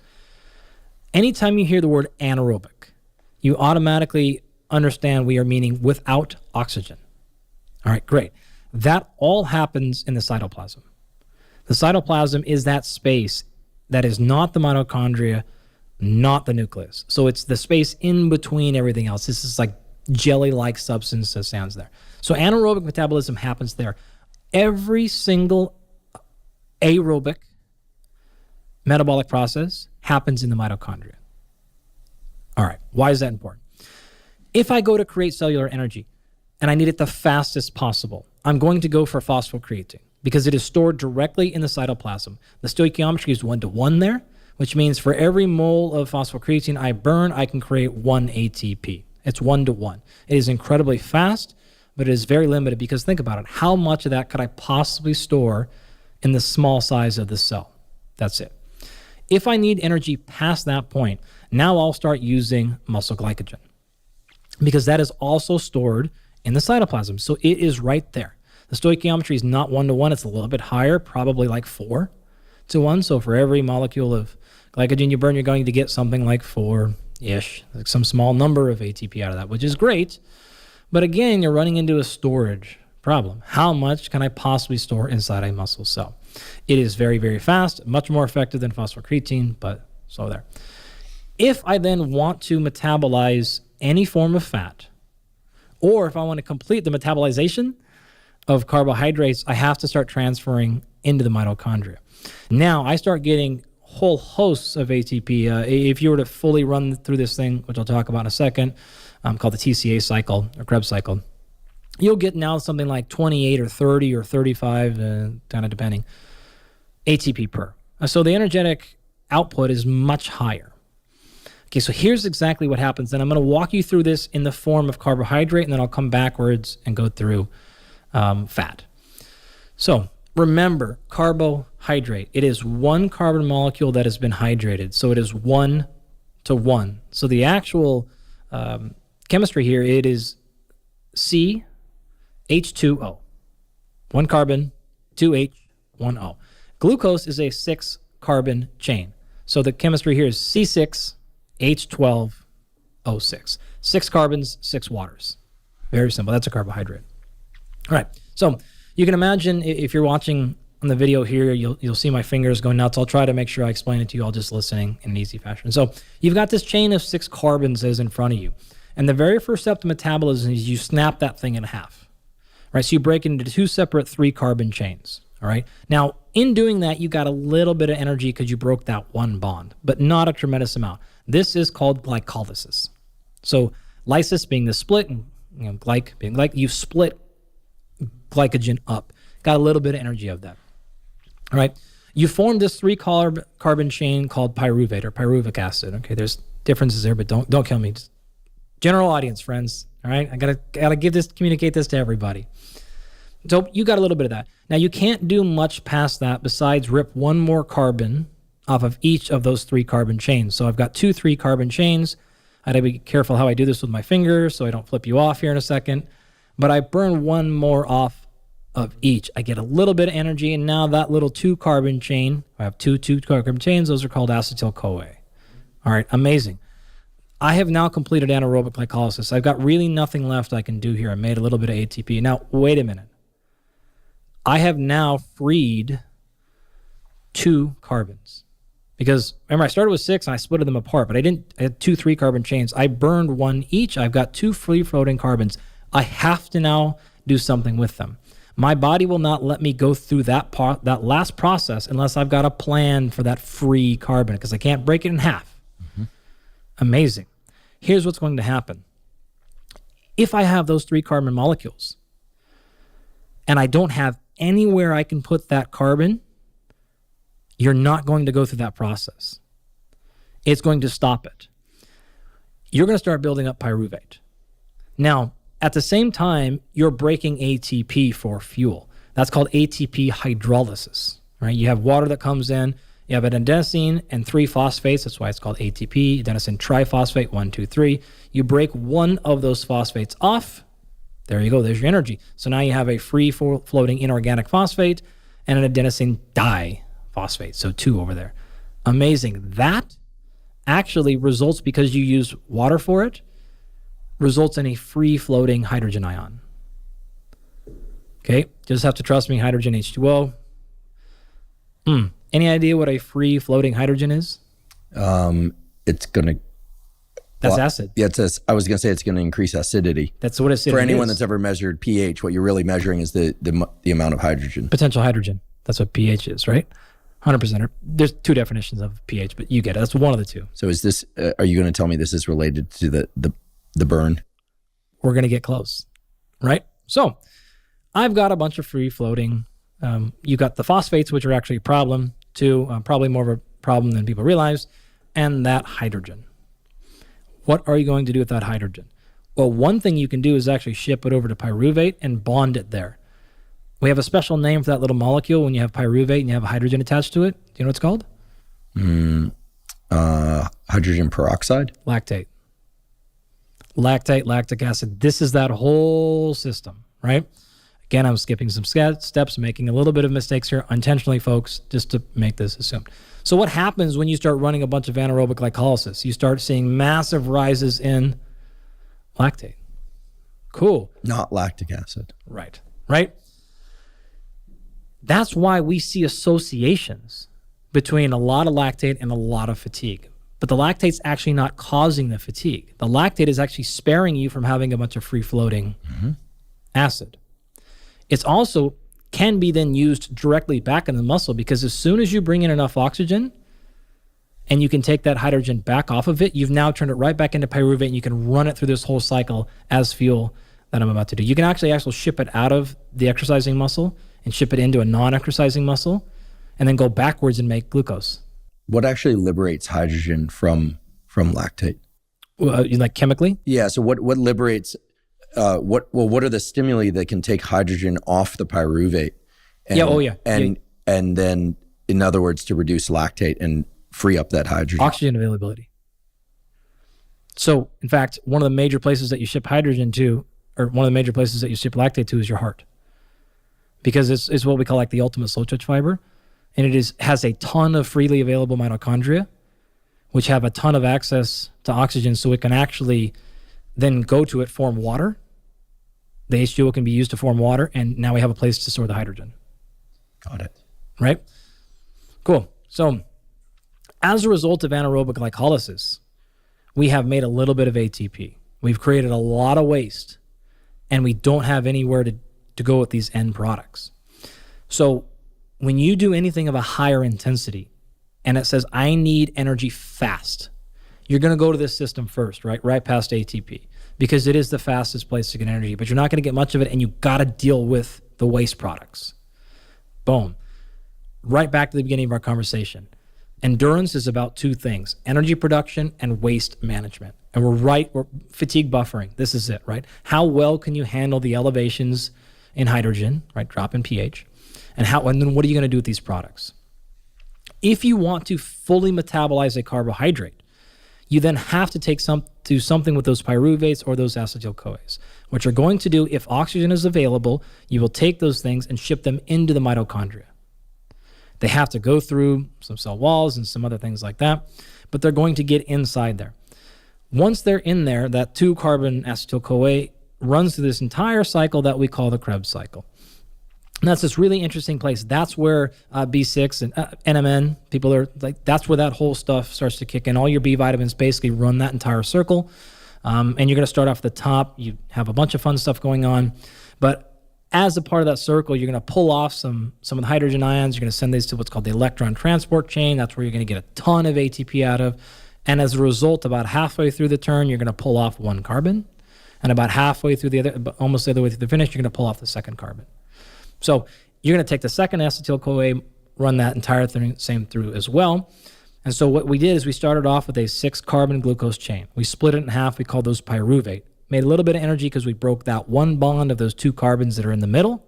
anytime you hear the word anaerobic, you automatically understand we are meaning without oxygen. All right, great. That all happens in the cytoplasm. The cytoplasm is that space that is not the mitochondria, not the nucleus. So it's the space in between everything else. This is like jelly-like substance that stands there. So anaerobic metabolism happens there. Every single aerobic metabolic process happens in the mitochondria. All right, why is that important? If I go to create cellular energy and I need it the fastest possible, I'm going to go for phosphocreatine because it is stored directly in the cytoplasm. The stoichiometry is 1-to-1 there, which means for every mole of phosphocreatine I burn, I can create 1 ATP. It's 1-to-1. It is incredibly fast, but it is very limited because think about it. How much of that could I possibly store in the small size of the cell? That's it. If I need energy past that point, now I'll start using muscle glycogen because that is also stored in the cytoplasm. So it is right there. The stoichiometry is not 1-to-1. It's a little bit higher, probably like 4-to-1. So for every molecule of glycogen you burn, you're going to get something like 4-ish, like some small number of ATP out of that, which is great. But again, you're running into a storage problem. How much can I possibly store inside a muscle cell? It is very, very fast, much more effective than phosphocreatine, but so there. If I then want to metabolize any form of fat, or if I want to complete the metabolization of carbohydrates, I have to start transferring into the mitochondria. Now I start getting whole hosts of ATP. If you were to fully run through this thing, which I'll talk about in a second, called the TCA cycle or Krebs cycle, you'll get now something like 28 or 30 or 35, kind of depending, ATP per. So the energetic output is much higher. Okay, so here's exactly what happens. And I'm going to walk you through this in the form of carbohydrate, and then I'll come backwards and go through fat. So remember, carbohydrate, it is one carbon molecule that has been hydrated. So it is 1 to 1. So the actual chemistry here, it is CH2O. 1 carbon, 2 H, 1 O. Glucose is a 6 carbon chain. So the chemistry here is C6H12O6. 6 carbons, 6 waters. Very simple. That's a carbohydrate. All right. So you can imagine if you're watching on the video here, you'll see my fingers going nuts. I'll try to make sure I explain it to you all just listening in an easy fashion. So you've got this chain of 6 carbons that is in front of you. And the very first step to metabolism is you snap that thing in half. Right? So you break it into 2 separate 3 carbon chains. All right. Now, in doing that, you got a little bit of energy because you broke that one bond, but not a tremendous amount. This is called glycolysis. So lysis being the split, and glyc being like, you split glycogen up. Got a little bit of energy of that. All right. You form this 3 carbon chain called pyruvate or pyruvic acid. Okay. There's differences there, but don't kill me. Just general audience, friends. All right. I gotta communicate this to everybody. So you got a little bit of that. Now you can't do much past that besides rip 1 more carbon off of each of those 3 carbon chains. So I've got 2 3 carbon chains. I gotta be careful how I do this with my fingers so I don't flip you off here in a second. But I burn 1 more off of each. I get a little bit of energy, and now that little 2 carbon chain, I have 2 carbon chains, those are called acetyl-CoA. All right, amazing. I have now completed anaerobic glycolysis. I've got really nothing left I can do here. I made a little bit of ATP. Now, wait a minute. I have now freed 2 carbons. Because remember, I started with 6 and I split them apart, but I had 2 3 carbon chains. I burned 1 each. I've got 2 free floating carbons. I have to now do something with them. My body will not let me go through that last process unless I've got a plan for that free carbon, because I can't break it in half. Mm-hmm. Amazing. Here's what's going to happen. If I have those 3 carbon molecules and I don't have anywhere I can put that carbon, you're not going to go through that process. It's going to stop it. You're going to start building up pyruvate. Now, at the same time, you're breaking ATP for fuel. That's called ATP hydrolysis, right? You have water that comes in, you have an adenosine and 3 phosphates. That's why it's called ATP, adenosine triphosphate, 1, 2, 3. You break 1 of those phosphates off. There you go. There's your energy. So now you have a free floating inorganic phosphate and an adenosine diphosphate. So 2 over there. Amazing. That actually results, because you use water for it, results in a free floating hydrogen ion. Okay. Just have to trust me. Hydrogen H2O. Any idea what a free floating hydrogen is? It's going to... That's acid. Yeah, I was going to say it's going to increase acidity. That's what acidity is. For anyone that's ever measured pH, what you're really measuring is the amount of hydrogen. Potential hydrogen. That's what pH is, right? 100%. There's 2 definitions of pH, but you get it. That's one of the 2. So is this, are you going to tell me this is related to the burn? We're going to get close, right? So I've got a bunch of free floating. You got the phosphates, which are actually a problem too, probably more of a problem than people realize, and that hydrogen. What are you going to do with that hydrogen? Well, one thing you can do is actually ship it over to pyruvate and bond it there. We have a special name for that little molecule when you have pyruvate and you have a hydrogen attached to it. Do you know what it's called? Hydrogen peroxide? Lactate. Lactic acid. This is that whole system, right? Again, I'm skipping some steps, making a little bit of mistakes here intentionally, folks, just to make this assumed. So what happens when you start running a bunch of anaerobic glycolysis? You start seeing massive rises in lactate. Cool. Not lactic acid. Right. That's why we see associations between a lot of lactate and a lot of fatigue. But the lactate's actually not causing the fatigue. The lactate is actually sparing you from having a bunch of free-floating acid. It's also can be then used directly back in the muscle, because as soon as you bring in enough oxygen, and you can take that hydrogen back off of it. You've now turned it right back into pyruvate, and you can run it through this whole cycle as fuel that I'm about to do. You can actually ship it out of the exercising muscle and ship it into a non-exercising muscle, and then go backwards and make glucose. What actually liberates hydrogen from lactate? Like chemically? Yeah. So what liberates? What are the stimuli that can take hydrogen off the pyruvate? And then, in other words, to reduce lactate and free up that hydrogen. Oxygen availability. So, in fact, one of the major places that you ship hydrogen to, or one of the major places that you ship lactate to, is your heart, because it's what we call like the ultimate slow twitch fiber, and has a ton of freely available mitochondria, which have a ton of access to oxygen, so it can actually then go to it, form water. The H2O can be used to form water, and now we have a place to store the hydrogen. Got it. Right? Cool. So as a result of anaerobic glycolysis, we have made a little bit of ATP. We've created a lot of waste, and we don't have anywhere to go with these end products. So when you do anything of a higher intensity, and it says, I need energy fast, you're going to go to this system first, right past ATP, because it is the fastest place to get energy, but you're not going to get much of it, and you got to deal with the waste products. Boom. Right back to the beginning of our conversation. Endurance is about two things: energy production and waste management. And we're fatigue buffering. This is it, right? How well can you handle the elevations in hydrogen, right? Drop in pH. And then what are you going to do with these products? If you want to fully metabolize a carbohydrate, you then have to do something with those pyruvates or those acetyl-CoAs. What you're going to do, if oxygen is available, you will take those things and ship them into the mitochondria. They have to go through some cell walls and some other things like that, but they're going to get inside there. Once they're in there, that 2-carbon acetyl-CoA runs through this entire cycle that we call the Krebs cycle. And that's this really interesting place. That's where B6 and NMN, people are like, that's where that whole stuff starts to kick in. All your B vitamins basically run that entire circle. And you're going to start off at the top. You have a bunch of fun stuff going on. But as a part of that circle, you're going to pull off some of the hydrogen ions. You're going to send these to what's called the electron transport chain. That's where you're going to get a ton of ATP out of. And as a result, about halfway through the turn, you're going to pull off 1 carbon. And about halfway through almost the other way through the finish, you're going to pull off the 2nd carbon. So you're going to take the 2nd acetyl-CoA, run that entire thing same through as well. And so what we did is we started off with a 6-carbon glucose chain. We split it in half. We called those pyruvate. Made a little bit of energy because we broke that one bond of those 2 carbons that are in the middle.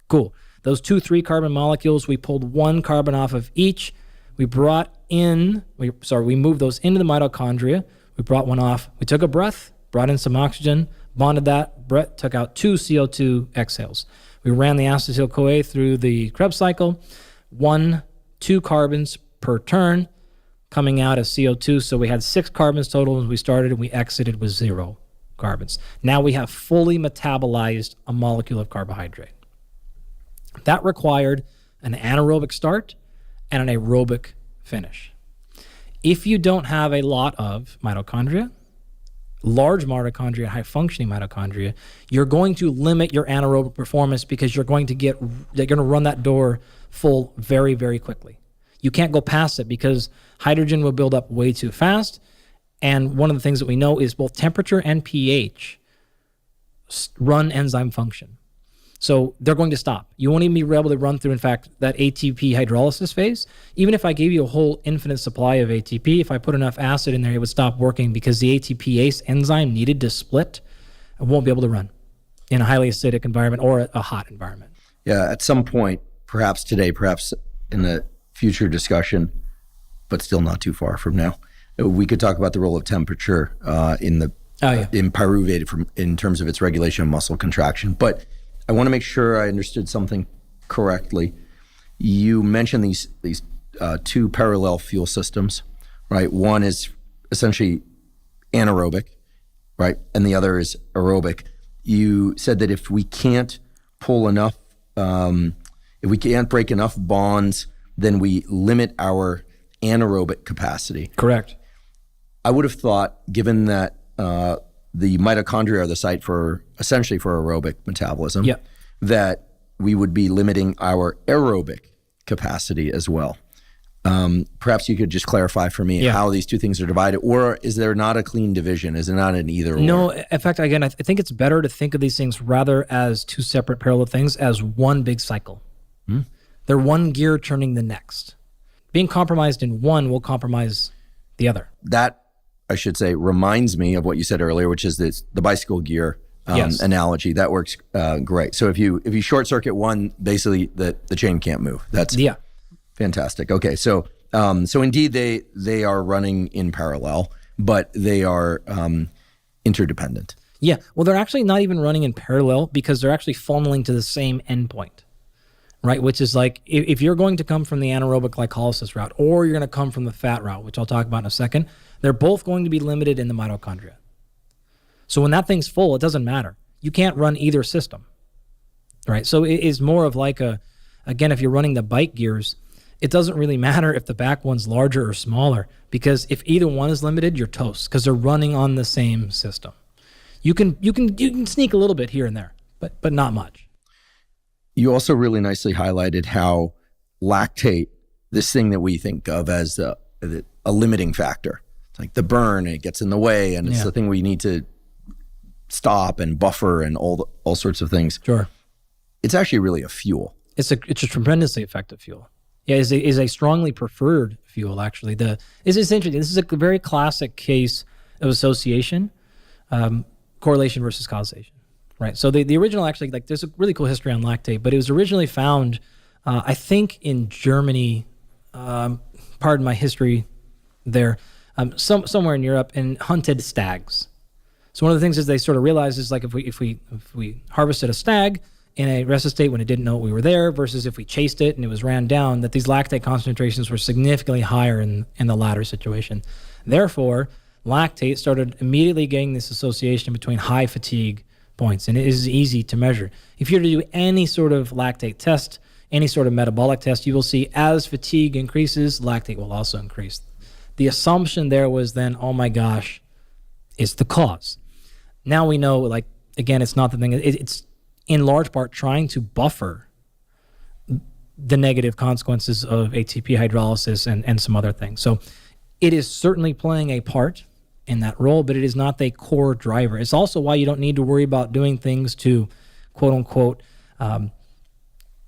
Cool. Those 2 3-carbon molecules, we pulled 1 carbon off of each. We moved those into the mitochondria. We brought one off. We took a breath, brought in some oxygen, bonded that, took out 2 CO2 exhales. We ran the acetyl-CoA through the Krebs cycle, 2 carbons per turn coming out as CO2. So we had 6 carbons total when we started, and we exited with 0 carbons. Now we have fully metabolized a molecule of carbohydrate. That required an anaerobic start and an aerobic finish. If you don't have a lot of mitochondria, large mitochondria, high-functioning mitochondria, you're going to limit your anaerobic performance because they're going to run that door full very, very quickly. You can't go past it because hydrogen will build up way too fast. And one of the things that we know is both temperature and pH run enzyme function. So they're going to stop. You won't even be able to run through, in fact, that ATP hydrolysis phase. Even if I gave you a whole infinite supply of ATP, if I put enough acid in there, it would stop working because the ATPase enzyme needed to split and won't be able to run in a highly acidic environment or a hot environment. Yeah, at some point, perhaps today, perhaps in a future discussion, but still not too far from now, we could talk about the role of temperature in pyruvate in terms of its regulation of muscle contraction. But I want to make sure I understood something correctly. You mentioned these 2 parallel fuel systems, right? One is essentially anaerobic, right? And the other is aerobic. You said that if we can't pull enough, if we can't break enough bonds, then we limit our anaerobic capacity. Correct. I would have thought, given that the mitochondria are the site essentially for aerobic metabolism, that we would be limiting our aerobic capacity as well. Perhaps you could just clarify for me how these two things are divided, or is there not a clean division? Is it not an either or? No, in fact, again, I think it's better to think of these things rather as two separate parallel things as one big cycle. They're one gear turning the next. Being compromised in one will compromise the other. That, I should say, reminds me of what you said earlier, which is the bicycle gear analogy. That works great. So if you short circuit one, basically the chain can't move. That's fantastic. Okay, so indeed they are running in parallel, but they are interdependent. Yeah, well, they're actually not even running in parallel because they're actually funneling to the same endpoint, right? Which is like if you're going to come from the anaerobic glycolysis route or you're going to come from the fat route, which I'll talk about in a second, they're both going to be limited in the mitochondria. So when that thing's full, it doesn't matter. You can't run either system, right? So it is more of like again, if you're running the bike gears, it doesn't really matter if the back one's larger or smaller because if either one is limited, you're toast because they're running on the same system. You can sneak a little bit here and there, but not much. You also really nicely highlighted how lactate, this thing that we think of as a limiting factor, it's like the burn, it gets in the way, and it's the thing we need to stop and buffer and all sorts of things. Sure, it's actually really a fuel. It's a tremendously effective fuel. Yeah, is a strongly preferred fuel, actually. It's interesting. This is a very classic case of association, correlation versus causation, right? So the original, actually, like there's a really cool history on lactate, but it was originally found, I think, in Germany, pardon my history there, somewhere in Europe, and hunted stags. So one of the things is they sort of realized is like if we harvested a stag in a rested state when it didn't know we were there versus if we chased it and it was ran down, that these lactate concentrations were significantly higher in the latter situation. Therefore, lactate started immediately getting this association between high fatigue points, and it is easy to measure. If you were to do any sort of lactate test, any sort of metabolic test, you will see as fatigue increases, lactate will also increase. The assumption there was then, oh my gosh, it's the cause. Now we know, like, again, it's not the thing. It's in large part trying to buffer the negative consequences of ATP hydrolysis and some other things. So it is certainly playing a part in that role, but it is not the core driver. It's also why you don't need to worry about doing things to, quote unquote,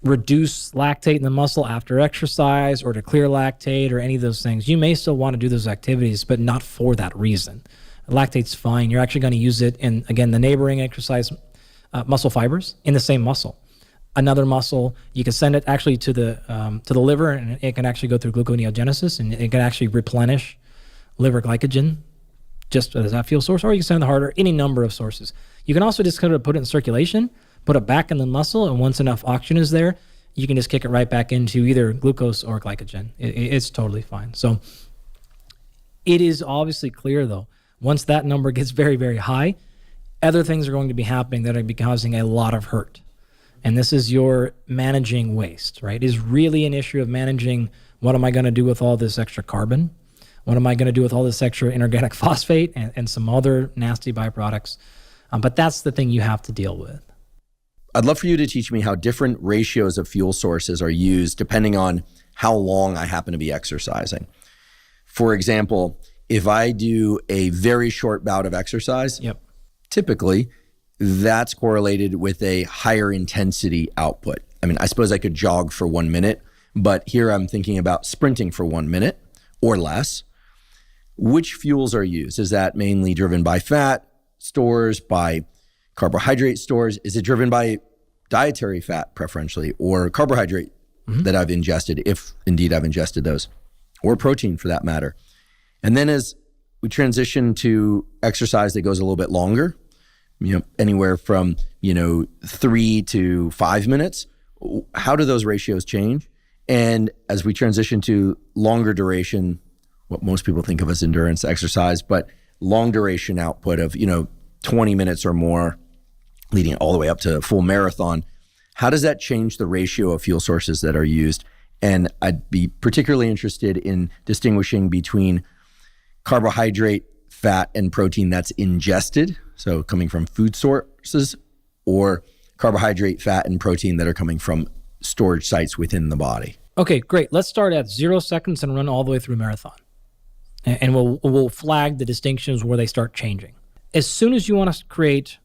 reduce lactate in the muscle after exercise or to clear lactate or any of those things. You may still want to do those activities, but not for that reason. Lactate's fine. You're actually going to use it in, again, the neighboring exercise muscle fibers in the same muscle. Another muscle, you can send it actually to the liver, and it can actually go through gluconeogenesis, and it can actually replenish liver glycogen just as that fuel source, or you can send it to the heart, or any number of sources. You can also just kind of put it in circulation, put it back in the muscle, and once enough oxygen is there, you can just kick it right back into either glucose or glycogen. It's totally fine. So it is obviously clear, though, once that number gets very, very high, other things are going to be happening that are going to be causing a lot of hurt. And this is your managing waste, right? It is really an issue of managing what am I going to do with all this extra carbon? What am I going to do with all this extra inorganic phosphate and some other nasty byproducts? But that's the thing you have to deal with. I'd love for you to teach me how different ratios of fuel sources are used depending on how long I happen to be exercising. For example, if I do a very short bout of exercise, typically that's correlated with a higher intensity output. I mean, I suppose I could jog for 1 minute, but here I'm thinking about sprinting for 1 minute or less. Which fuels are used? Is that mainly driven by fat stores, by carbohydrate stores? Is it driven by dietary fat preferentially, or carbohydrate that I've ingested, if indeed I've ingested those, or protein for that matter? And then as we transition to exercise that goes a little bit longer, anywhere from 3 to 5 minutes, how do those ratios change? And as we transition to longer duration, what most people think of as endurance exercise, but long duration output of 20 minutes or more, leading all the way up to a full marathon, how does that change the ratio of fuel sources that are used? And I'd be particularly interested in distinguishing between carbohydrate, fat, and protein that's ingested, so coming from food sources, or carbohydrate, fat, and protein that are coming from storage sites within the body. Okay, great. Let's start at 0 seconds and run all the way through marathon. And we'll flag the distinctions where they start changing. As soon as you want to create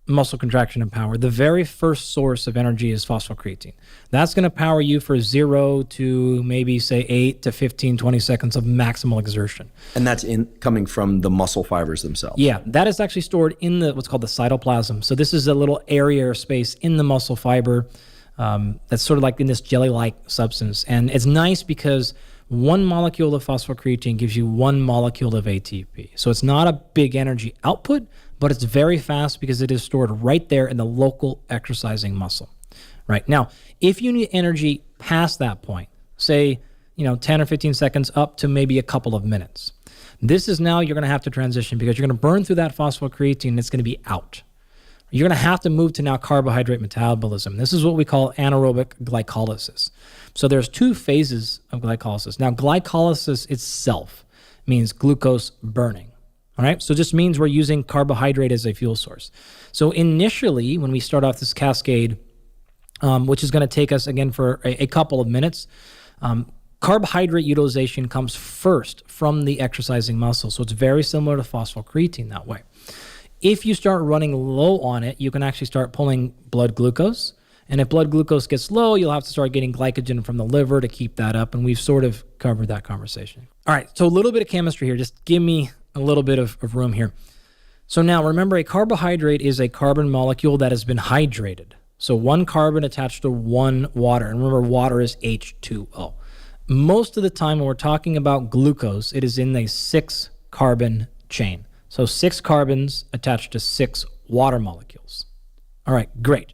muscle contraction and power, the very first source of energy is phosphocreatine. That's going to power you for 0 to maybe say 8 to 15, 20 seconds of maximal exertion. And that's coming from the muscle fibers themselves. Yeah, that is actually stored in what's called the cytoplasm. So this is a little area or space in the muscle fiber that's sort of like in this jelly-like substance. And it's nice because 1 molecule of phosphocreatine gives you 1 molecule of ATP. So it's not a big energy output, but it's very fast because it is stored right there in the local exercising muscle. Right now, if you need energy past that point, say 10 or 15 seconds up to maybe a couple of minutes, this is now you're going to have to transition because you're going to burn through that phosphocreatine and it's going to be out. You're going to have to move to now carbohydrate metabolism. This is what we call anaerobic glycolysis. So there's 2 phases of glycolysis. Now, glycolysis itself means glucose burning. All right, so it just means we're using carbohydrate as a fuel source. So initially, when we start off this cascade, which is going to take us again for a couple of minutes, carbohydrate utilization comes first from the exercising muscle. So it's very similar to phosphocreatine that way. If you start running low on it, you can actually start pulling blood glucose. And if blood glucose gets low, you'll have to start getting glycogen from the liver to keep that up. And we've sort of covered that conversation. All right, so a little bit of chemistry here. Just give me a little bit of room here. So now remember, a carbohydrate is a carbon molecule that has been hydrated. So 1 carbon attached to 1 water. And remember, water is H2O. Most of the time when we're talking about glucose, it is in a 6 carbon chain. So 6 carbons attached to 6 water molecules. All right, great.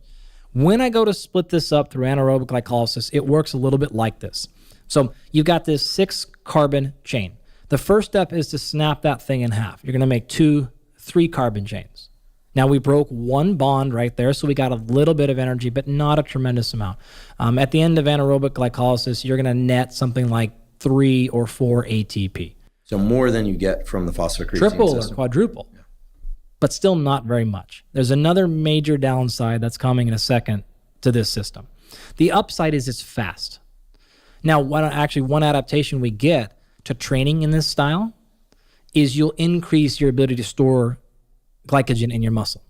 When I go to split this up through anaerobic glycolysis, it works a little bit like this. So you've got this 6 carbon chain. The first step is to snap that thing in half. You're going to make 2 3 carbon chains. Now we broke 1 bond right there, so we got a little bit of energy, but not a tremendous amount. At the end of anaerobic glycolysis, you're going to net something like 3 or 4 ATP. So more than you get from the phosphocreatine Triple system. or quadruple, but still not very much. There's another major downside that's coming in a second to this system. The upside is it's fast. Now, one adaptation we get to training in this style is you'll increase your ability to store glycogen in your muscle,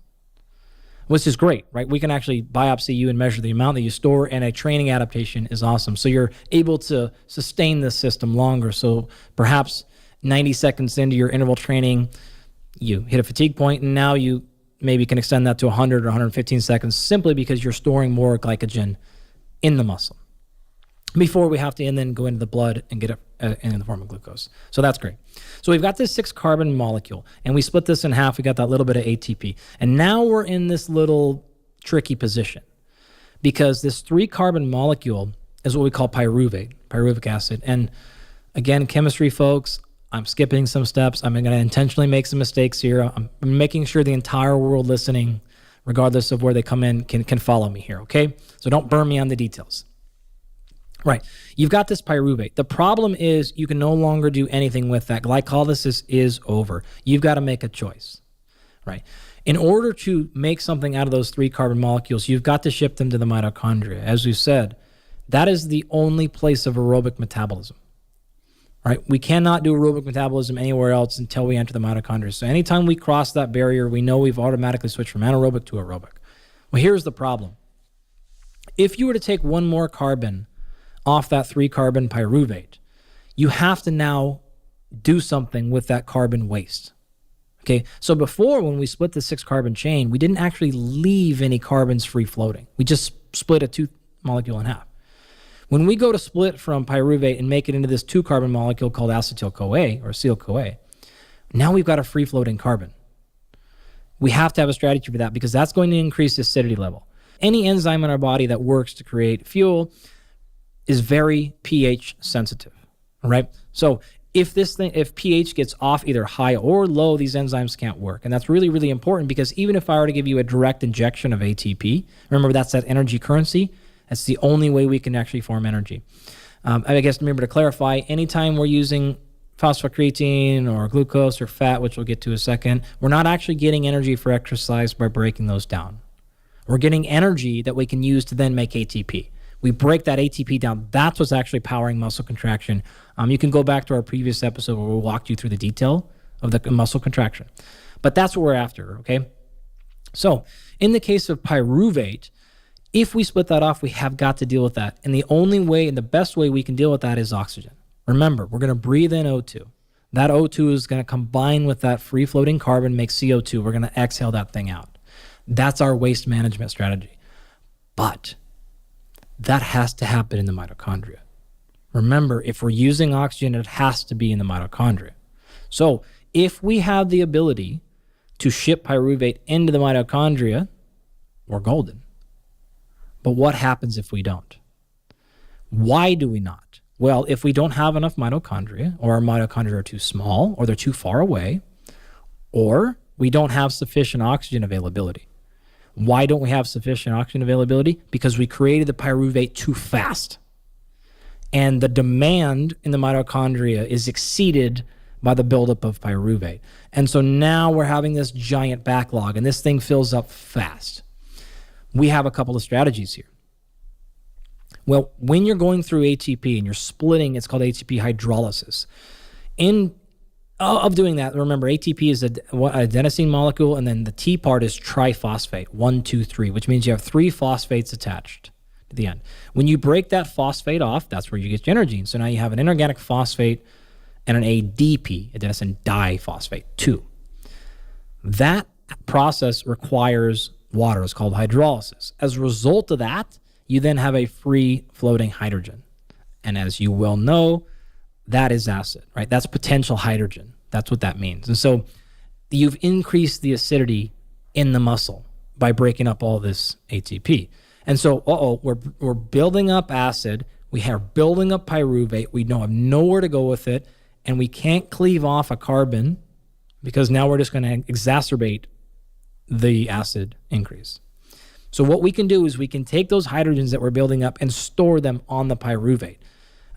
which is great, right? We can actually biopsy you and measure the amount that you store, and a training adaptation is awesome. So you're able to sustain this system longer. So perhaps 90 seconds into your interval training, you hit a fatigue point, and now you maybe can extend that to 100 or 115 seconds simply because you're storing more glycogen in the muscle before we have to and then go into the blood and get it in the form of glucose. So that's great. So we've got this 6 carbon molecule, and we split this in half. We got that little bit of ATP. And now we're in this little tricky position because this 3 carbon molecule is what we call pyruvic acid. And again, chemistry folks, I'm skipping some steps. I'm going to intentionally make some mistakes here. I'm making sure the entire world listening, regardless of where they come in, can follow me here, okay? So don't burn me on the details. Right. You've got this pyruvate. The problem is you can no longer do anything with that. Glycolysis is over. You've got to make a choice, right? In order to make something out of those 3 carbon molecules, you've got to ship them to the mitochondria. As we said, that is the only place of aerobic metabolism, right? We cannot do aerobic metabolism anywhere else until we enter the mitochondria. So anytime we cross that barrier, we know we've automatically switched from anaerobic to aerobic. Well, here's the problem. If you were to take 1 more carbon off that 3 carbon pyruvate, you have to now do something with that carbon waste. Okay, so before when we split the 6 carbon chain, we didn't actually leave any carbons free floating. We just split a 2 molecule in half. When we go to split from pyruvate and make it into this 2 carbon molecule called acetyl-CoA or acetyl-CoA, now we've got a free floating carbon. We have to have a strategy for that because that's going to increase the acidity level. Any enzyme in our body that works to create fuel is very pH sensitive, all right? So if pH gets off either high or low, these enzymes can't work. And that's really, really important because even if I were to give you a direct injection of ATP, remember that's that energy currency, that's the only way we can actually form energy. I guess remember to clarify, anytime we're using phosphocreatine or glucose or fat, which we'll get to in a second, we're not actually getting energy for exercise by breaking those down. We're getting energy that we can use to then make ATP. We break that ATP down. That's what's actually powering muscle contraction. You can go back to our previous episode where we walked you through the detail of the muscle contraction. But that's what we're after, okay? So in the case of pyruvate, if we split that off, we have got to deal with that. And the only way and the best way we can deal with that is oxygen. Remember, we're going to breathe in O2. That O2 is going to combine with that free-floating carbon, make CO2. We're going to exhale that thing out. That's our waste management strategy. But that has to happen in the mitochondria. Remember, if we're using oxygen, it has to be in the mitochondria. So if we have the ability to ship pyruvate into the mitochondria, we're golden. But what happens if we don't? Why do we not? Well, if we don't have enough mitochondria, or our mitochondria are too small, or they're too far away, or we don't have sufficient oxygen availability. Why don't we have sufficient oxygen availability? Because we created the pyruvate too fast. And the demand in the mitochondria is exceeded by the buildup of pyruvate. And so now we're having this giant backlog, and this thing fills up fast. We have a couple of strategies here. Well, when you're going through ATP and you're splitting, it's called ATP hydrolysis. Of doing that, remember, ATP is an adenosine molecule, and then the T part is triphosphate, 1, 2, 3, which means you have 3 phosphates attached to the end. When you break that phosphate off, that's where you get your energy. So now you have an inorganic phosphate and an ADP, adenosine diphosphate, 2. That process requires water. It's called hydrolysis. As a result of that, you then have a free-floating hydrogen. And as you well know, that is acid, right? That's potential hydrogen. That's what that means. And so you've increased the acidity in the muscle by breaking up all this ATP. And so, we're building up acid. We are building up pyruvate. We don't have nowhere to go with it. And we can't cleave off a carbon because now we're just going to exacerbate the acid increase. So what we can do is we can take those hydrogens that we're building up and store them on the pyruvate.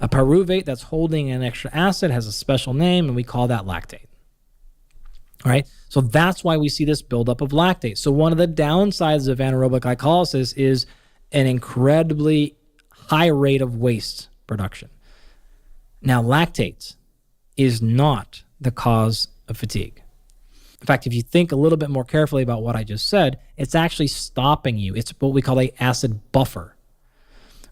A pyruvate that's holding an extra acid has a special name, and we call that lactate. All right? So that's why we see this buildup of lactate. So one of the downsides of anaerobic glycolysis is an incredibly high rate of waste production. Now, lactate is not the cause of fatigue. In fact, if you think a little bit more carefully about what I just said, it's actually stopping you. It's what we call an acid buffer.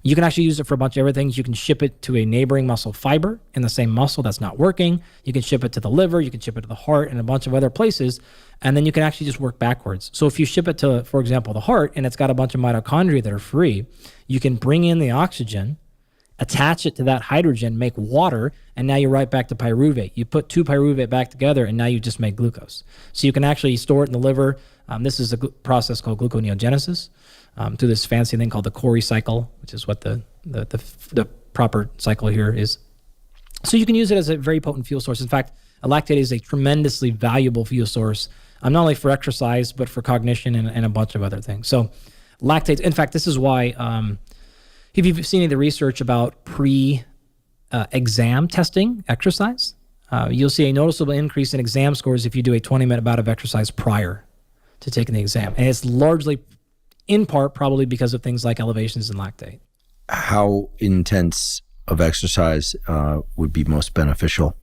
You can actually use it for a bunch of other things. You can ship it to a neighboring muscle fiber in the same muscle that's not working. You can ship it to the liver. You can ship it to the heart and a bunch of other places. And then you can actually just work backwards. So if you ship it to, for example, the heart, and it's got a bunch of mitochondria that are free, you can bring in the oxygen, attach it to that hydrogen, make water, and now you're right back to pyruvate. You put 2 pyruvate back together, and now you just make glucose. So you can actually store it in the liver. This is a process called gluconeogenesis through this fancy thing called the Cori cycle, which is what the proper cycle here is. So you can use it as a very potent fuel source. In fact, a lactate is a tremendously valuable fuel source, not only for exercise, but for cognition and a bunch of other things. So lactate, in fact, this is why... if you've seen any of the research about pre-exam testing exercise, you'll see a noticeable increase in exam scores if you do a 20-minute bout of exercise prior to taking the exam. And it's largely, in part, probably because of things like elevations in lactate. How intense of exercise would be most beneficial?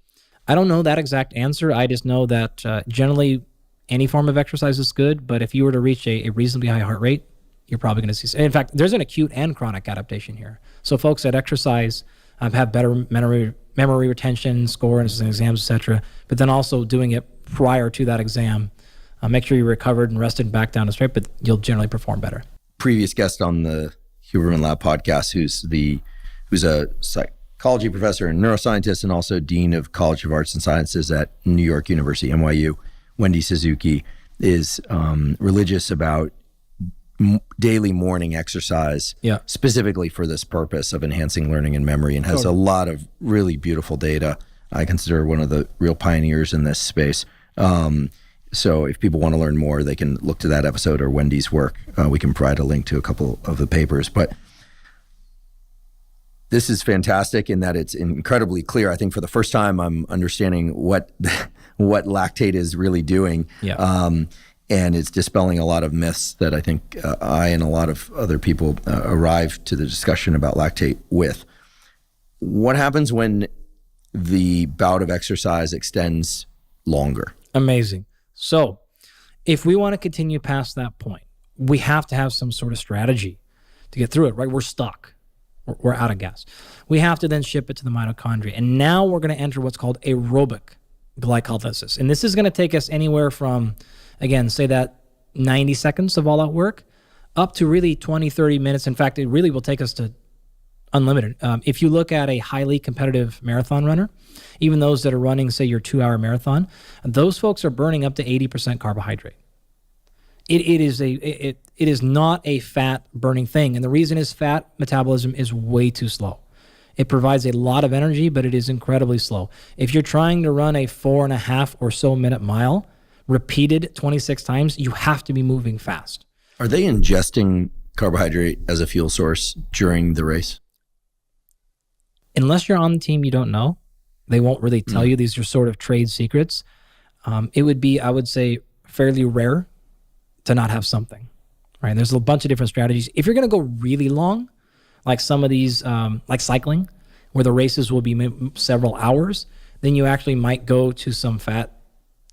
I don't know that exact answer. I just know that generally any form of exercise is good, but if you were to reach a reasonably high heart rate, you're probably going to see. In fact, there's an acute and chronic adaptation here. So folks that exercise have better memory retention, scores and exams, etc. But then also doing it prior to that exam, make sure you're recovered and rested back down to straight, but you'll generally perform better. Previous guest on the Huberman Lab podcast, who's a psychology professor and neuroscientist, and also dean of College of Arts and Sciences at New York University, NYU, Wendy Suzuki, is religious about daily morning exercise, specifically for this purpose of enhancing learning and memory, and has a lot of really beautiful data. I consider one of the real pioneers in this space. So if people want to learn more, they can look to that episode or Wendy's work. We can provide a link to a couple of the papers. But this is fantastic in that it's incredibly clear. I think for the first time, I'm understanding what lactate is really doing. And it's dispelling a lot of myths that I think I and a lot of other people arrive to the discussion about lactate with. What happens when the bout of exercise extends longer? Amazing. So if we want to continue past that point, we have to have some sort of strategy to get through it, right? We're stuck. We're out of gas. We have to then ship it to the mitochondria. And now we're going to enter what's called aerobic glycolysis. And this is going to take us anywhere from, again, say that 90 seconds of all-out work up to really 20, 30 minutes. In fact, it really will take us to unlimited. If you look at a highly competitive marathon runner, even those that are running, say, your 2-hour marathon, those folks are burning up to 80% carbohydrate. It is not a fat burning thing. And the reason is fat metabolism is way too slow. It provides a lot of energy, but it is incredibly slow. If you're trying to run a 4.5 or so minute mile, repeated 26 times, you have to be moving fast. Are they ingesting carbohydrate as a fuel source during the race? Unless you're on the team, you don't know. They won't really tell you. These are sort of trade secrets. It would be, I would say, fairly rare to not have something, right? There's a bunch of different strategies. If you're going to go really long, like some of these, like cycling, where the races will be several hours, then you actually might go to some fat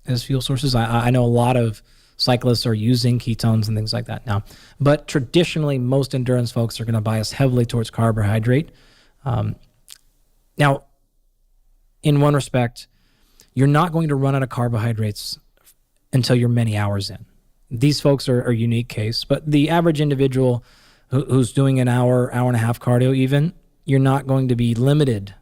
as fuel sources. I know a lot of cyclists are using ketones and things like that now. But traditionally, most endurance folks are going to bias heavily towards carbohydrate. Now, in one respect, you're not going to run out of carbohydrates until you're many hours in. These folks are a unique case, but the average individual who's doing an hour and a half cardio even, you're not going to be limited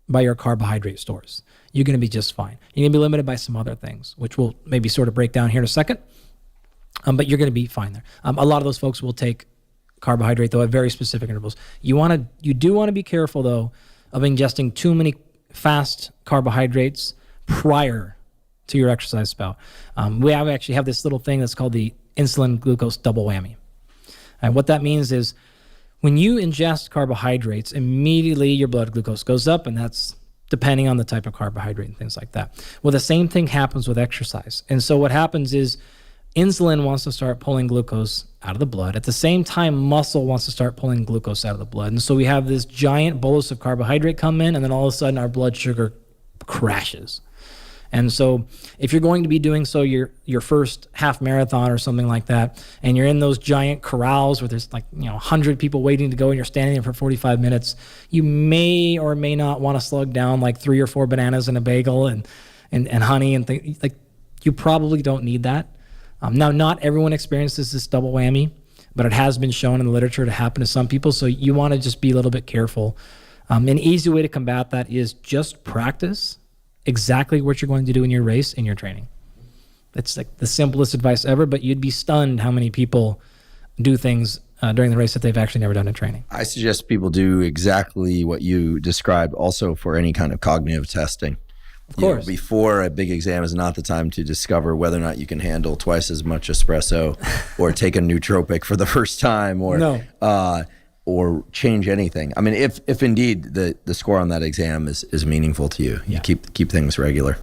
by your carbohydrate stores. You're going to be just fine. You're going to be limited by some other things, which we'll maybe sort of break down here in a second, but you're going to be fine there. A lot of those folks will take carbohydrate, though, at very specific intervals. You do want to be careful, though, of ingesting too many fast carbohydrates prior to your exercise spout. We actually have this little thing that's called the insulin glucose double whammy. And what that means is when you ingest carbohydrates, immediately your blood glucose goes up, and that's depending on the type of carbohydrate and things like that. Well, the same thing happens with exercise. And so what happens is insulin wants to start pulling glucose out of the blood. At the same time, muscle wants to start pulling glucose out of the blood. And so we have this giant bolus of carbohydrate come in, and then all of a sudden our blood sugar crashes. And so if you're going to be doing so your first half marathon or something like that, and you're in those giant corrals where there's 100 people waiting to go and you're standing there for 45 minutes, you may or may not want to slug down like 3 or 4 bananas and a bagel and honey and things. Like, you probably don't need that. Now, not everyone experiences this double whammy, but it has been shown in the literature to happen to some people. So you want to just be a little bit careful. An easy way to combat that is just practice exactly what you're going to do in your race, in your training. It's like the simplest advice ever, but you'd be stunned how many people do things during the race that they've actually never done in training. I suggest people do exactly what you described also for any kind of cognitive testing. Of course. Before a big exam is not the time to discover whether or not you can handle twice as much espresso or take a nootropic for the first time or change anything. I mean, if indeed the score on that exam is meaningful to you, you keep things regular.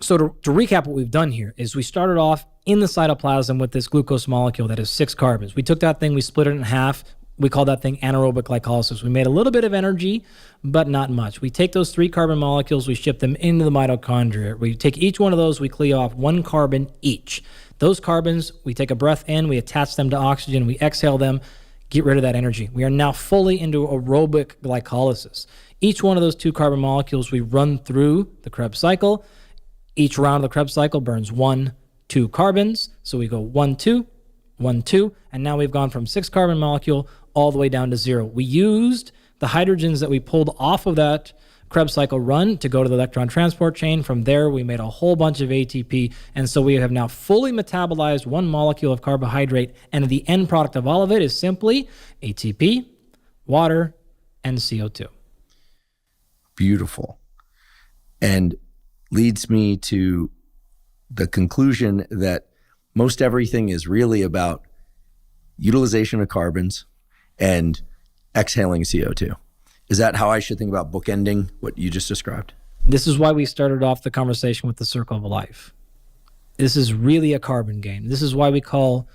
So to recap what we've done here is we started off in the cytoplasm with this glucose molecule that has 6 carbons. We took that thing, we split it in half. We call that thing anaerobic glycolysis. We made a little bit of energy, but not much. We take those 3 carbon molecules, we ship them into the mitochondria. We take each one of those, we cleave off 1 carbon each. Those carbons, we take a breath in, we attach them to oxygen, we exhale them, get rid of that energy. We are now fully into aerobic glycolysis. Each one of those 2 carbon molecules we run through the Krebs cycle. Each round of the Krebs cycle burns 1, 2 carbons. So we go 1, 2, 1, 2, and now we've gone from 6 carbon molecule all the way down to 0. We used the hydrogens that we pulled off of that Krebs cycle run to go to the electron transport chain. From there, we made a whole bunch of ATP, and so we have now fully metabolized 1 molecule of carbohydrate, and the end product of all of it is simply ATP, water, and CO2. Beautiful. And leads me to the conclusion that most everything is really about utilization of carbons and exhaling CO2. Is that how I should think about bookending what you just described? This is why we started off the conversation with the circle of life. This is really a carbon game. This is why we call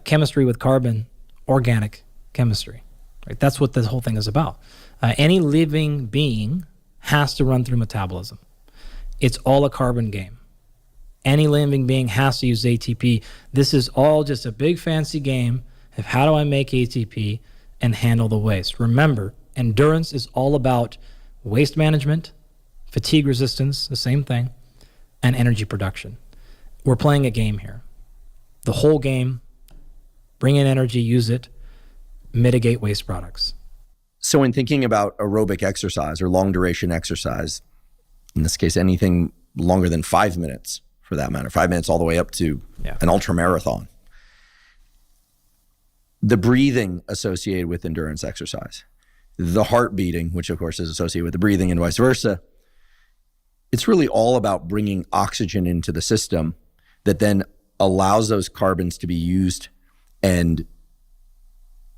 chemistry with carbon organic chemistry. Right? That's what this whole thing is about. Any living being has to run through metabolism. It's all a carbon game. Any living being has to use ATP. This is all just a big fancy game of how do I make ATP and handle the waste. Remember, endurance is all about waste management, fatigue resistance, the same thing, and energy production. We're playing a game here. The whole game, bring in energy, use it, mitigate waste products. So in thinking about aerobic exercise or long duration exercise, in this case, anything longer than 5 minutes for that matter, 5 minutes all the way up to an ultra marathon, the breathing associated with endurance exercise, the heart beating, which of course is associated with the breathing and vice versa, it's really all about bringing oxygen into the system that then allows those carbons to be used and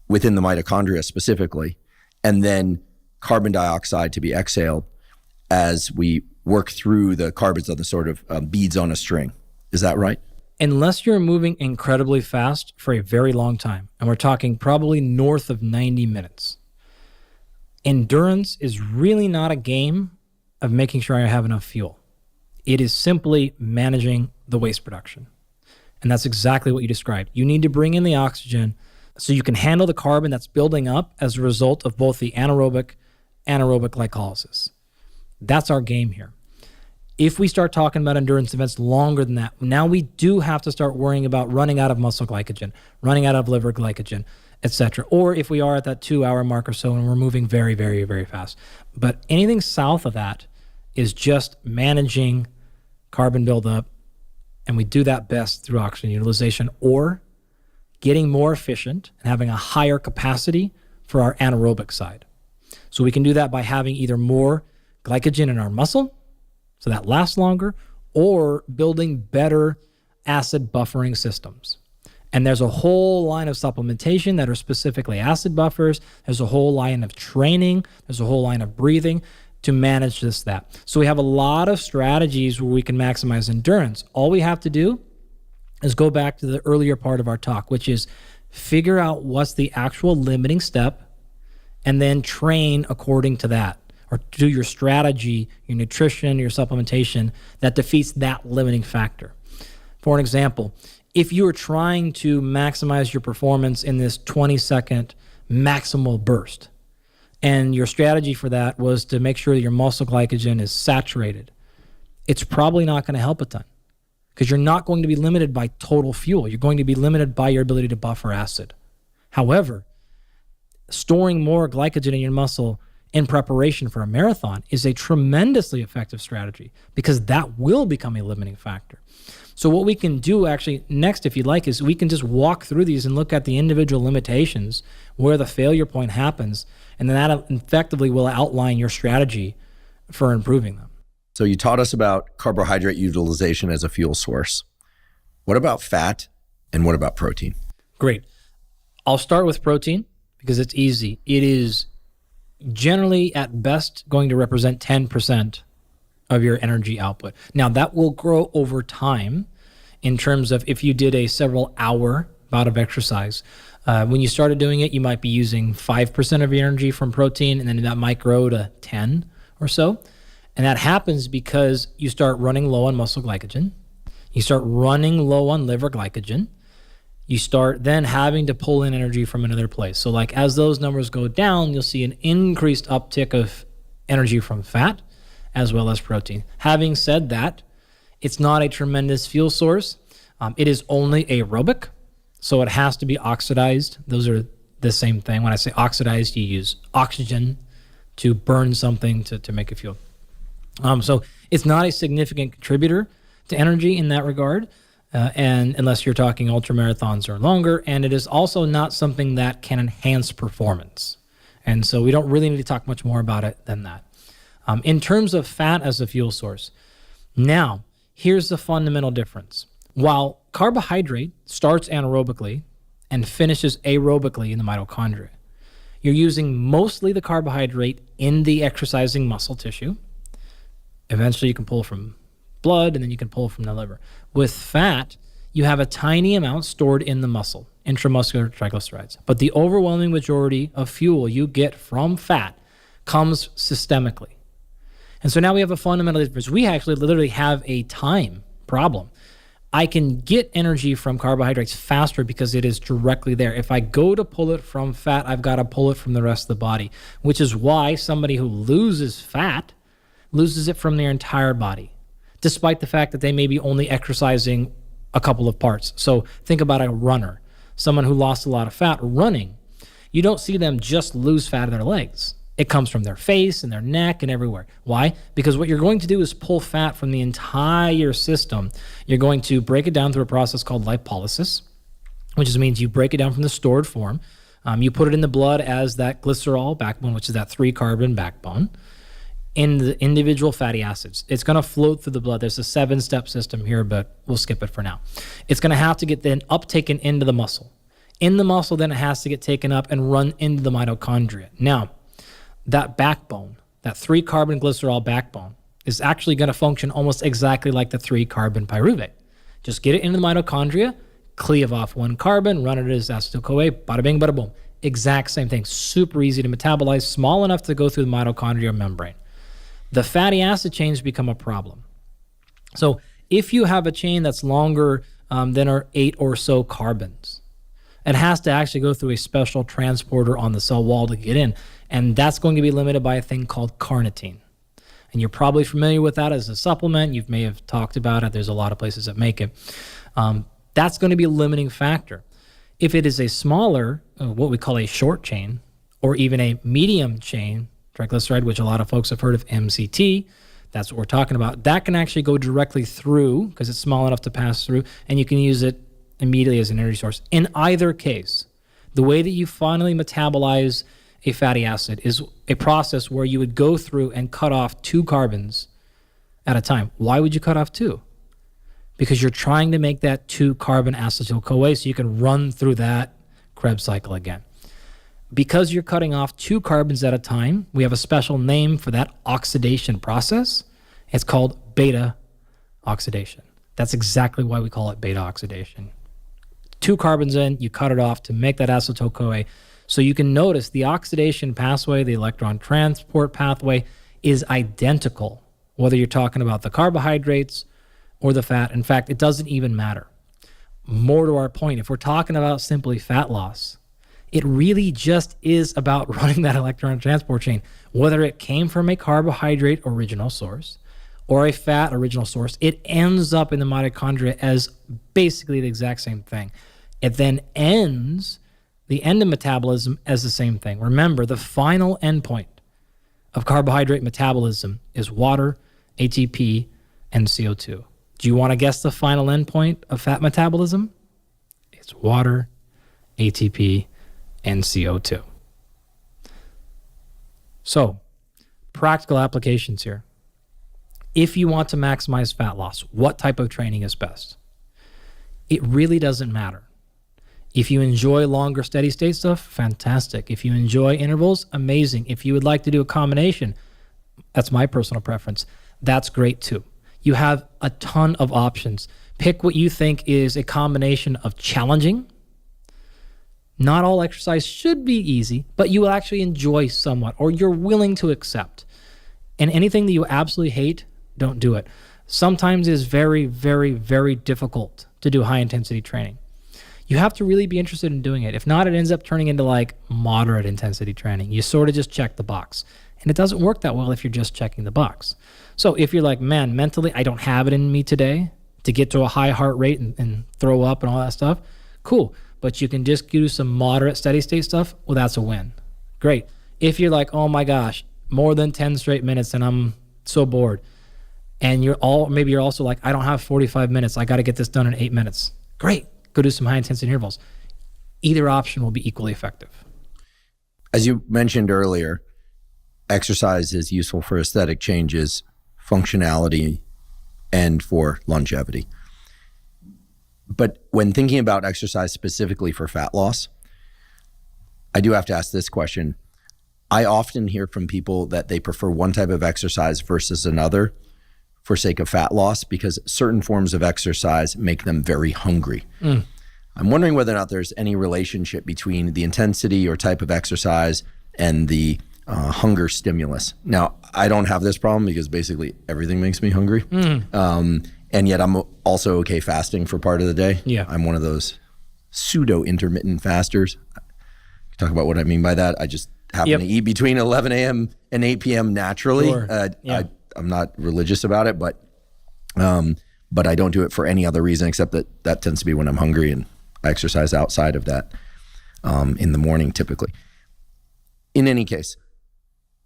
within the mitochondria specifically, and then carbon dioxide to be exhaled as we work through the carbons on the sort of beads on a string. Is that right? Unless you're moving incredibly fast for a very long time, and we're talking probably north of 90 minutes, endurance is really not a game of making sure I have enough fuel. It is simply managing the waste production. And that's exactly what you described. You need to bring in the oxygen so you can handle the carbon that's building up as a result of both the anaerobic glycolysis. That's our game here. If we start talking about endurance events longer than that, now we do have to start worrying about running out of muscle glycogen, running out of liver glycogen, etc. Or if we are at that 2 hour mark or so and we're moving very, very, very fast. But anything south of that is just managing carbon buildup, and we do that best through oxygen utilization or getting more efficient and having a higher capacity for our anaerobic side. So we can do that by having either more glycogen in our muscle, so that lasts longer, or building better acid buffering systems. And there's a whole line of supplementation that are specifically acid buffers. There's a whole line of training. There's a whole line of breathing to manage that. So we have a lot of strategies where we can maximize endurance. All we have to do is go back to the earlier part of our talk, which is figure out what's the actual limiting step and then train according to that, or do your strategy, your nutrition, your supplementation that defeats that limiting factor. For an example, if you are trying to maximize your performance in this 20-second maximal burst, and your strategy for that was to make sure that your muscle glycogen is saturated, it's probably not going to help a ton because you're not going to be limited by total fuel. You're going to be limited by your ability to buffer acid. However, storing more glycogen in your muscle in preparation for a marathon is a tremendously effective strategy because that will become a limiting factor. So what we can do actually next, if you'd like, is we can just walk through these and look at the individual limitations, where the failure point happens, and then that effectively will outline your strategy for improving them. So you taught us about carbohydrate utilization as a fuel source. What about fat and what about protein? Great. I'll start with protein because it's easy. It is generally at best going to represent 10% of your energy output. Now that will grow over time in terms of if you did a several hour bout of exercise. When you started doing it, you might be using 5% of your energy from protein, and then that might grow to 10 or so. And that happens because you start running low on muscle glycogen. You start running low on liver glycogen. You start then having to pull in energy from another place. So like as those numbers go down, you'll see an increased uptick of energy from fat as well as protein. Having said that, it's not a tremendous fuel source. It is only aerobic, so it has to be oxidized. Those are the same thing. When I say oxidized, you use oxygen to burn something to make a fuel. So it's not a significant contributor to energy in that regard, and unless you're talking ultra marathons or longer, and it is also not something that can enhance performance. And so we don't really need to talk much more about it than that. In terms of fat as a fuel source, now here's the fundamental difference. While carbohydrate starts anaerobically and finishes aerobically in the mitochondria, you're using mostly the carbohydrate in the exercising muscle tissue. Eventually you can pull from blood, and then you can pull from the liver. With fat, you have a tiny amount stored in the muscle, intramuscular triglycerides. But the overwhelming majority of fuel you get from fat comes systemically. And so now we have a fundamental difference. We actually literally have a time problem. I can get energy from carbohydrates faster because it is directly there. If I go to pull it from fat, I've got to pull it from the rest of the body, which is why somebody who loses fat loses it from their entire body, despite the fact that they may be only exercising a couple of parts. So think about a runner, someone who lost a lot of fat running. You don't see them just lose fat in their legs. It comes from their face and their neck and everywhere. Why? Because what you're going to do is pull fat from the entire system. You're going to break it down through a process called lipolysis, which just means you break it down from the stored form. You put it in the blood as that glycerol backbone, which is that 3-carbon backbone, in the individual fatty acids. It's going to float through the blood. There's a 7-step system here, but we'll skip it for now. It's going to have to get then uptaken into the muscle. In the muscle, then it has to get taken up and run into the mitochondria. Now, that backbone, that 3-carbon glycerol backbone, is actually going to function almost exactly like the 3-carbon pyruvate. Just get it into the mitochondria, cleave off 1 carbon, run it as acetyl-CoA, bada bing, bada boom. Exact same thing. Super easy to metabolize, small enough to go through the mitochondrial membrane. The fatty acid chains become a problem. So if you have a chain that's longer than our 8 or so carbons, it has to actually go through a special transporter on the cell wall to get in. And that's going to be limited by a thing called carnitine. And you're probably familiar with that as a supplement. You may have talked about it. There's a lot of places that make it. That's going to be a limiting factor. If it is a smaller, what we call a short chain, or even a medium chain triglyceride, which a lot of folks have heard of, MCT, that's what we're talking about. That can actually go directly through because it's small enough to pass through, and you can use it immediately as an energy source. In either case, the way that you finally metabolize a fatty acid is a process where you would go through and cut off 2 carbons at a time. Why would you cut off 2? Because you're trying to make that 2-carbon acetyl-CoA so you can run through that Krebs cycle again. Because you're cutting off 2 carbons at a time, we have a special name for that oxidation process. It's called beta oxidation. That's exactly why we call it beta oxidation. 2 carbons in, you cut it off to make that acetyl-CoA. So you can notice the oxidation pathway, the electron transport pathway, is identical, whether you're talking about the carbohydrates or the fat. In fact, it doesn't even matter. More to our point, if we're talking about simply fat loss, it really just is about running that electron transport chain. Whether it came from a carbohydrate original source or a fat original source, it ends up in the mitochondria as basically the exact same thing. It then ends the end of metabolism as the same thing. Remember, the final endpoint of carbohydrate metabolism is water, ATP, and CO2. Do you want to guess the final endpoint of fat metabolism? It's water, ATP, and CO2. So, practical applications here. If you want to maximize fat loss, what type of training is best? It really doesn't matter. If you enjoy longer steady state stuff, fantastic. If you enjoy intervals, amazing. If you would like to do a combination, that's my personal preference, that's great too. You have a ton of options. Pick what you think is a combination of challenging. Not all exercise should be easy, but you will actually enjoy somewhat, or you're willing to accept. And anything that you absolutely hate, don't do it. Sometimes it is very, very, very difficult to do high intensity training. You have to really be interested in doing it. If not, it ends up turning into like moderate intensity training. You sort of just check the box. And it doesn't work that well if you're just checking the box. So if you're like, man, mentally, I don't have it in me today to get to a high heart rate and throw up and all that stuff, cool. But you can just do some moderate steady state stuff, well, that's a win. Great. If you're like, oh my gosh, more than 10 straight minutes and I'm so bored, and maybe you're also like, I don't have 45 minutes, I got to get this done in 8 minutes. Great. Go do some high intensity intervals. Either option will be equally effective. As you mentioned earlier, exercise is useful for aesthetic changes, functionality, and for longevity. But when thinking about exercise specifically for fat loss, I do have to ask this question. I often hear from people that they prefer one type of exercise versus another for sake of fat loss because certain forms of exercise make them very hungry. I'm wondering whether or not there's any relationship between the intensity or type of exercise and the hunger stimulus. Now, I don't have this problem because basically everything makes me hungry. And yet I'm also okay fasting for part of the day. Yeah. I'm one of those pseudo-intermittent fasters. Talk about what I mean by that. I just happen to eat between 11 a.m. and 8 p.m. naturally. Sure. I'm not religious about it, but I don't do it for any other reason except that tends to be when I'm hungry, and I exercise outside of that in the morning typically. In any case,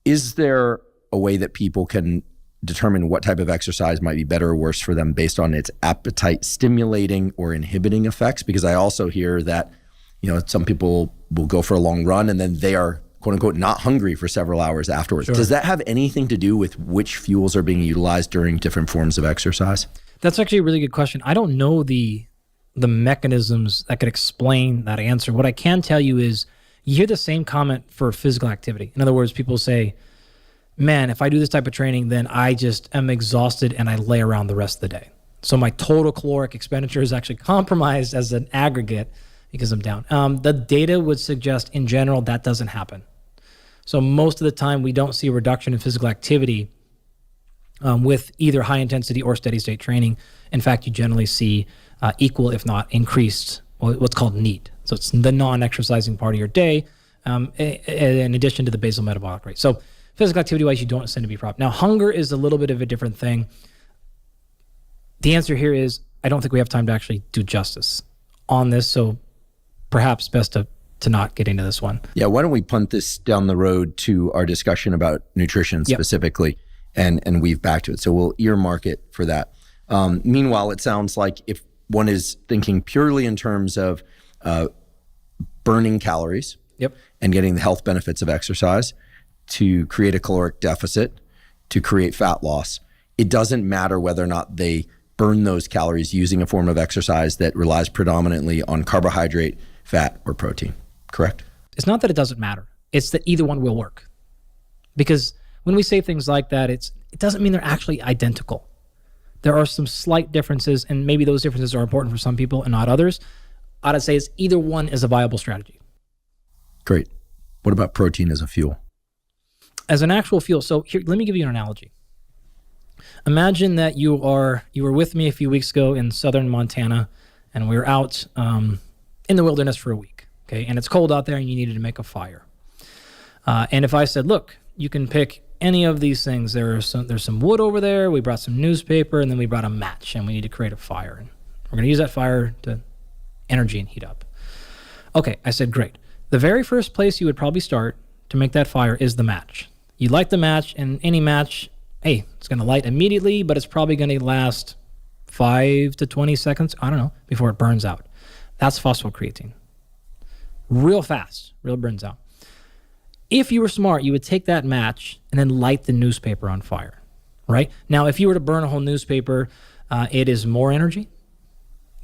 is there a way that people can determine what type of exercise might be better or worse for them based on its appetite stimulating or inhibiting effects? Because I also hear that, some people will go for a long run and then they are quote unquote not hungry for several hours afterwards. Sure. Does that have anything to do with which fuels are being utilized during different forms of exercise? That's actually a really good question. I don't know the mechanisms that could explain that answer. What I can tell you is you hear the same comment for physical activity. In other words, people say, man, if I do this type of training, then I just am exhausted and I lay around the rest of the day. So my total caloric expenditure is actually compromised as an aggregate because I'm down. The data would suggest in general that doesn't happen. So most of the time we don't see a reduction in physical activity with either high intensity or steady state training. In fact, you generally see equal, if not increased, what's called NEAT. So it's the non-exercising part of your day in addition to the basal metabolic rate. So physical activity-wise, you don't tend to be problem. Now, hunger is a little bit of a different thing. The answer here is I don't think we have time to actually do justice on this, so perhaps best to not get into this one. Yeah, why don't we punt this down the road to our discussion about nutrition specifically and weave back to it. So we'll earmark it for that. Meanwhile, it sounds like if one is thinking purely in terms of burning calories and getting the health benefits of exercise to create a caloric deficit, to create fat loss, it doesn't matter whether or not they burn those calories using a form of exercise that relies predominantly on carbohydrate, fat, or protein, correct? It's not that it doesn't matter. It's that either one will work. Because when we say things like that, it doesn't mean they're actually identical. There are some slight differences, and maybe those differences are important for some people and not others. I'd say is either one is a viable strategy. Great. What about protein as a fuel? As an actual fuel, so here, let me give you an analogy. Imagine that you were with me a few weeks ago in southern Montana, and we were out in the wilderness for a week, okay? And it's cold out there, and you needed to make a fire. And if I said, look, you can pick any of these things. There's some wood over there. We brought some newspaper, and then we brought a match, and we need to create a fire. And we're going to use that fire to energy and heat up. Okay, I said, great. The very first place you would probably start to make that fire is the match. You light the match, and any match, hey, it's going to light immediately, but it's probably going to last 5 to 20 seconds, I don't know, before it burns out. That's phosphocreatine. Real fast, real burns out. If you were smart, you would take that match and then light the newspaper on fire, right? Now, if you were to burn a whole newspaper, it is more energy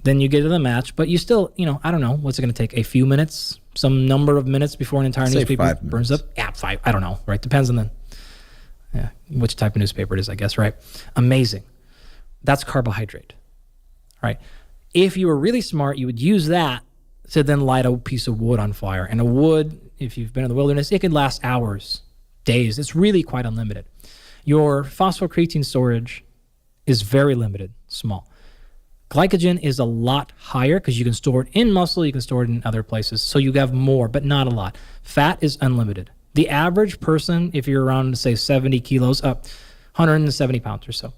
than you get to the match, but you still, I don't know, what's it going to take? A few minutes, some number of minutes before an entire newspaper burns up? Yeah, 5, I don't know, right? Depends on which type of newspaper it is, I guess, right? Amazing. That's carbohydrate, right? If you were really smart, you would use that to then light a piece of wood on fire. And a wood, if you've been in the wilderness, it can last hours, days. It's really quite unlimited. Your phosphocreatine storage is very limited, small. Glycogen is a lot higher because you can store it in muscle, you can store it in other places. So you have more, but not a lot. Fat is unlimited. The average person, if you're around, say, 70 kilos, up 170 pounds or so,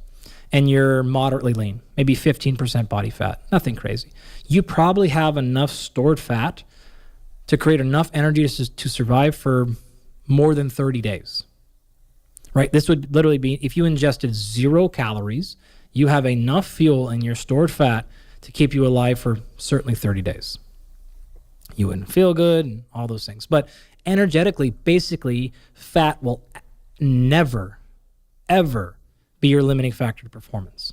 and you're moderately lean, maybe 15% body fat, nothing crazy, you probably have enough stored fat to create enough energy to survive for more than 30 days, right? This would literally be, if you ingested 0 calories, you have enough fuel in your stored fat to keep you alive for certainly 30 days. You wouldn't feel good and all those things. But energetically, basically, fat will never, ever be your limiting factor to performance.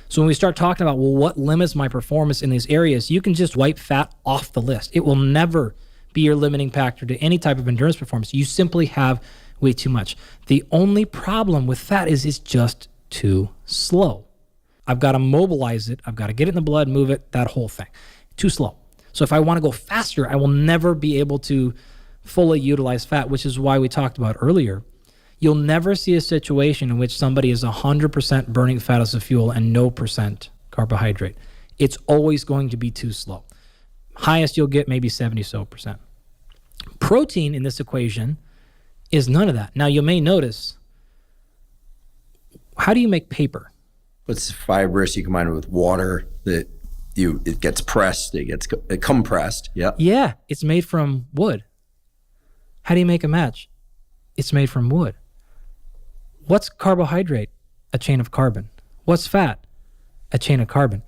So when we start talking about, well, what limits my performance in these areas, you can just wipe fat off the list. It will never be your limiting factor to any type of endurance performance. You simply have way too much. The only problem with fat is it's just too slow. I've got to mobilize it. I've got to get it in the blood, move it, that whole thing. Too slow. So if I want to go faster, I will never be able to fully utilize fat, which is why we talked about earlier. You'll never see a situation in which somebody is 100% burning fat as a fuel and no percent carbohydrate. It's always going to be too slow. Highest you'll get maybe 70% Protein in this equation is none of that. Now you may notice, how do you make paper? It's fibrous. You combine it with water. It gets pressed. It gets compressed. Yeah. Yeah, it's made from wood. How do you make a match? It's made from wood. What's carbohydrate? A chain of carbon. What's fat? A chain of carbon.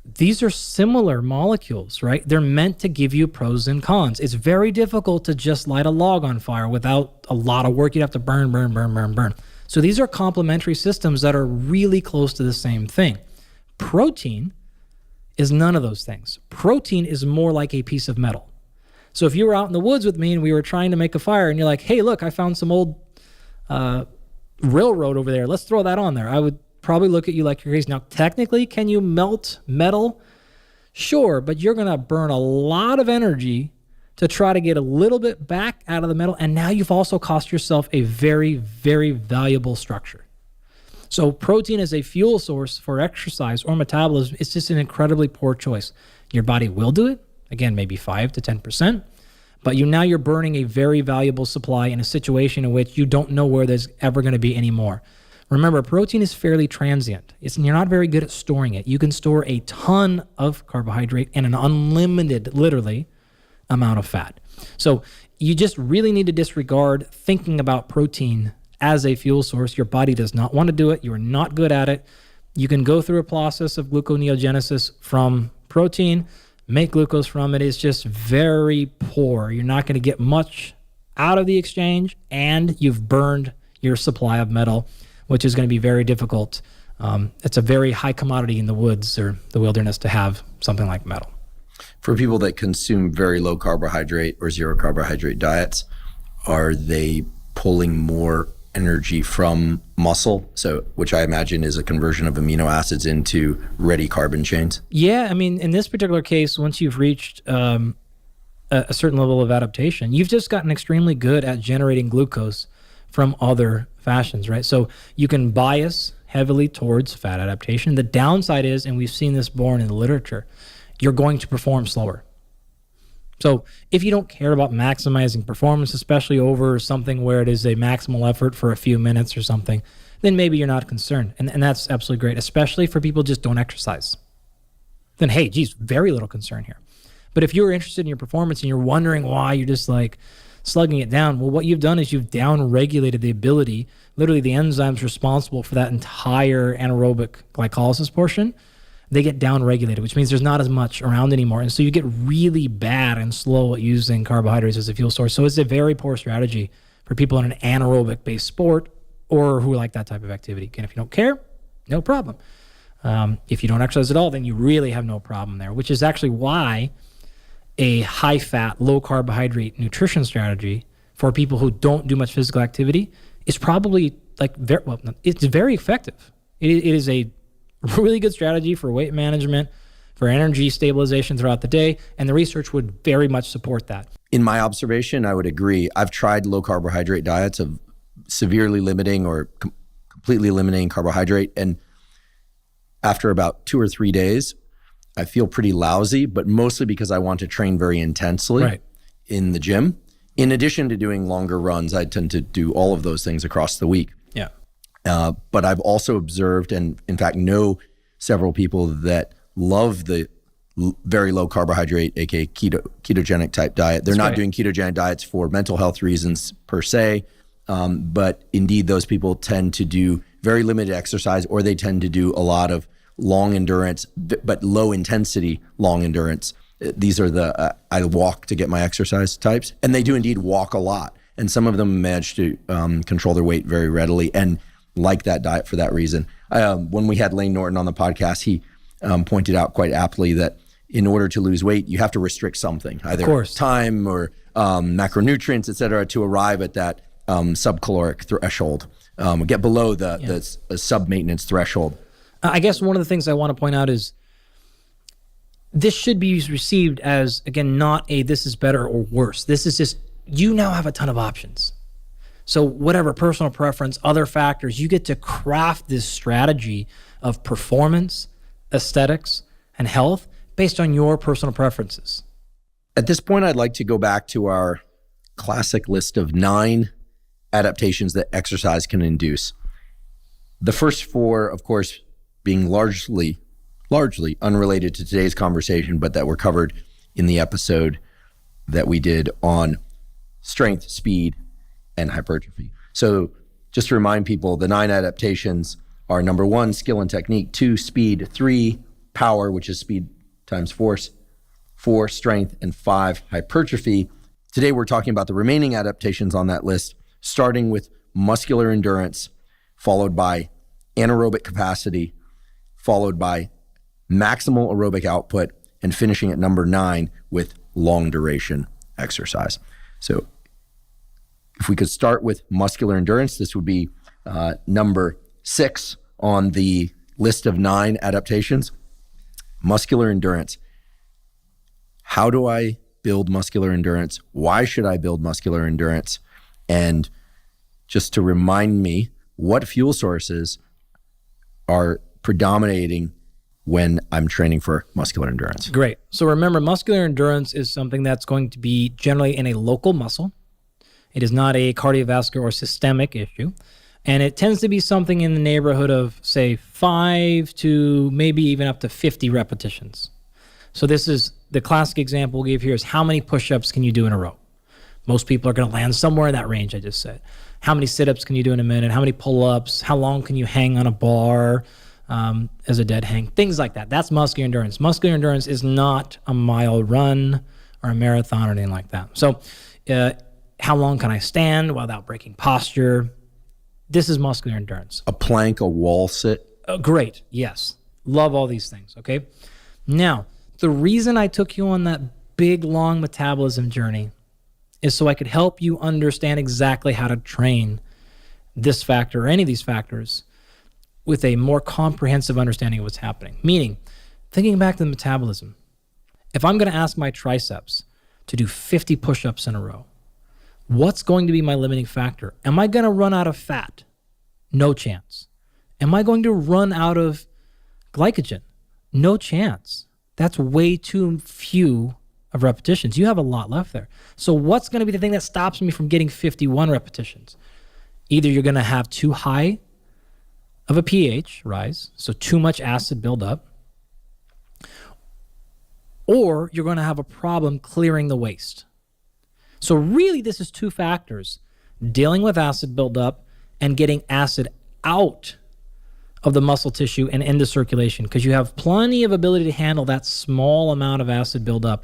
These are similar molecules, right? They're meant to give you pros and cons. It's very difficult to just light a log on fire without a lot of work. You'd have to burn. So these are complementary systems that are really close to the same thing. Protein is none of those things. Protein is more like a piece of metal. So if you were out in the woods with me and we were trying to make a fire and you're like, hey, look, I found some old railroad over there. Let's throw that on there. I would probably look at you like you're crazy. Now, technically, can you melt metal? Sure, but you're going to burn a lot of energy to try to get a little bit back out of the metal. And now you've also cost yourself a very, very valuable structure. So protein as a fuel source for exercise or metabolism is just an incredibly poor choice. Your body will do it. Again, maybe 5 to 10%. But you're burning a very valuable supply in a situation in which you don't know where there's ever going to be any more. Remember, protein is fairly transient. You're not very good at storing it. You can store a ton of carbohydrate and an unlimited, literally, amount of fat. So you just really need to disregard thinking about protein as a fuel source. Your body does not want to do it. You're not good at it. You can go through a process of gluconeogenesis from protein, make glucose from it. It's just very poor. You're not going to get much out of the exchange, and you've burned your supply of metal, which is going to be very difficult. It's a very high commodity in the woods or the wilderness to have something like metal. For people that consume very low carbohydrate or zero carbohydrate diets, are they pulling more energy from muscle? So, which I imagine is a conversion of amino acids into ready carbon chains? Yeah, I mean, in this particular case, once you've reached a certain level of adaptation, you've just gotten extremely good at generating glucose from other fashions, right? So you can bias heavily towards fat adaptation. The downside is, and we've seen this borne in the literature, you're going to perform slower. So if you don't care about maximizing performance, especially over something where it is a maximal effort for a few minutes or something, then maybe you're not concerned. And that's absolutely great, especially for people who just don't exercise. Then, hey, geez, very little concern here. But if you're interested in your performance and you're wondering why you're just like slugging it down, well, what you've done is you've down-regulated the ability, literally the enzymes responsible for that entire anaerobic glycolysis portion, they get down-regulated, which means there's not as much around anymore. And so you get really bad and slow at using carbohydrates as a fuel source. So it's a very poor strategy for people in an anaerobic-based sport or who like that type of activity. Again, if you don't care, no problem. If you don't exercise at all, then you really have no problem there, which is actually why a high-fat, low-carbohydrate nutrition strategy for people who don't do much physical activity is probably it's very effective. It is a really good strategy for weight management, for energy stabilization throughout the day, and the research would very much support that. In my observation, I would agree. I've tried low carbohydrate diets of severely limiting or completely eliminating carbohydrate, and after about 2 or 3 days, I feel pretty lousy, but mostly because I want to train very intensely in the gym. In addition to doing longer runs, I tend to do all of those things across the week. Yeah. But I've also observed, and in fact know several people that love the very low carbohydrate, aka ketogenic type diet. They're not doing ketogenic diets for mental health reasons per se, but indeed those people tend to do very limited exercise, or they tend to do a lot of long endurance, but low intensity long endurance. These are the I walk to get my exercise types, and they do indeed walk a lot. And some of them manage to control their weight very readily and like that diet for that reason. When we had Lane Norton on the podcast, he pointed out quite aptly that in order to lose weight, you have to restrict something, either time or macronutrients, et cetera, to arrive at that subcaloric threshold. get below the sub-maintenance threshold. I guess one of the things I want to point out is this should be received as, again, not a this is better or worse. This is just, you now have a ton of options. So whatever personal preference, other factors, you get to craft this strategy of performance, aesthetics, and health based on your personal preferences. At this point, I'd like to go back to our classic list of 9 adaptations that exercise can induce. The first 4, of course, being largely unrelated to today's conversation, but that were covered in the episode that we did on strength, speed, and hypertrophy. So just to remind people, the 9 adaptations are: number 1, skill and technique; 2, speed; 3, power, which is speed times force; 4, strength; and 5, hypertrophy. Today, we're talking about the remaining adaptations on that list, starting with muscular endurance, followed by anaerobic capacity, followed by maximal aerobic output, and finishing at number 9 with long duration exercise. So if we could start with muscular endurance, this would be number 6 on the list of 9 adaptations. Muscular endurance. How do I build muscular endurance? Why should I build muscular endurance? And just to remind me, what fuel sources are predominating when I'm training for muscular endurance? Great. So remember, muscular endurance is something that's going to be generally in a local muscle. It is not a cardiovascular or systemic issue. And it tends to be something in the neighborhood of, say, 5 to maybe even up to 50 repetitions. So this is the classic example we give here is how many push-ups can you do in a row? Most people are going to land somewhere in that range I just said. How many sit-ups can you do in a minute? How many pull-ups? How long can you hang on a bar as a dead hang? Things like that. That's muscular endurance. Muscular endurance is not a mile run or a marathon or anything like that. So how long can I stand without breaking posture? This is muscular endurance. A plank, a wall sit. Great. Yes. Love all these things. Okay. Now, the reason I took you on that big, long metabolism journey is so I could help you understand exactly how to train this factor or any of these factors with a more comprehensive understanding of what's happening. Meaning, thinking back to the metabolism, if I'm going to ask my triceps to do 50 push-ups in a row, what's going to be my limiting factor? Am I going to run out of fat? No chance. Am I going to run out of glycogen? No chance. That's way too few of repetitions. You have a lot left there. So what's going to be the thing that stops me from getting 51 repetitions? Either you're going to have too high of a pH rise, so too much acid buildup, or you're going to have a problem clearing the waste. So really, this is 2 factors: dealing with acid buildup and getting acid out of the muscle tissue and into circulation, because you have plenty of ability to handle that small amount of acid buildup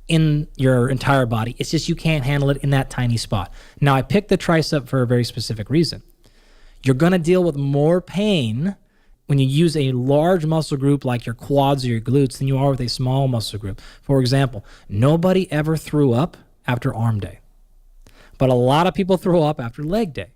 in your entire body. It's just you can't handle it in that tiny spot. Now, I picked the tricep for a very specific reason. You're going to deal with more pain when you use a large muscle group like your quads or your glutes than you are with a small muscle group. For example, nobody ever threw up after arm day, but a lot of people throw up after leg day.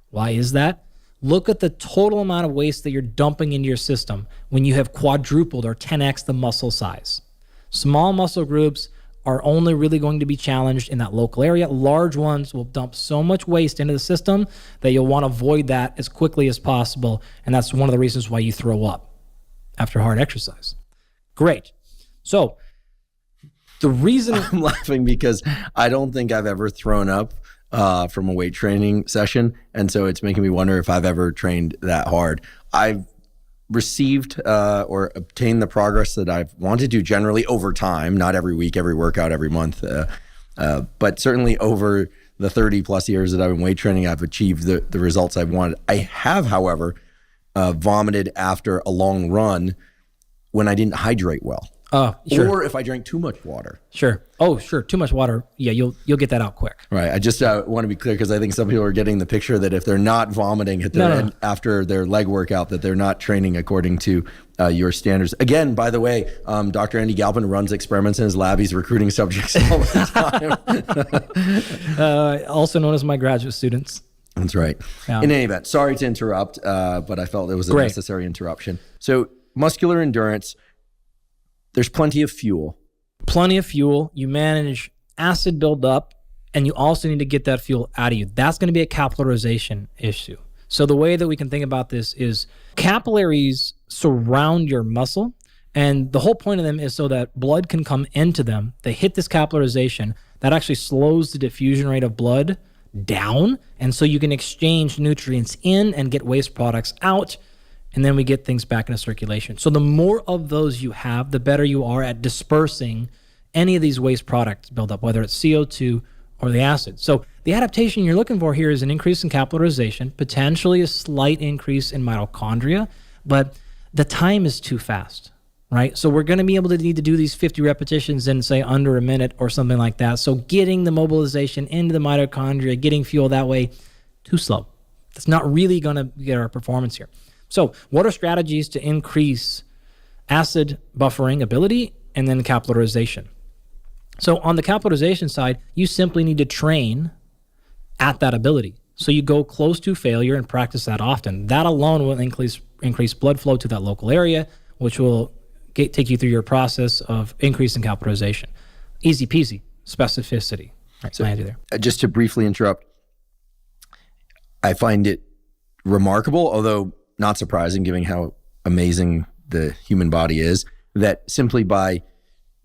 Why is that? Look at the total amount of waste that you're dumping into your system when you have quadrupled or 10x the muscle size. Small muscle groups are only really going to be challenged in that local area. Large ones will dump so much waste into the system that you'll want to avoid that as quickly as possible. And that's one of the reasons why you throw up after hard exercise. Great. So the reason I'm laughing because I don't think I've ever thrown up from a weight training session. And so it's making me wonder if I've ever trained that hard. I've received or obtained the progress that I've wanted to generally over time, not every week, every workout, every month, but certainly over the 30 plus years that I've been weight training, I've achieved the results I've wanted. I have, however, vomited after a long run when I didn't hydrate well. Sure. Or if I drank too much water. Sure. Oh, sure. Too much water. Yeah, you'll get that out quick. Right. I just want to be clear because I think some people are getting the picture that if they're not vomiting at their end after their leg workout, that they're not training according to your standards. Again, by the way, Dr. Andy Galpin runs experiments in his lab. He's recruiting subjects all the time. Also known as my graduate students. That's right. Yeah. In any event, sorry to interrupt, but I felt it was a Great. necessary interruption. So muscular endurance, there's plenty of fuel. Plenty of fuel. You manage acid buildup, and you also need to get that fuel out of you. That's going to be a capillarization issue. So the way that we can think about this is capillaries surround your muscle, and the whole point of them is so that blood can come into them. They hit this capillarization. That actually slows the diffusion rate of blood down, and so you can exchange nutrients in and get waste products out, and then we get things back into circulation. So the more of those you have, the better you are at dispersing any of these waste products buildup, whether it's CO2 or the acid. So the adaptation you're looking for here is an increase in capillarization, potentially a slight increase in mitochondria, but the time is too fast, right? So we're going to be able to need to do these 50 repetitions in, say, under a minute or something like that. So getting the mobilization into the mitochondria, getting fuel that way, too slow. That's not really going to get our performance here. So what are strategies to increase acid buffering ability and then capillarization? So on the capillarization side, you simply need to train at that ability. So you go close to failure and practice that often. That alone will increase blood flow to that local area, which will take you through your process of increasing capillarization. Easy peasy, specificity. Right, so, there. Just to briefly interrupt, I find it remarkable, although not surprising given how amazing the human body is, that simply by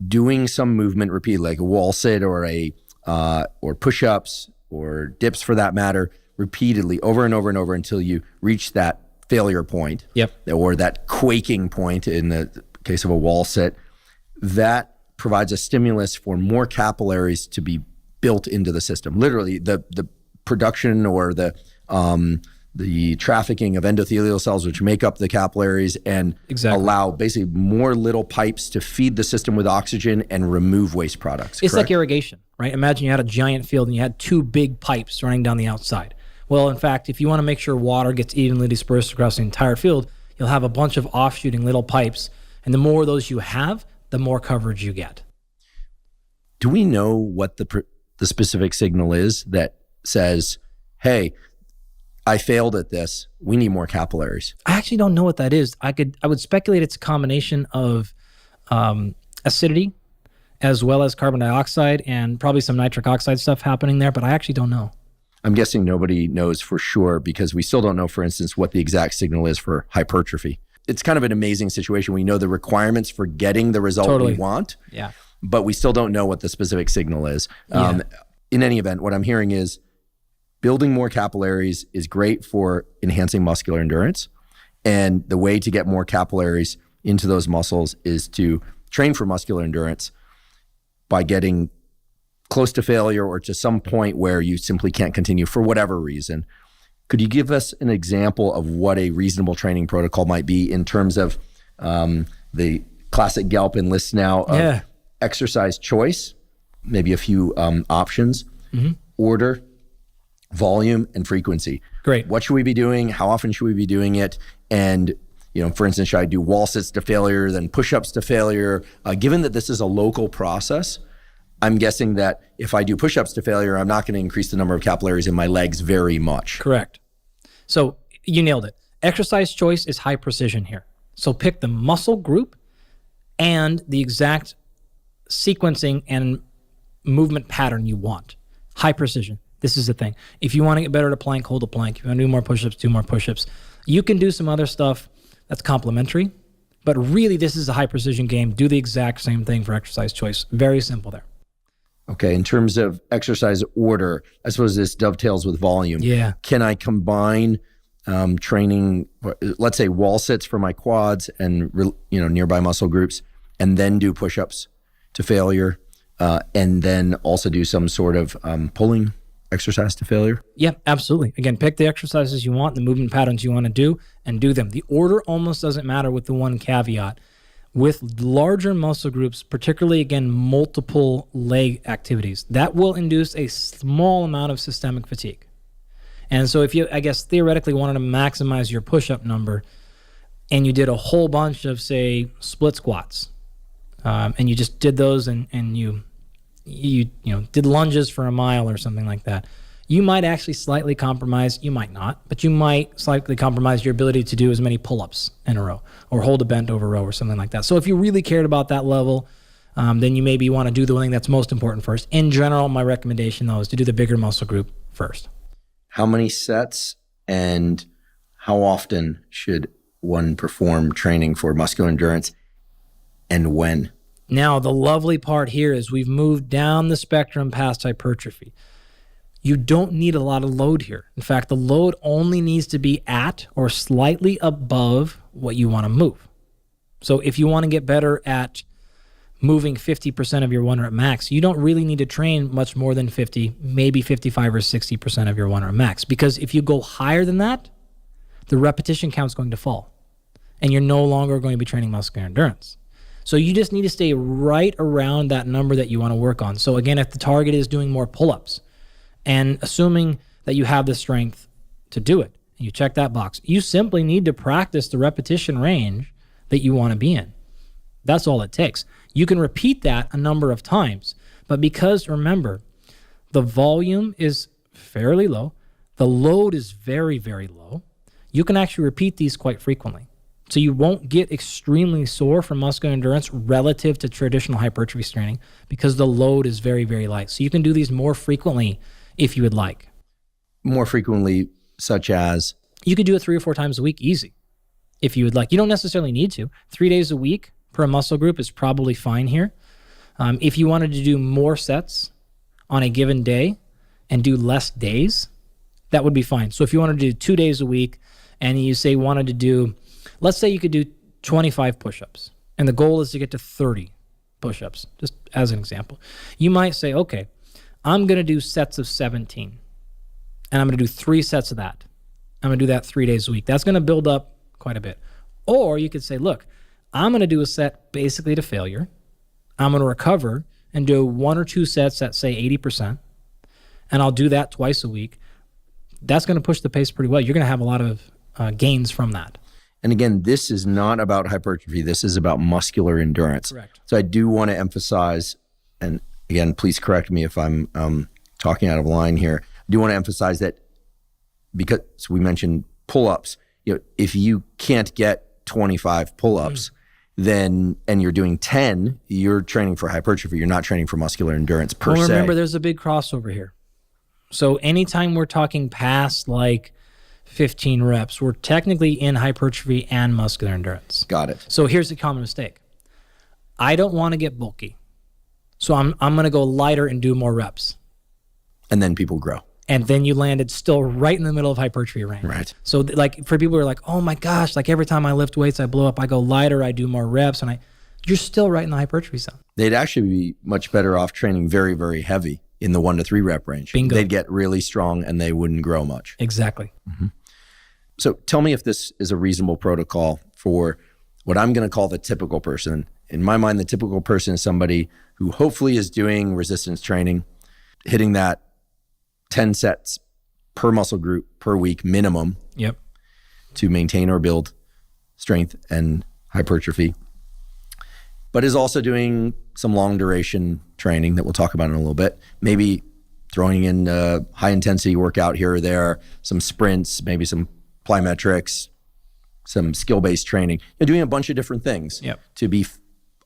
doing some movement repeatedly, like a wall sit or or push-ups or dips for that matter, repeatedly over and over and over until you reach that failure point, or that quaking point in the case of a wall sit, that provides a stimulus for more capillaries to be built into the system. Literally, the production or the trafficking of endothelial cells, which make up the capillaries and allow basically more little pipes to feed the system with oxygen and remove waste products. It's correct? like irrigation, right? Imagine you had a giant field and you had two big pipes running down the outside. Well, in fact, if you want to make sure water gets evenly dispersed across the entire field, you'll have a bunch of offshooting little pipes. And the more of those you have, the more coverage you get. Do we know what the specific signal is that says, hey, I failed at this, we need more capillaries? I actually don't know what that is. I would speculate it's a combination of acidity as well as carbon dioxide and probably some nitric oxide stuff happening there, but I actually don't know. I'm guessing nobody knows for sure because we still don't know, for instance, what the exact signal is for hypertrophy. It's kind of an amazing situation. We know the requirements for getting the result we want, but we still don't know what the specific signal is. In any event, what I'm hearing is building more capillaries is great for enhancing muscular endurance. And the way to get more capillaries into those muscles is to train for muscular endurance by getting close to failure or to some point where you simply can't continue for whatever reason. Could you give us an example of what a reasonable training protocol might be in terms of the classic Galpin list now of exercise choice, maybe a few options, order, volume, and frequency? Great. What should we be doing? How often should we be doing it? And, for instance, should I do wall sits to failure, then push-ups to failure? Given that this is a local process, I'm guessing that if I do push-ups to failure, I'm not going to increase the number of capillaries in my legs very much. Correct. So you nailed it. Exercise choice is high precision here. So pick the muscle group and the exact sequencing and movement pattern you want. High precision. This is the thing. If you want to get better at a plank, hold a plank. If you want to do more push-ups, do more push-ups. You can do some other stuff that's complementary, but really this is a high precision game. Do the exact same thing for exercise choice. Very simple there. Okay, in terms of exercise order, I suppose this dovetails with volume. Yeah. Can I combine training, let's say wall sits for my quads and nearby muscle groups, and then do push-ups to failure, and then also do some sort of pulling exercise to failure? Yeah, absolutely. Again, pick the exercises you want, the movement patterns you want to do, and do them. The order almost doesn't matter with the one caveat. With larger muscle groups, particularly, again, multiple leg activities, that will induce a small amount of systemic fatigue. And so if you, I guess, theoretically wanted to maximize your push-up number and you did a whole bunch of, say, split squats, and you just did those and you did lunges for a mile or something like that, you might actually slightly compromise, you might not, but you might slightly compromise your ability to do as many pull-ups in a row or hold a bent over row or something like that. So if you really cared about that level, then you maybe want to do the thing that's most important first. In general, my recommendation, though, is to do the bigger muscle group first. How many sets and how often should one perform training for muscular endurance, and when? Now, the lovely part here is we've moved down the spectrum past hypertrophy. You don't need a lot of load here. In fact, the load only needs to be at or slightly above what you want to move. So if you want to get better at moving 50% of your 1 rep max, you don't really need to train much more than 50, maybe 55 or 60% of your 1 rep max. Because if you go higher than that, the repetition count is going to fall. And you're no longer going to be training muscular endurance. So you just need to stay right around that number that you want to work on. So again, if the target is doing more pull-ups, and assuming that you have the strength to do it, and you check that box, you simply need to practice the repetition range that you want to be in. That's all it takes. You can repeat that a number of times, but because, remember, the volume is fairly low, the load is very, very low, you can actually repeat these quite frequently. So you won't get extremely sore from muscular endurance relative to traditional hypertrophy training because the load is very, very light. So you can do these more frequently if you would like. More frequently, such as? You could do it 3 or 4 times a week, easy, if you would like. You don't necessarily need to. 3 days a week per muscle group is probably fine here. If you wanted to do more sets on a given day and do less days, that would be fine. So if you wanted to do 2 days a week and you say wanted to do, let's say you could do 25 push-ups and the goal is to get to 30 push-ups, just as an example. You might say, okay, I'm going to do sets of 17 and I'm going to do 3 sets of that. I'm going to do that 3 days a week. That's going to build up quite a bit. Or you could say, look, I'm going to do a set basically to failure. I'm going to recover and do 1 or 2 sets at, say, 80%, and I'll do that twice a week. That's going to push the pace pretty well. You're going to have a lot of gains from that. And again, this is not about hypertrophy. This is about muscular endurance. Correct. So I do want to emphasize, and again, please correct me if I'm talking out of line here. I do want to emphasize that because we mentioned pull-ups. If you can't get 25 pull-ups, then and you're doing 10, you're training for hypertrophy. You're not training for muscular endurance per se. Remember, there's a big crossover here. So anytime we're talking past like 15 reps, we're technically in hypertrophy and muscular endurance. Got it. So here's the common mistake. I don't want to get bulky. So I'm going to go lighter and do more reps. And then people grow. And then you landed still right in the middle of hypertrophy range. Right. So like for people who are like, oh my gosh, like every time I lift weights, I blow up, I go lighter, I do more reps, and you're still right in the hypertrophy zone. They'd actually be much better off training very, very heavy in the 1 to 3 rep range. Bingo. They'd get really strong and they wouldn't grow much. Exactly. Mm-hmm. So tell me if this is a reasonable protocol for what I'm going to call the typical person. In my mind, the typical person is somebody who hopefully is doing resistance training, hitting that 10 sets per muscle group per week minimum. Yep. To maintain or build strength and hypertrophy, but is also doing some long duration training that we'll talk about in a little bit. Maybe throwing in a high intensity workout here or there, some sprints, maybe some plyometrics, some skill-based training. They're doing a bunch of different things to be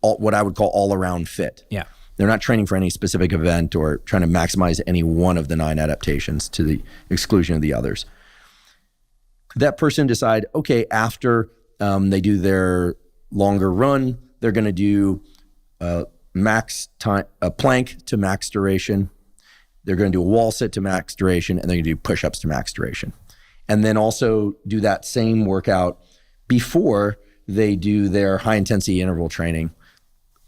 what I would call all-around fit. Yeah. They're not training for any specific event or trying to maximize any one of the 9 adaptations to the exclusion of the others. Could that person decide, okay, after they do their longer run, they're going to do max time, a plank to max duration. They're going to do a wall sit to max duration, and they're going to do push-ups to max duration. And then also do that same workout before they do their high-intensity interval training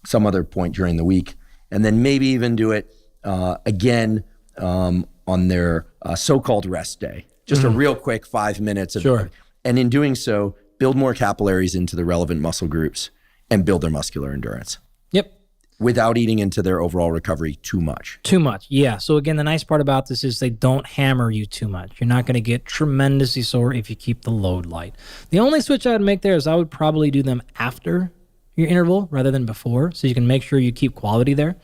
some other point during the week. And then maybe even do it again on their so-called rest day. Just a real quick 5 minutes. And in doing so, build more capillaries into the relevant muscle groups and build their muscular endurance. Yep. Without eating into their overall recovery too much. Too much, yeah. So again, the nice part about this is they don't hammer you too much. You're not going to get tremendously sore if you keep the load light. The only switch I would make there is I would probably do them after your interval rather than before, so you can make sure you keep quality there.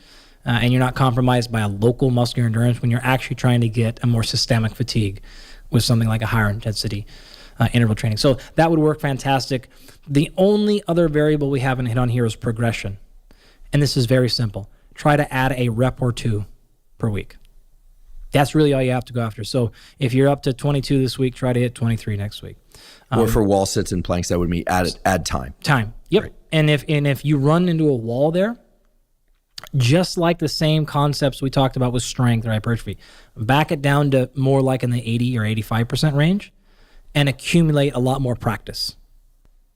and you're not compromised by a local muscular endurance when you're actually trying to get a more systemic fatigue with something like a higher intensity interval training. So that would work fantastic. The only other variable we haven't hit on here is progression. And this is very simple. Try to add a rep or two per week. That's really all you have to go after. So if you're up to 22 this week, try to hit 23 next week. Or for wall sits and planks, that would mean add time. Time. Yep. Right. And if you run into a wall there, just like the same concepts we talked about with strength or hypertrophy, back it down to more like in the 80 or 85% range and accumulate a lot more practice.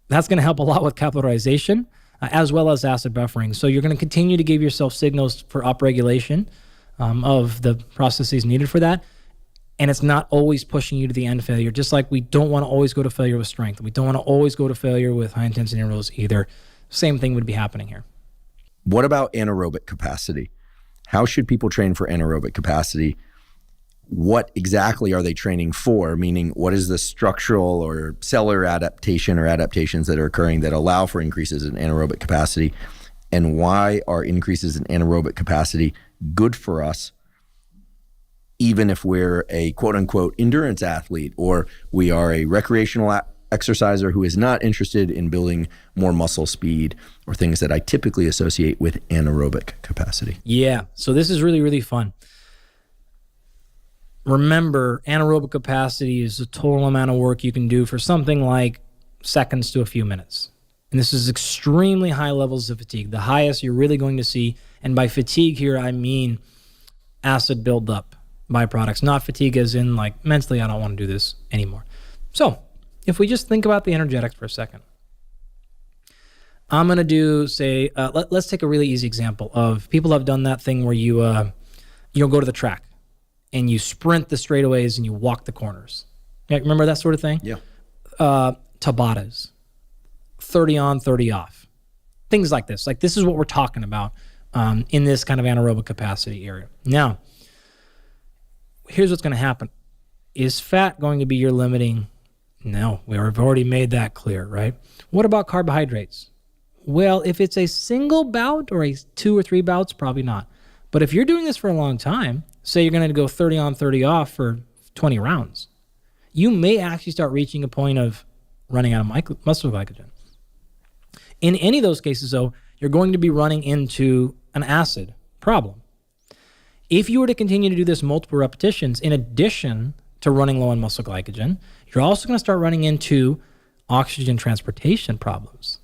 That's going to help a lot with capillarization as well as acid buffering. So you're going to continue to give yourself signals for upregulation of the processes needed for that. And it's not always pushing you to the end failure, just like we don't want to always go to failure with strength. We don't want to always go to failure with high intensity intervals either. Same thing would be happening here. What about anaerobic capacity? How should people train for anaerobic capacity? What exactly are they training for? Meaning, what is the structural or cellular adaptation or adaptations that are occurring that allow for increases in anaerobic capacity? And why are increases in anaerobic capacity good for us, even if we're a quote-unquote endurance athlete or we are a recreational exerciser who is not interested in building more muscle speed or things that I typically associate with anaerobic capacity? Yeah, so this is really, really fun. Remember, anaerobic capacity is the total amount of work you can do for something like seconds to a few minutes. And this is extremely high levels of fatigue, the highest you're really going to see. And by fatigue here, I mean acid buildup byproducts, not fatigue as in like mentally, I don't want to do this anymore. So if we just think about the energetics for a second, I'm going to do, say, let's take a really easy example of people have done that thing where you go to the track and you sprint the straightaways and you walk the corners. Yeah, remember that sort of thing? Yeah. Tabatas, 30 on, 30 off. Things like this. Like this is what we're talking about in this kind of anaerobic capacity area. Now, here's what's going to happen. Is fat going to be your limiting? No, we've already made that clear, right? What about carbohydrates? Well, if it's a single bout or a 2 or 3 bouts, probably not. But if you're doing this for a long time, say you're going to go 30 on, 30 off for 20 rounds, you may actually start reaching a point of running out of muscle glycogen. In any of those cases, though, you're going to be running into an acid problem. If you were to continue to do this multiple repetitions, in addition to running low on muscle glycogen, you're also going to start running into oxygen transportation problems.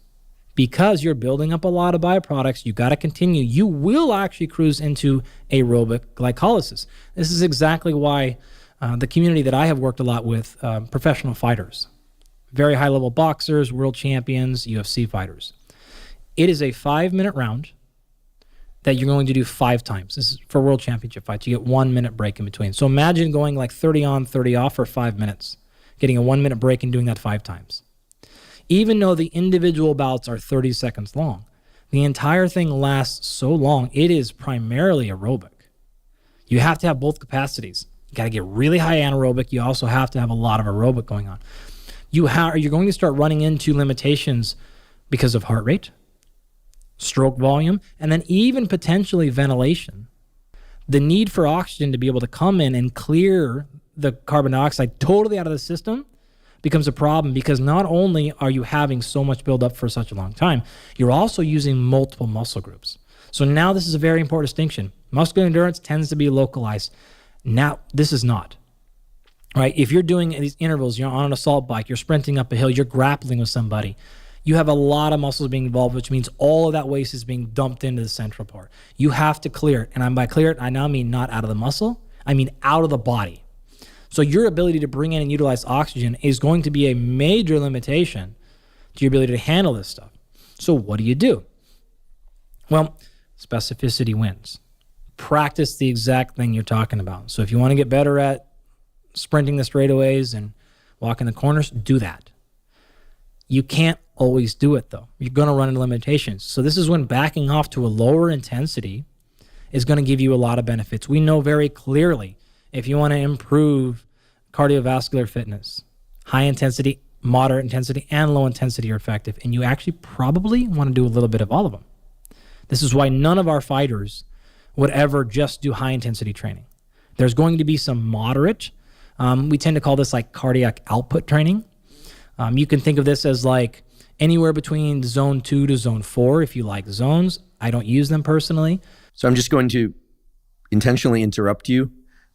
Because you're building up a lot of byproducts, you got to continue. You will actually cruise into aerobic glycolysis. This is exactly why the community that I have worked a lot with, professional fighters, very high-level boxers, world champions, UFC fighters. It is a 5-minute round that you're going to do 5 times. This is for world championship fights. You get 1 minute break in between. So imagine going like 30 on, 30 off for 5 minutes, getting a 1 minute break and doing that 5 times. Even though the individual bouts are 30 seconds long, the entire thing lasts so long, it is primarily aerobic. You have to have both capacities. You got to get really high anaerobic. You also have to have a lot of aerobic going on. You're going to start running into limitations because of heart rate, stroke volume, and then even potentially ventilation. The need for oxygen to be able to come in and clear the carbon dioxide totally out of the system becomes a problem, because not only are you having so much buildup for such a long time, you're also using multiple muscle groups. So now this is a very important distinction. Muscular endurance tends to be localized. Now, this is not. Right? If you're doing these intervals, you're on an assault bike, you're sprinting up a hill, you're grappling with somebody, you have a lot of muscles being involved, which means all of that waste is being dumped into the central part. You have to clear it. And by clear it, I now mean not out of the muscle, I mean out of the body. So your ability to bring in and utilize oxygen is going to be a major limitation to your ability to handle this stuff. So what do? Well, specificity wins. Practice the exact thing you're talking about. So if you want to get better at sprinting the straightaways and walking the corners, do that. You can't always do it, though. You're going to run into limitations. So this is when backing off to a lower intensity is going to give you a lot of benefits. We know very clearly if you want to improve cardiovascular fitness, high intensity, moderate intensity, and low intensity are effective. And you actually probably want to do a little bit of all of them. This is why none of our fighters would just do high intensity training. There's going to be some moderate. We tend to call this like cardiac output training. You can think of this as like anywhere between zone 2 to zone 4 if you like zones. I don't use them personally. So I'm just going to intentionally interrupt you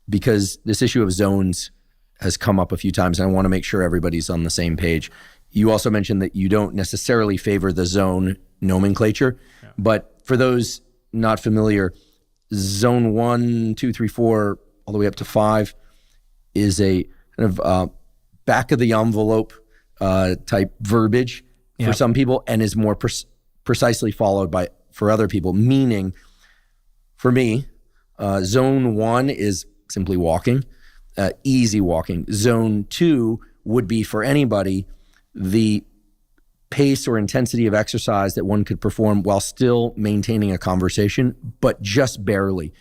because this issue of zones has come up a few times, and I want to make sure everybody's on the same page. You also mentioned that you don't necessarily favor the zone nomenclature, but for those not familiar, zone 1, 2, 3, 4, all the way up to 5 is a kind of back of the envelope type verbiage for some people, and is more precisely followed by for other people. Meaning, for me, zone 1 is simply walking, easy walking. Zone 2 would be for anybody the pace or intensity of exercise that one could perform while still maintaining a conversation, but just barely.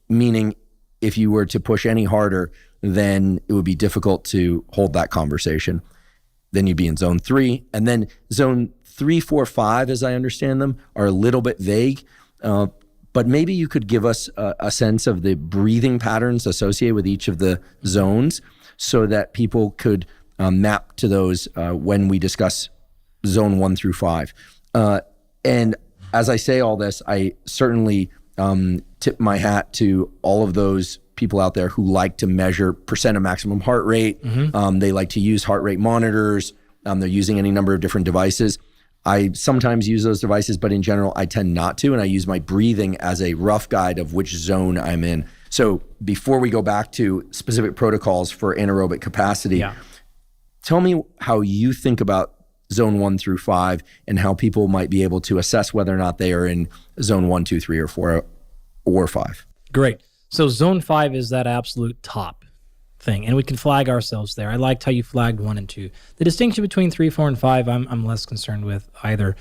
Meaning, if you were to push any harder, then it would be difficult to hold that conversation. Then you'd be in zone 3. And then zone 3, 4, 5, as I understand them, are a little bit vague. But maybe you could give us a sense of the breathing patterns associated with each of the zones so that people could map to those when we discuss zone 1 through 5. And as I say all this, I certainly tip my hat to all of those people out there who like to measure percent of maximum heart rate. They like to use heart rate monitors. They're using any number of different devices. I sometimes use those devices, but in general, I tend not to. And I use my breathing as a rough guide of which zone I'm in. So before we go back to specific protocols for anaerobic capacity, tell me how you think about zone 1 through 5 and how people might be able to assess whether or not they are in zone 1, 2, 3, or 4, or 5. Great. So zone 5 is that absolute top thing, and we can flag ourselves there. I liked how you flagged 1 and 2. The distinction between 3, 4, and 5, I'm less concerned with either.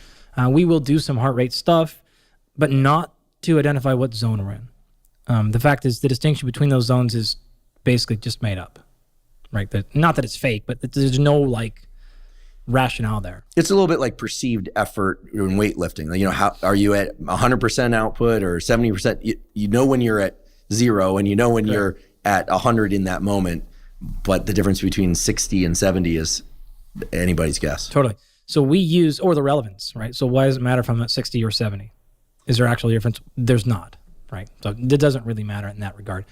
We will do some heart rate stuff, but not to identify what zone we're in. The fact is, the distinction between those zones is basically just made up, right? Not that it's fake, but there's no like rationale there. It's a little bit like perceived effort in weightlifting. You know, how are you at 100% output or 70%? You know when you're at 0, and you know when you're at 100 in that moment, but the difference between 60 and 70 is anybody's guess. Totally. So we use, or the relevance, right? So why does it matter if I'm at 60 or 70? Is there actually a difference? There's not, right? So it doesn't really matter in that regard.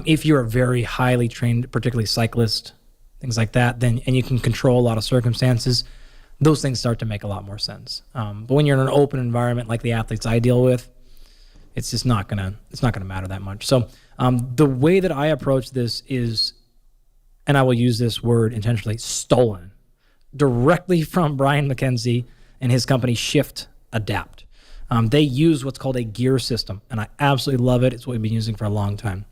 If you're a very highly trained, particularly cyclist, things like that, then, and you can control a lot of circumstances, those things start to make a lot more sense. But when you're in an open environment like the athletes I deal with, it's just not gonna matter that much. So the way that I approach this is, and I will use this word intentionally, stolen directly from Brian McKenzie and his company Shift Adapt. They use what's called a gear system, and I absolutely love it. It's what we've been using for a long time.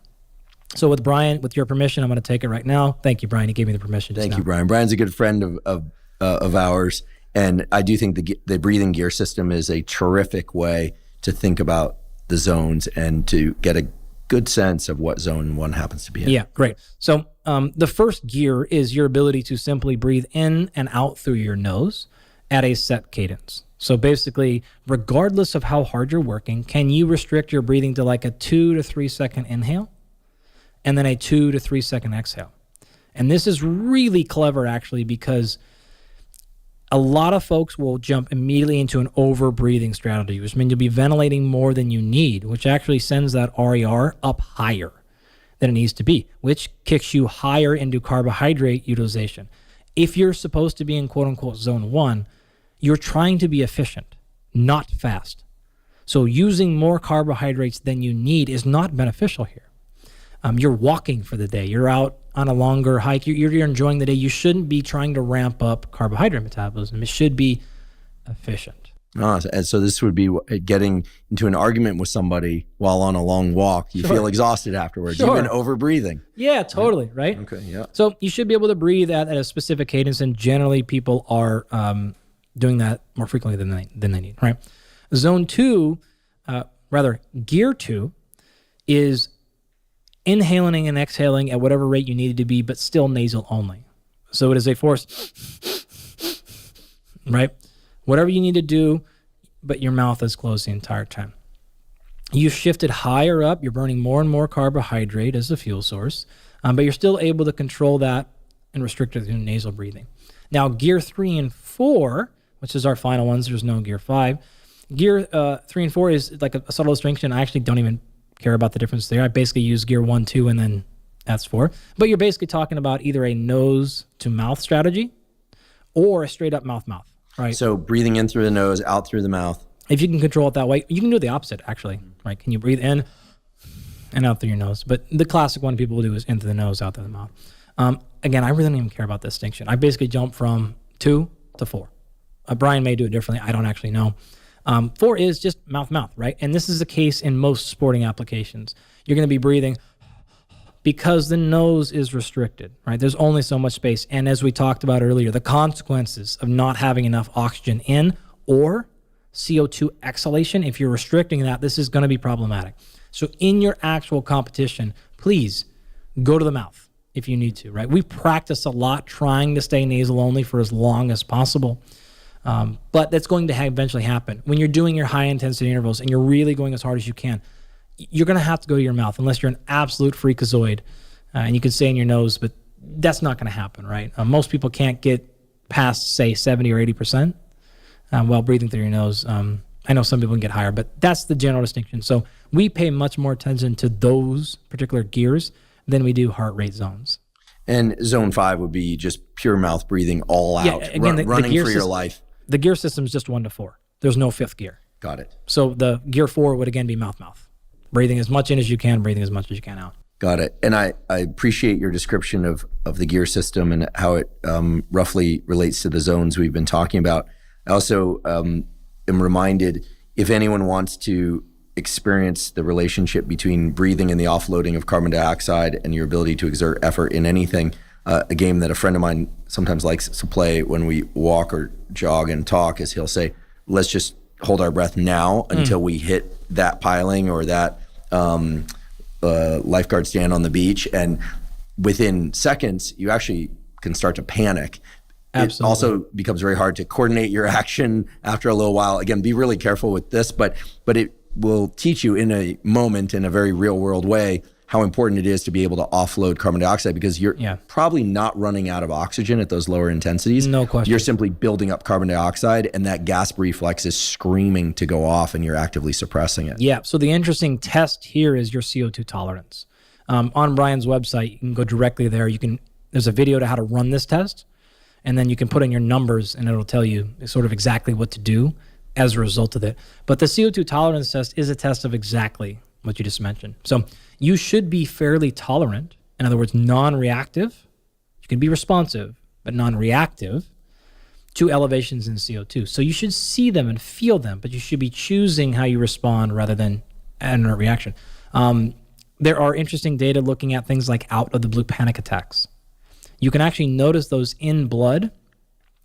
So with Brian, with your permission, I'm going to take it right now. Thank you, Brian. He gave me the permission. Thank you, Brian. Brian's a good friend of ours, and I do think the breathing gear system is a terrific way to think about the zones and to get a good sense of what zone 1 happens to be in. Yeah, great. So the first gear is your ability to simply breathe in and out through your nose at a set cadence. So basically, regardless of how hard you're working, can you restrict your breathing to like a 2 to 3 second inhale and then a 2 to 3 second exhale? And this is really clever, actually, because a lot of folks will jump immediately into an over-breathing strategy, which means you'll be ventilating more than you need, which actually sends that RER up higher than it needs to be, which kicks you higher into carbohydrate utilization. If you're supposed to be in quote-unquote zone 1, you're trying to be efficient, not fast. So using more carbohydrates than you need is not beneficial here. You're walking for the day. You're out on a longer hike. You're enjoying the day. You shouldn't be trying to ramp up carbohydrate metabolism. It should be efficient. And so this would be getting into an argument with somebody while on a long walk. You feel exhausted afterwards. You've been over-breathing. Yeah, totally, right? Okay, yeah. So you should be able to breathe at a specific cadence, and generally people are doing that more frequently than they need, right? Zone 2, gear 2, is inhaling and exhaling at whatever rate you need it to be, but still nasal only. So it is a force, right? Whatever you need to do, but your mouth is closed the entire time. You shifted higher up. You're burning more and more carbohydrate as a fuel source, but you're still able to control that and restrict it through nasal breathing. Now, gear 3 and 4, which is our final ones, there's no gear 5. Gear 3 and 4 is like a subtle distinction. I actually don't even care about the difference there. I basically use gear 1, 2, and then that's 4. But you're basically talking about either a nose to mouth strategy or a straight up mouth-mouth, right? So breathing in through the nose, out through the mouth. If you can control it that way, you can do the opposite, actually, right? Can you breathe in and out through your nose? But the classic one people will do is in through the nose, out through the mouth. Again, I really don't even care about the distinction. I basically jump from 2 to 4. Brian may do it differently. I don't actually know. 4 is just mouth-mouth, right? And this is the case in most sporting applications. You're going to be breathing because the nose is restricted, right? There's only so much space. And as we talked about earlier, the consequences of not having enough oxygen in or CO2 exhalation, if you're restricting that, this is going to be problematic. So in your actual competition, please go to the mouth if you need to, right? We practice a lot trying to stay nasal only for as long as possible. But that's going to eventually happen. When you're doing your high intensity intervals and you're really going as hard as you can, you're going to have to go to your mouth unless you're an absolute freakazoid and you can stay in your nose, but that's not going to happen, right? Most people can't get past, say, 70 or 80% while breathing through your nose. I know some people can get higher, but that's the general distinction. So we pay much more attention to those particular gears than we do heart rate zones. And zone 5 would be just pure mouth breathing all out, running for your life. The gear system is just 1 to 4. There's no 5th gear. Got it. So the gear 4 would again be mouth-mouth. Breathing as much in as you can, breathing as much as you can out. Got it. And I appreciate your description of the gear system and how it roughly relates to the zones we've been talking about. I also am reminded, if anyone wants to experience the relationship between breathing and the offloading of carbon dioxide and your ability to exert effort in anything, a game that a friend of mine sometimes likes to play when we walk or jog and talk is he'll say, let's just hold our breath now until we hit that piling or that lifeguard stand on the beach. And within seconds, you actually can start to panic. Absolutely. It also becomes very hard to coordinate your action after a little while. Again, be really careful with this, but it will teach you in a moment, in a very real world way, how important it is to be able to offload carbon dioxide, because you're probably not running out of oxygen at those lower intensities. No question. You're simply building up carbon dioxide, and that gasp reflex is screaming to go off, and you're actively suppressing it. Yeah. So the interesting test here is your CO2 tolerance. On Brian's website, you can go directly there. There's a video to how to run this test, and then you can put in your numbers, and it'll tell you sort of exactly what to do as a result of it. But the CO2 tolerance test is a test of exactly what you just mentioned. So you should be fairly tolerant. In other words, non-reactive. You can be responsive, but non-reactive to elevations in CO2. So you should see them and feel them, but you should be choosing how you respond rather than an inert reaction. There are interesting data looking at things like out of the blue panic attacks. You can actually notice those in blood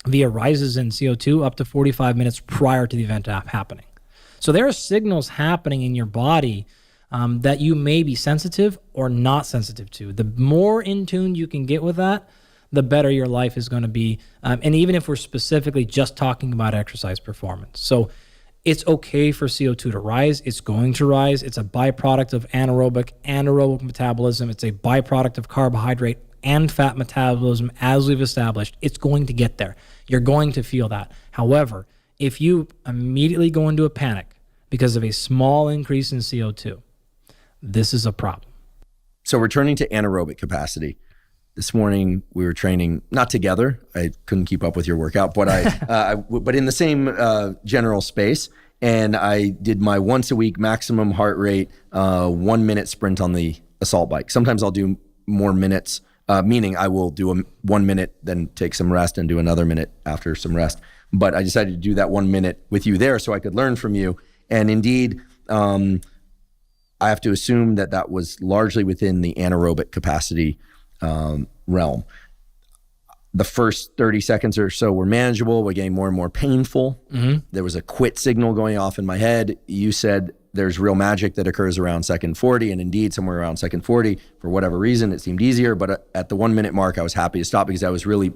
via rises in CO2 up to 45 minutes prior to the event happening. So there are signals happening in your body that you may be sensitive or not sensitive to. The more in tune you can get with that, the better your life is going to be. And even if we're specifically just talking about exercise performance. So it's okay for CO2 to rise. It's going to rise. It's a byproduct of anaerobic metabolism. It's a byproduct of carbohydrate and fat metabolism, as we've established. It's going to get there. You're going to feel that. However, if you immediately go into a panic because of a small increase in CO2, this is a problem. So returning to anaerobic capacity. This morning we were training, not together. I couldn't keep up with your workout, but but in the same general space. And I did my once a week maximum heart rate 1 minute sprint on the assault bike. Sometimes I'll do more minutes, meaning I will do a 1 minute, then take some rest and do another minute after some rest. But I decided to do that 1 minute with you there so I could learn from you. And indeed, I have to assume that was largely within the anaerobic capacity realm. The first 30 seconds or so were manageable. We're getting more and more painful. Mm-hmm. There was a quit signal going off in my head. You said there's real magic that occurs around second 40, and indeed somewhere around second 40, for whatever reason, it seemed easier. But at the 1 minute mark, I was happy to stop because I was really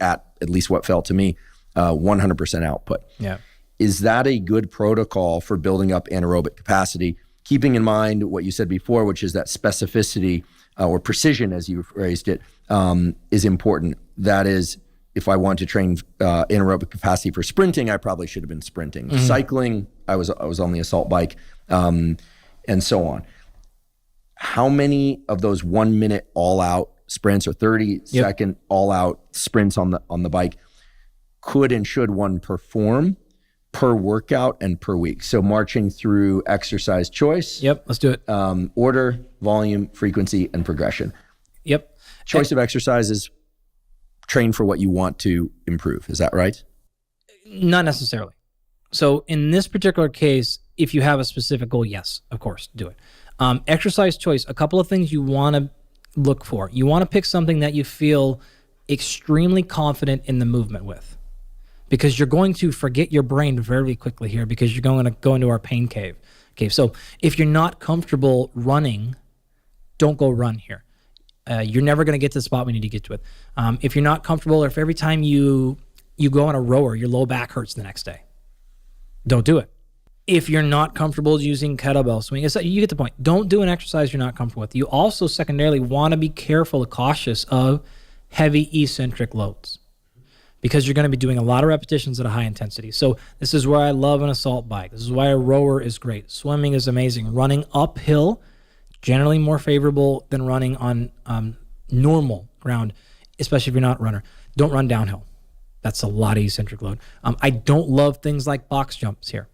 at least what felt to me, 100% output. Yeah. Is that a good protocol for building up anaerobic capacity? keeping in mind what you said before, which is that specificity or precision, as you phrased it, is important. That is, if I want to train anaerobic capacity for sprinting, I probably should have been sprinting. Mm-hmm. Cycling, I was on the assault bike, and so on. How many of those 1 minute all-out sprints or 30-second all-out sprints on the bike could and should one perform per workout and per week? So marching through exercise choice. Yep, let's do it. Order, volume, frequency, and progression. Yep. Choice of exercises, train for what you want to improve. Is that right? Not necessarily. So in this particular case, if you have a specific goal, yes, of course, do it. Exercise choice, a couple of things you want to look for. You want to pick something that you feel extremely confident in the movement with, because you're going to forget your brain very quickly here, because you're going to go into our pain cave. Okay, so if you're not comfortable running, don't go run here. You're never going to get to the spot we need to get to it. If you're not comfortable, or if every time you go on a rower, your low back hurts the next day, don't do it. If you're not comfortable using kettlebell swing, you get the point. Don't do an exercise you're not comfortable with. You also secondarily want to be careful and cautious of heavy eccentric loads, because you're going to be doing a lot of repetitions at a high intensity. So this is where I love an assault bike. This is why a rower is great. Swimming is amazing. Running uphill, generally more favorable than running on normal ground, especially if you're not a runner. Don't run downhill. That's a lot of eccentric load. I don't love things like box jumps here,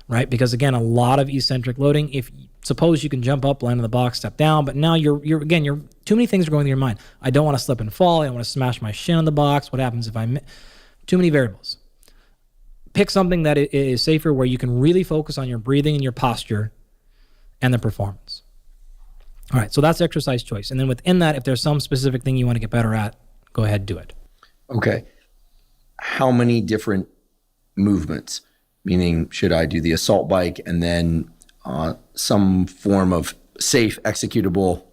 right? Because again, a lot of eccentric loading. If suppose you can jump up, land in the box, step down, but now you're too many things are going through your mind. I don't want to slip and fall. I don't want to smash my shin on the box. What happens if too many variables? Pick something that is safer, where you can really focus on your breathing and your posture and the performance. All right, so that's exercise choice. And then within that, if there's some specific thing you want to get better at, go ahead, do it. Okay. How many different movements? Meaning, should I do the assault bike and then some form of safe, executable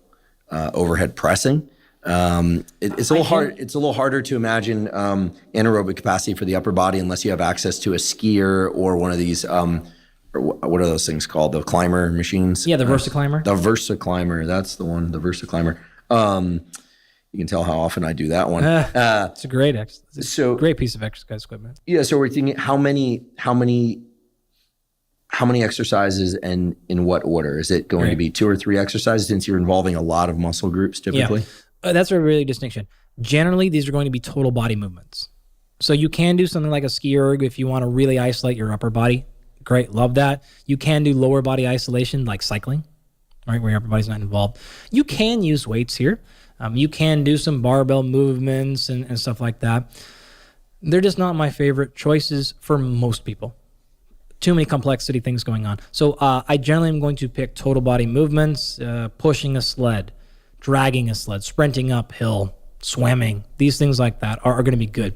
overhead pressing? It's a little hard. It's a little harder to imagine anaerobic capacity for the upper body unless you have access to a skier or one of these. Or what are those things called? The climber machines? Yeah, the VersaClimber. The VersaClimber. That's the one. The VersaClimber. You can tell how often I do that one. It's a great great piece of exercise equipment. Yeah. So we're thinking how many exercises and in what order? Is it going to be 2 or 3 exercises, since you're involving a lot of muscle groups typically? Yeah. That's a really distinction. Generally, these are going to be total body movements. So you can do something like a ski erg if you want to really isolate your upper body. Great, love that. You can do lower body isolation like cycling, right, where your upper body's not involved. You can use weights here. You can do some barbell movements and stuff like that. They're just not my favorite choices for most people. Too many complexity things going on. So I generally am going to pick total body movements, pushing a sled, dragging a sled, sprinting uphill, swimming. These things like that are going to be good.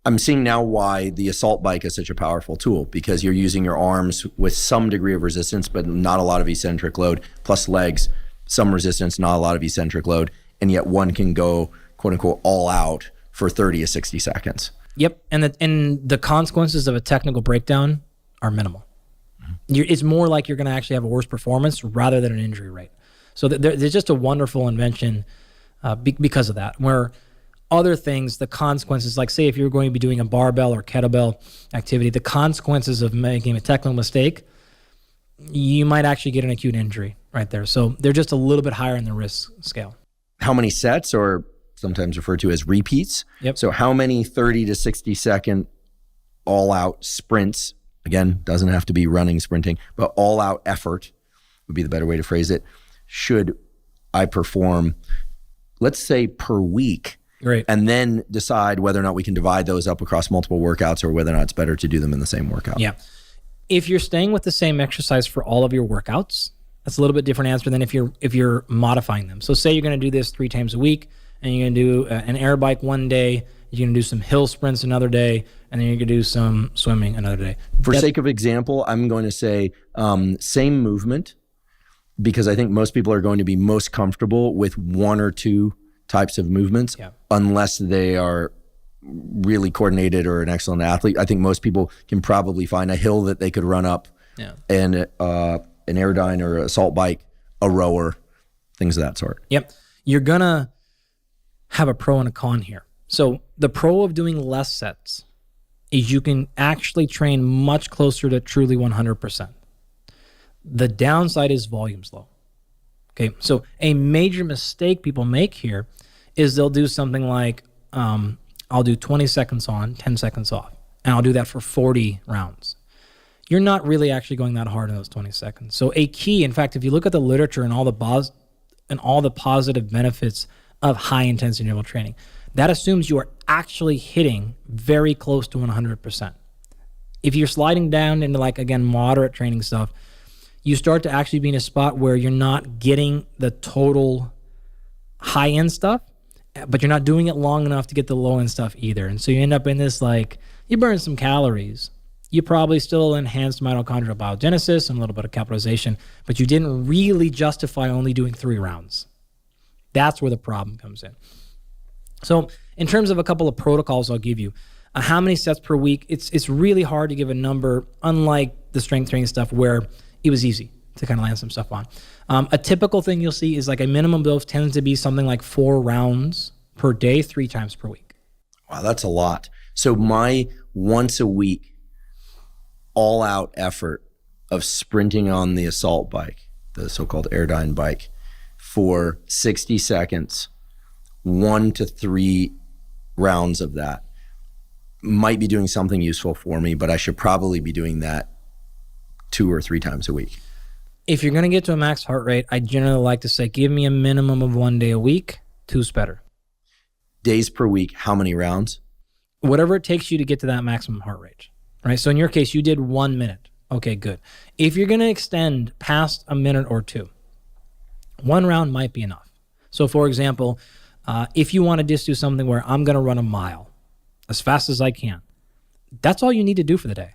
I'm seeing now why the assault bike is such a powerful tool, because you're using your arms with some degree of resistance, but not a lot of eccentric load, plus legs, some resistance, not a lot of eccentric load. And yet one can go, quote unquote, all out for 30 to 60 seconds. Yep. And the consequences of a technical breakdown are minimal. Mm-hmm. It's more like you're going to actually have a worse performance rather than an injury rate. So there's just a wonderful invention because of that, where other things, the consequences, like say if you're going to be doing a barbell or kettlebell activity, the consequences of making a technical mistake, you might actually get an acute injury right there. So they're just a little bit higher in the risk scale. How many sets, or sometimes referred to as repeats? Yep. So how many 30 to 60 second all out sprints, again, doesn't have to be running, sprinting, but all out effort would be the better way to phrase it, should I perform, let's say per week? Right. And then decide whether or not we can divide those up across multiple workouts, or whether or not it's better to do them in the same workout. Yeah. If you're staying with the same exercise for all of your workouts, that's a little bit different answer than if you're modifying them. So say you're going to do this 3 times a week, and you're going to do an air bike one day, you're going to do some hill sprints another day, and then you're going to do some swimming another day. For sake of example, I'm going to say same movement, because I think most people are going to be most comfortable with 1 or 2 types of movements, unless they are really coordinated or an excellent athlete. I think most people can probably find a hill that they could run up and an Airdyne or assault bike, a rower, things of that sort. Yep. You're going to have a pro and a con here. So the pro of doing less sets is you can actually train much closer to truly 100%. The downside is volume's low. Okay, so a major mistake people make here is they'll do something like, I'll do 20 seconds on, 10 seconds off, and I'll do that for 40 rounds. You're not really actually going that hard in those 20 seconds. So a key, in fact, if you look at the literature and all the positive benefits of high intensity interval training, that assumes you are actually hitting very close to 100%. If you're sliding down into like, again, moderate training stuff, you start to actually be in a spot where you're not getting the total high-end stuff, but you're not doing it long enough to get the low-end stuff either. And so you end up in this, like, you burn some calories. You probably still enhanced mitochondrial biogenesis and a little bit of capitalization, but you didn't really justify only doing 3 rounds. That's where the problem comes in. So in terms of a couple of protocols I'll give you, how many sets per week, it's really hard to give a number, unlike the strength training stuff where it was easy to kind of land some stuff on. A typical thing you'll see is like a minimum dose tends to be something like 4 rounds per day, 3 times per week. Wow, that's a lot. So my once a week all out effort of sprinting on the assault bike, the so-called Airdyne bike, for 60 seconds, 1 to 3 rounds of that might be doing something useful for me, but I should probably be doing that 2 or 3 times a week. If you're going to get to a max heart rate, I generally like to say, give me a minimum of 1 day a week. 2's better. Days per week, how many rounds? Whatever it takes you to get to that maximum heart rate, right? So in your case, you did 1 minute. Okay, good. If you're going to extend past a minute or 2, 1 round might be enough. So for example, if you want to just do something where I'm going to run a mile as fast as I can, that's all you need to do for the day.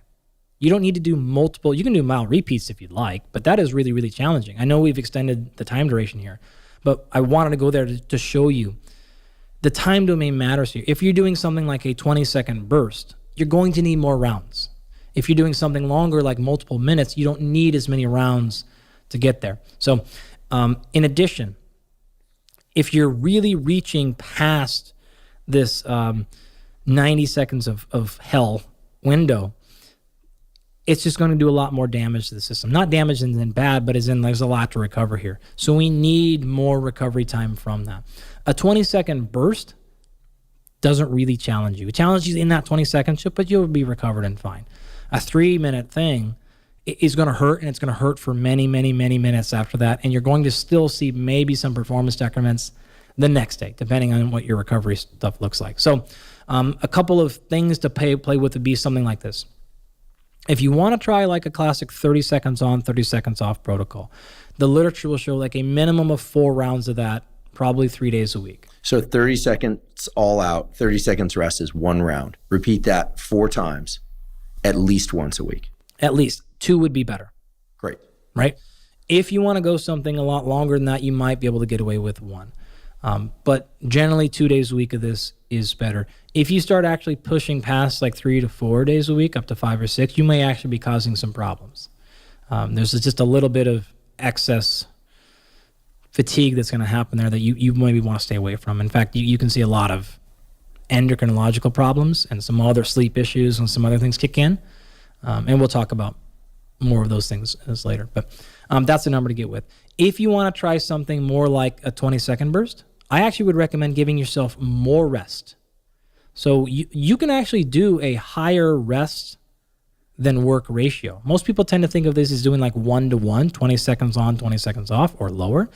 You don't need to do multiple, you can do mile repeats if you'd like, but that is really, really challenging. I know we've extended the time duration here, but I wanted to go there to show you the time domain matters here. If you're doing something like a 20-second burst, you're going to need more rounds. If you're doing something longer, like multiple minutes, you don't need as many rounds to get there. So in addition, if you're really reaching past this 90 seconds of hell window, it's just going to do a lot more damage to the system. Not damage as in bad, but as in there's a lot to recover here. So we need more recovery time from that. A 20-second burst doesn't really challenge you. It challenges you in that 20 seconds, but you'll be recovered and fine. A 3-minute thing is going to hurt, and it's going to hurt for many, many, many minutes after that, and you're going to still see maybe some performance decrements the next day, depending on what your recovery stuff looks like. So a couple of things to play with would be something like this. If you want to try like a classic 30 seconds on, 30 seconds off protocol, the literature will show like a minimum of 4 rounds of that, probably 3 days a week. So 30 seconds all out, 30 seconds rest is 1 round. Repeat that 4 times, at least once a week. At least 2 would be better. Great. Right? If you want to go something a lot longer than that, you might be able to get away with 1. But generally 2 days a week of this is better. If you start actually pushing past like 3 to 4 days a week, up to 5 or 6, you may actually be causing some problems. There's just a little bit of excess fatigue that's going to happen there that you maybe want to stay away from. In fact, you can see a lot of endocrinological problems and some other sleep issues and some other things kick in. And we'll talk about more of those things later. But that's the number to get with. If you want to try something more like a 20-second burst, I actually would recommend giving yourself more rest. So you can actually do a higher rest than work ratio. Most people tend to think of this as doing like 1-to-1, 20 seconds on, 20 seconds off, or lower.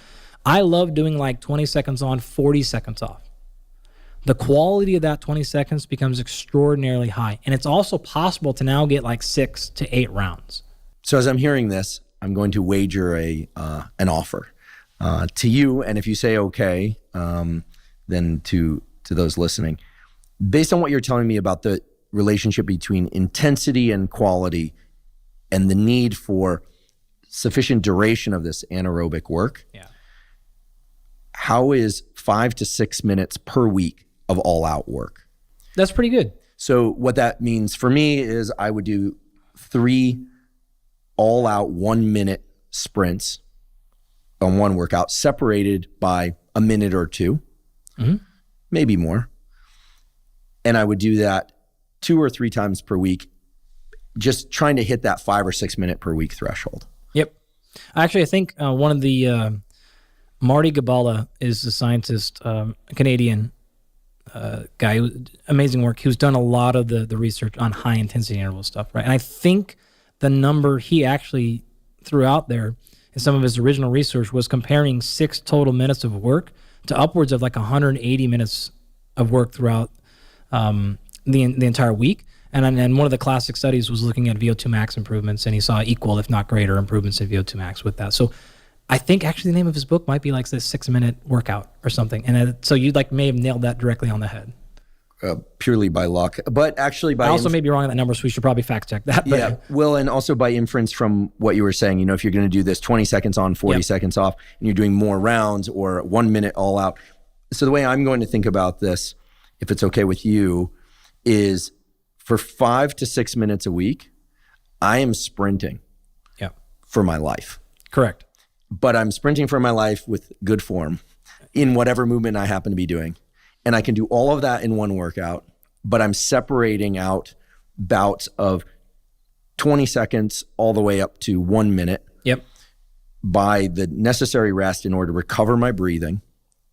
I love doing like 20 seconds on, 40 seconds off. The quality of that 20 seconds becomes extraordinarily high. And it's also possible to now get like 6 to 8 rounds. So as I'm hearing this, I'm going to wager an offer to you. And if you say okay, then to those listening. Based on what you're telling me about the relationship between intensity and quality and the need for sufficient duration of this anaerobic work, how is 5 to 6 minutes per week of all-out work? That's pretty good. So what that means for me is I would do 3 all-out 1-minute sprints on one workout separated by a minute or two, maybe more. And I would do that 2 or 3 times per week, just trying to hit that 5 or 6 minute per week threshold. Yep. Actually, I think one of the, Marty Gabala is the scientist, a Canadian guy, amazing work. Who's done a lot of the research on high intensity interval stuff, right? And I think the number he actually threw out there in some of his original research was comparing 6 total minutes of work to upwards of like 180 minutes of work throughout the entire week. And one of the classic studies was looking at VO2 max improvements, and he saw equal, if not greater, improvements in VO2 max with that. So I think actually the name of his book might be like this 6-minute workout or something. And so you may have nailed that directly on the head. Purely by luck, but actually by... I also may be wrong on that number, so we should probably fact check that. But. Yeah, well, and also by inference from what you were saying, if you're going to do this 20 seconds on, 40 seconds off, and you're doing more rounds or 1 minute all out. So the way I'm going to think about this, if it's okay with you, is for 5 to 6 minutes a week, I am sprinting for my life. Correct. But I'm sprinting for my life with good form in whatever movement I happen to be doing. And I can do all of that in one workout, but I'm separating out bouts of 20 seconds all the way up to 1 minute by the necessary rest in order to recover my breathing,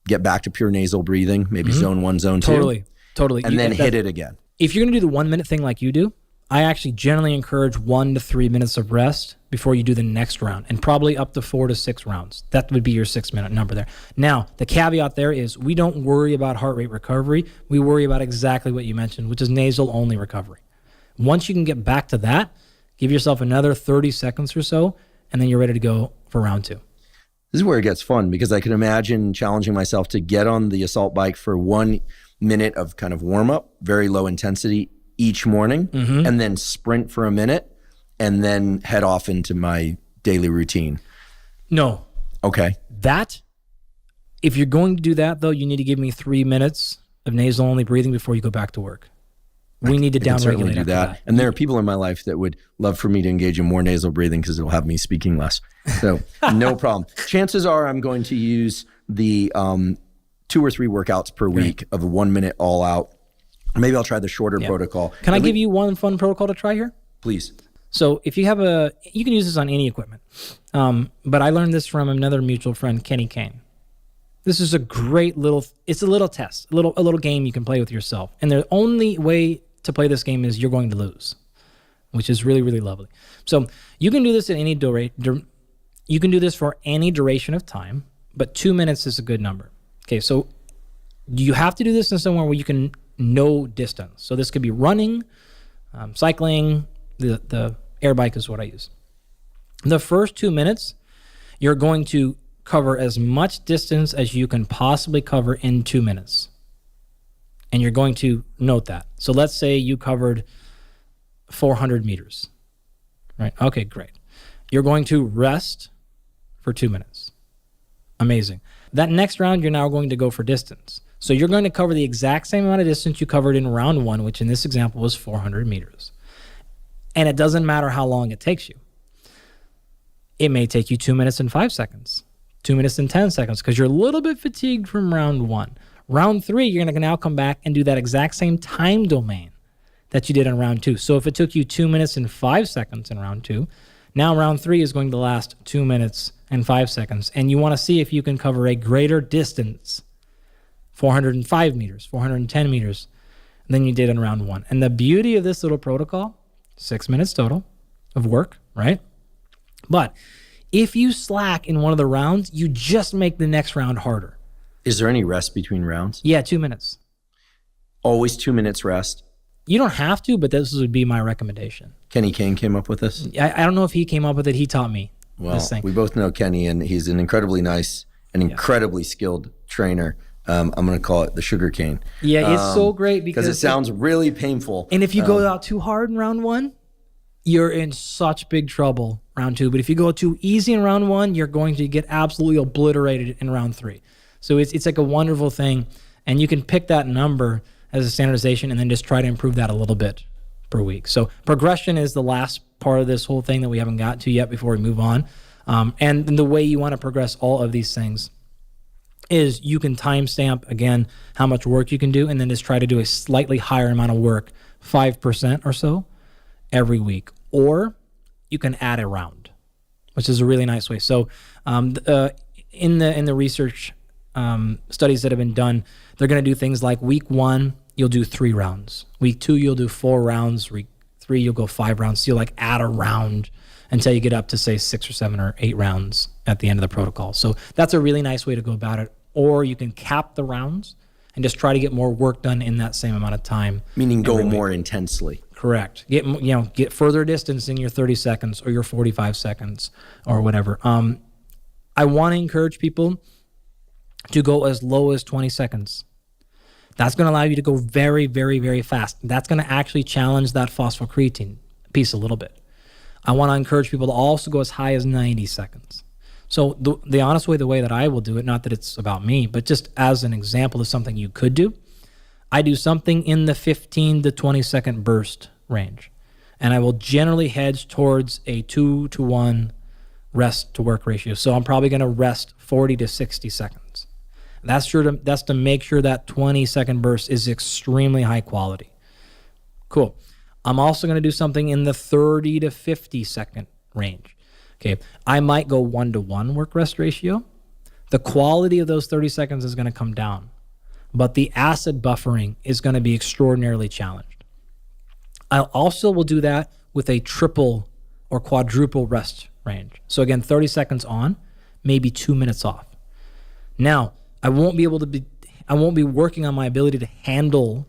get back to pure nasal breathing, maybe zone 1, zone 2. Totally. And then hit it again. If you're going to do the 1 minute thing like you do, I actually generally encourage 1 to 3 minutes of rest before you do the next round, and probably up to 4 to 6 rounds. That would be your 6 minute number there. Now, the caveat there is we don't worry about heart rate recovery. We worry about exactly what you mentioned, which is nasal only recovery. Once you can get back to that, give yourself another 30 seconds or so, and then you're ready to go for round 2. This is where it gets fun, because I can imagine challenging myself to get on the assault bike for 1 minute of kind of warm up, very low intensity each morning, and then sprint for a minute, and then head off into my daily routine. No. Okay. If you're going to do that, though, you need to give me 3 minutes of nasal only breathing before you go back to work. We need to downregulate after that. And there are people in my life that would love for me to engage in more nasal breathing because it'll have me speaking less. So no problem. Chances are I'm going to use the 2 or 3 workouts per week of a 1 minute all out. Maybe I'll try the shorter protocol. Can I give you one fun protocol to try here? Please. So if you have you can use this on any equipment. But I learned this from another mutual friend, Kenny Kane. This is a great it's a little test, a little game you can play with yourself. And the only way to play this game is you're going to lose, which is really, really lovely. So you can do this at any you can do this for any duration of time, but 2 minutes is a good number. Okay, so you have to do this in somewhere where you can know distance. So this could be running, cycling, the air bike is what I use. The first 2 minutes, you're going to cover as much distance as you can possibly cover in 2 minutes. And you're going to note that. So let's say you covered 400 meters, right? Okay, great. You're going to rest for 2 minutes. Amazing. That next round, you're now going to go for distance. So you're going to cover the exact same amount of distance you covered in round 1, which in this example was 400 meters. And it doesn't matter how long it takes you. It may take you 2 minutes and 5 seconds, 2 minutes and 10 seconds, because you're a little bit fatigued from round 1. Round 3, you're going to now come back and do that exact same time domain that you did in round 2. So if it took you 2 minutes and 5 seconds in round 2, now round 3 is going to last 2 minutes and 5 seconds. And you want to see if you can cover a greater distance, 405 meters, 410 meters, than you did in round 1. And the beauty of this little protocol, 6 minutes total of work, right? But if you slack in one of the rounds, you just make the next round harder. Is there any rest between rounds? Yeah, 2 minutes. Always 2 minutes rest? You don't have to, but this would be my recommendation. Kenny Kane came up with this? I don't know if he came up with it. He taught me this thing. We both know Kenny, and he's an incredibly nice and incredibly skilled trainer. I'm going to call it the sugar cane. Yeah, it's so great because it sounds really painful. And if you go out too hard in round 1, you're in such big trouble round 2. But if you go too easy in round 1, you're going to get absolutely obliterated in round 3. So it's like a wonderful thing. And you can pick that number as a standardization and then just try to improve that a little bit per week. So progression is the last part of this whole thing that we haven't got to yet before we move on. And the way you want to progress all of these things is you can timestamp, again, how much work you can do, and then just try to do a slightly higher amount of work, 5% or so every week. Or you can add a round, which is a really nice way. So in the research studies that have been done, they're going to do things like week 1, you'll do 3 rounds. Week 2, you'll do 4 rounds. Week 3, you'll go 5 rounds. So you'll like add a round until you get up to say 6 or 7 or 8 rounds at the end of the protocol. So that's a really nice way to go about it. Or you can cap the rounds and just try to get more work done in that same amount of time. Meaning go more intensely. Correct. Get further distance in your 30 seconds or your 45 seconds or whatever. I want to encourage people to go as low as 20 seconds. That's going to allow you to go very, very, very fast. That's going to actually challenge that phosphocreatine piece a little bit. I want to encourage people to also go as high as 90 seconds. So the honest way, the way that I will do it, not that it's about me, but just as an example of something you could do, I do something in the 15 to 20 second burst range. And I will generally hedge towards a 2-to-1 rest to work ratio. So I'm probably going to rest 40 to 60 seconds. That's to make sure that 20 second burst is extremely high quality. Cool. I'm also going to do something in the 30 to 50 second range. Okay, I might go 1-to-1 work rest ratio. The quality of those 30 seconds is going to come down, but the acid buffering is going to be extraordinarily challenged. I also will do that with a triple or quadruple rest range. So again, 30 seconds on, maybe 2 minutes off. Now, I won't be working on my ability to handle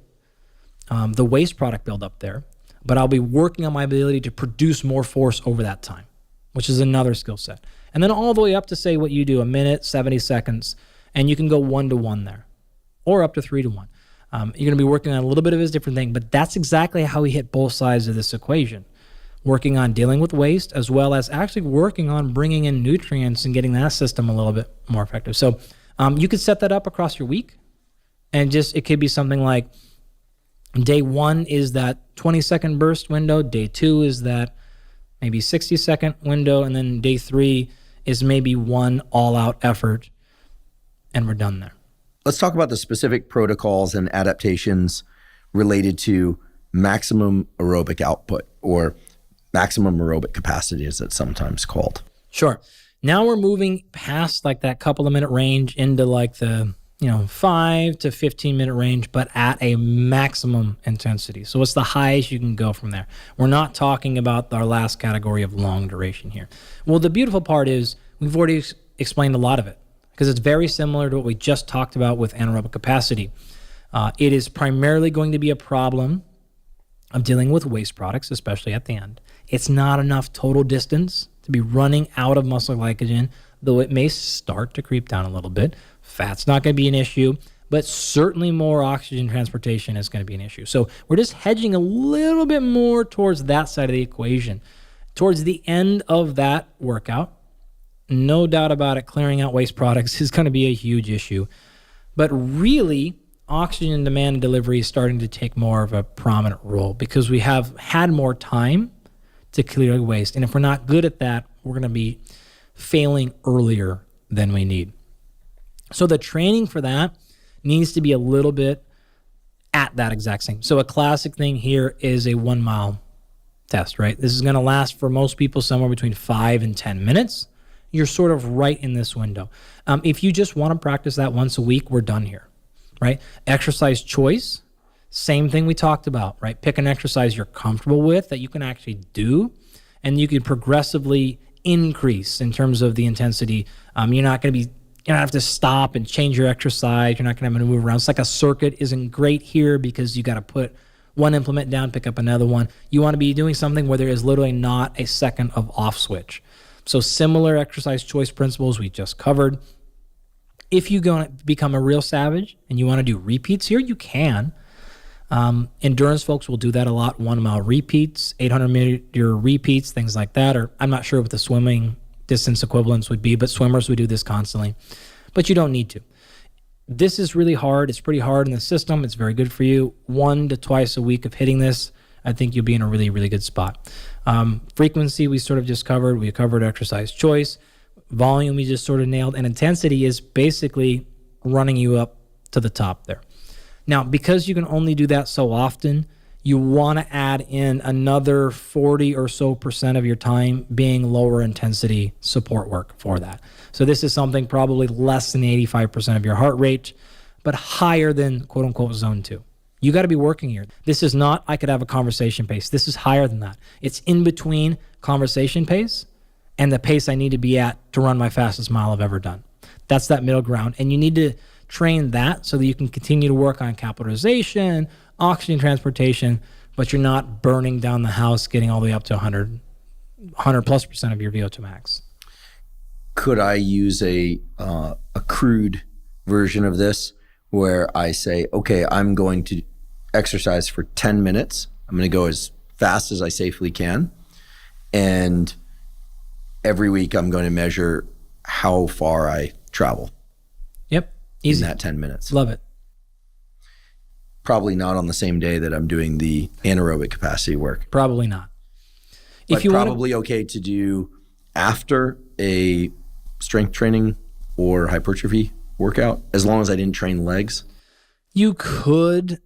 the waste product buildup there, but I'll be working on my ability to produce more force over that time, which is another skill set. And then all the way up to say what you do, 1 minute, 70 seconds, and you can go 1-to-1 there, or up to 3-to-1. You're going to be working on a little bit of a different thing, but that's exactly how we hit both sides of this equation. Working on dealing with waste, as well as actually working on bringing in nutrients and getting that system a little bit more effective. So you could set that up across your week, and it could be something like day 1 is that 20-second burst window, day 2 is that maybe 60-second window, and then day 3 is maybe one all-out effort, and we're done there. Let's talk about the specific protocols and adaptations related to maximum aerobic output, or maximum aerobic capacity, as it's sometimes called. Sure. Now we're moving past like that couple of minute range into like the 5 to 15 minute range, but at a maximum intensity. So what's the highest you can go from there? We're not talking about our last category of long duration here. Well, the beautiful part is we've already explained a lot of it, because it's very similar to what we just talked about with anaerobic capacity. It is primarily going to be a problem of dealing with waste products, especially at the end. It's not enough total distance to be running out of muscle glycogen, though it may start to creep down a little bit. Fat's not going to be an issue, but certainly more oxygen transportation is going to be an issue. So we're just hedging a little bit more towards that side of the equation. Towards the end of that workout, no doubt about it, clearing out waste products is going to be a huge issue. But really, oxygen demand and delivery is starting to take more of a prominent role, because we have had more time to clear waste. And if we're not good at that, we're going to be failing earlier than we need. So the training for that needs to be a little bit at that exact same. So a classic thing here is a 1 mile test, right? This is going to last for most people somewhere between 5 and 10 minutes. You're sort of right in this window. If you just want to practice that once a week, we're done here, right? Exercise choice, same thing we talked about, right? Pick an exercise you're comfortable with that you can actually do, and you can progressively increase in terms of the intensity. You're not going to have to stop and change your exercise. You're not going to have to move around. It's like a circuit isn't great here, because you got to put one implement down, pick up another one. You want to be doing something where there is literally not a second of off switch. So similar exercise choice principles we just covered. If you're going to become a real savage and you want to do repeats here, you can. Endurance folks will do that a lot. 1 mile repeats, 800 meter repeats, things like that. Or I'm not sure what the swimming distance equivalents would be, but swimmers would do this constantly. But you don't need to. This is really hard. It's pretty hard in the system. It's very good for you. 1 to twice a week of hitting this I think you'll be in a really, really good spot. Frequency, we sort of just covered. We covered exercise choice. Volume, we just sort of nailed. And intensity is basically running you up to the top there. Now, because you can only do that so often, you want to add in another 40 or so % of your time being lower intensity support work for that. So this is something probably less than 85% of your heart rate, but higher than quote unquote zone 2. You got to be working here. This is not, I could have a conversation pace. This is higher than that. It's in between conversation pace and the pace I need to be at to run my fastest mile I've ever done. That's that middle ground. And you need to train that so that you can continue to work on capitalization, oxygen transportation, but you're not burning down the house, getting all the way up to 100 plus % of your VO2 max. Could I use a crude version of this where I say, okay, I'm going to exercise for 10 minutes. I'm going to go as fast as I safely can. And every week I'm going to measure how far I travel. Yep. Easy. In that 10 minutes. Love it. Probably not on the same day that I'm doing the anaerobic capacity work. Probably not. But probably okay to do after a strength training or hypertrophy workout, as long as I didn't train legs. You could.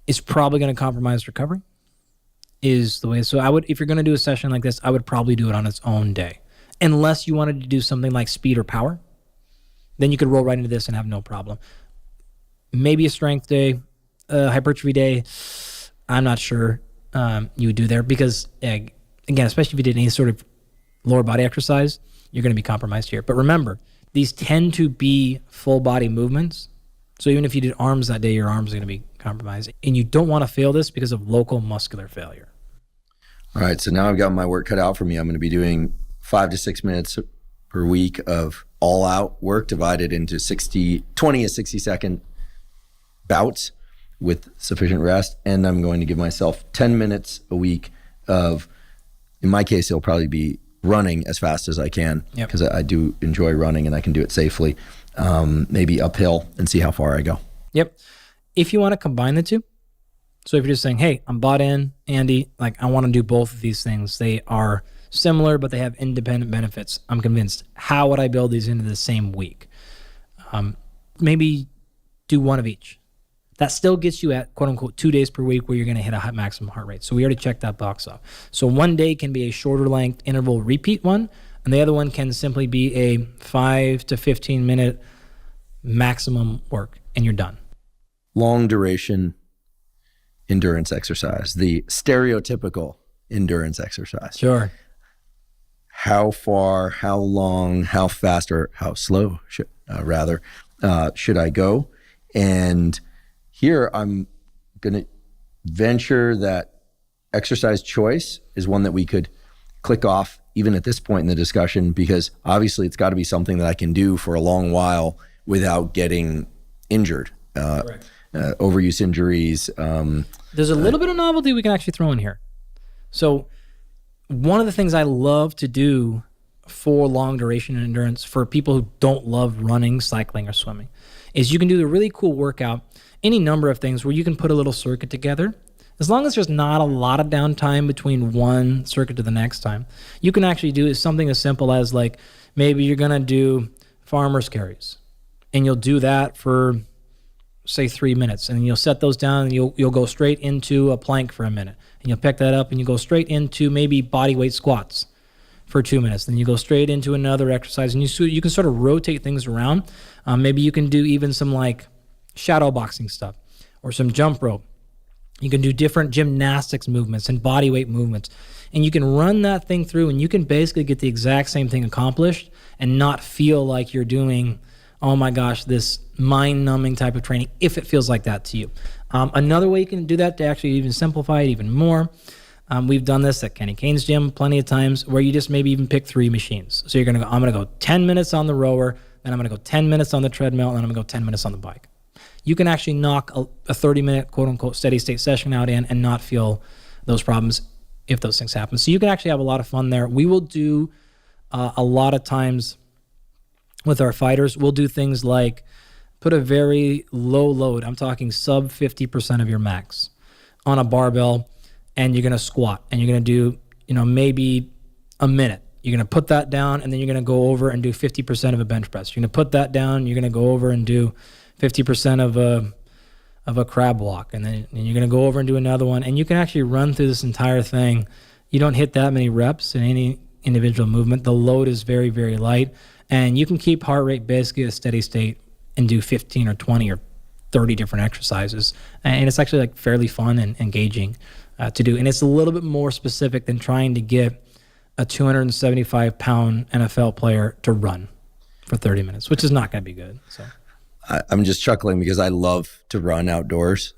It's probably going to compromise recovery is the way. So I would, if you're going to do a session like this, I would probably do it on its own day. Unless you wanted to do something like speed or power, then you could roll right into this and have no problem. Maybe a strength day, hypertrophy day, I'm not sure you would do there because, again, especially if you did any sort of lower body exercise, you're going to be compromised here. But remember, these tend to be full body movements. So even if you did arms that day, your arms are going to be compromised. And you don't want to fail this because of local muscular failure. All right, so now I've got my work cut out for me. I'm going to be doing 5 to 6 minutes per week of all-out work divided into 20 to 60 second bouts with sufficient rest. And I'm going to give myself 10 minutes a week of, in my case, it'll probably be running as fast as I can because I do enjoy running and I can do it safely, maybe uphill and see how far I go. Yep. If you want to combine the two, so if you're just saying, hey, I'm bought in, Andy, like I want to do both of these things. They are similar, but they have independent benefits. I'm convinced. How would I build these into the same week? Maybe do one of each. That still gets you at quote unquote 2 days per week where you're going to hit a maximum heart rate. So we already checked that box off. So one day can be a shorter length interval repeat one, and the other one can simply be a 5 to 15 minute maximum work, and you're done. Long duration endurance exercise, the stereotypical endurance exercise. Sure. How far, how long, how fast, or how slow should I go? And here I'm going to venture that exercise choice is one that we could click off even at this point in the discussion, because obviously it's got to be something that I can do for a long while without getting injured. Overuse injuries. There's a little bit of novelty we can actually throw in here. So one of the things I love to do for long duration endurance for people who don't love running, cycling, or swimming is you can do a really cool workout, any number of things where you can put a little circuit together. As long as there's not a lot of downtime between one circuit to the next time, you can actually do something as simple as like maybe you're going to do farmer's carries and you'll do that for say 3 minutes, and you'll set those down and you'll go straight into a plank for a minute, and you'll pick that up and you go straight into maybe body weight squats for 2 minutes. Then you go straight into another exercise, and you can sort of rotate things around. Maybe you can do even some like shadow boxing stuff or some jump rope. You can do different gymnastics movements and body weight movements, and you can run that thing through, and you can basically get the exact same thing accomplished and not feel like you're doing, oh my gosh, this mind-numbing type of training, if it feels like that to you. Another way you can do that to actually even simplify it even more, we've done this at Kenny Kane's gym plenty of times, where you just maybe even pick 3 machines. So you're going to go, I'm going to go 10 minutes on the rower, then I'm going to go 10 minutes on the treadmill, and then I'm going to go 10 minutes on the bike. You can actually knock a 30-minute quote-unquote steady-state session out in and not feel those problems if those things happen. So you can actually have a lot of fun there. We will do a lot of times with our fighters, we'll do things like put a very low load. I'm talking sub 50% of your max. on a barbell and you're going to squat and you're going to do, maybe a minute. You're going to put that down and then you're going to go over and do 50% of a bench press. You're going to put that down. You're going to go over and do 50% of a crab walk. And then you're going to go over and do another one. And you can actually run through this entire thing. You don't hit that many reps in any individual movement. The load is very, very light. And you can keep heart rate basically at a steady state and do 15 or 20 or 30 different exercises. And it's actually like fairly fun and engaging to do. And it's a little bit more specific than trying to get a 275-pound NFL player to run for 30 minutes, which is not going to be good. So I'm just chuckling because I love to run outdoors.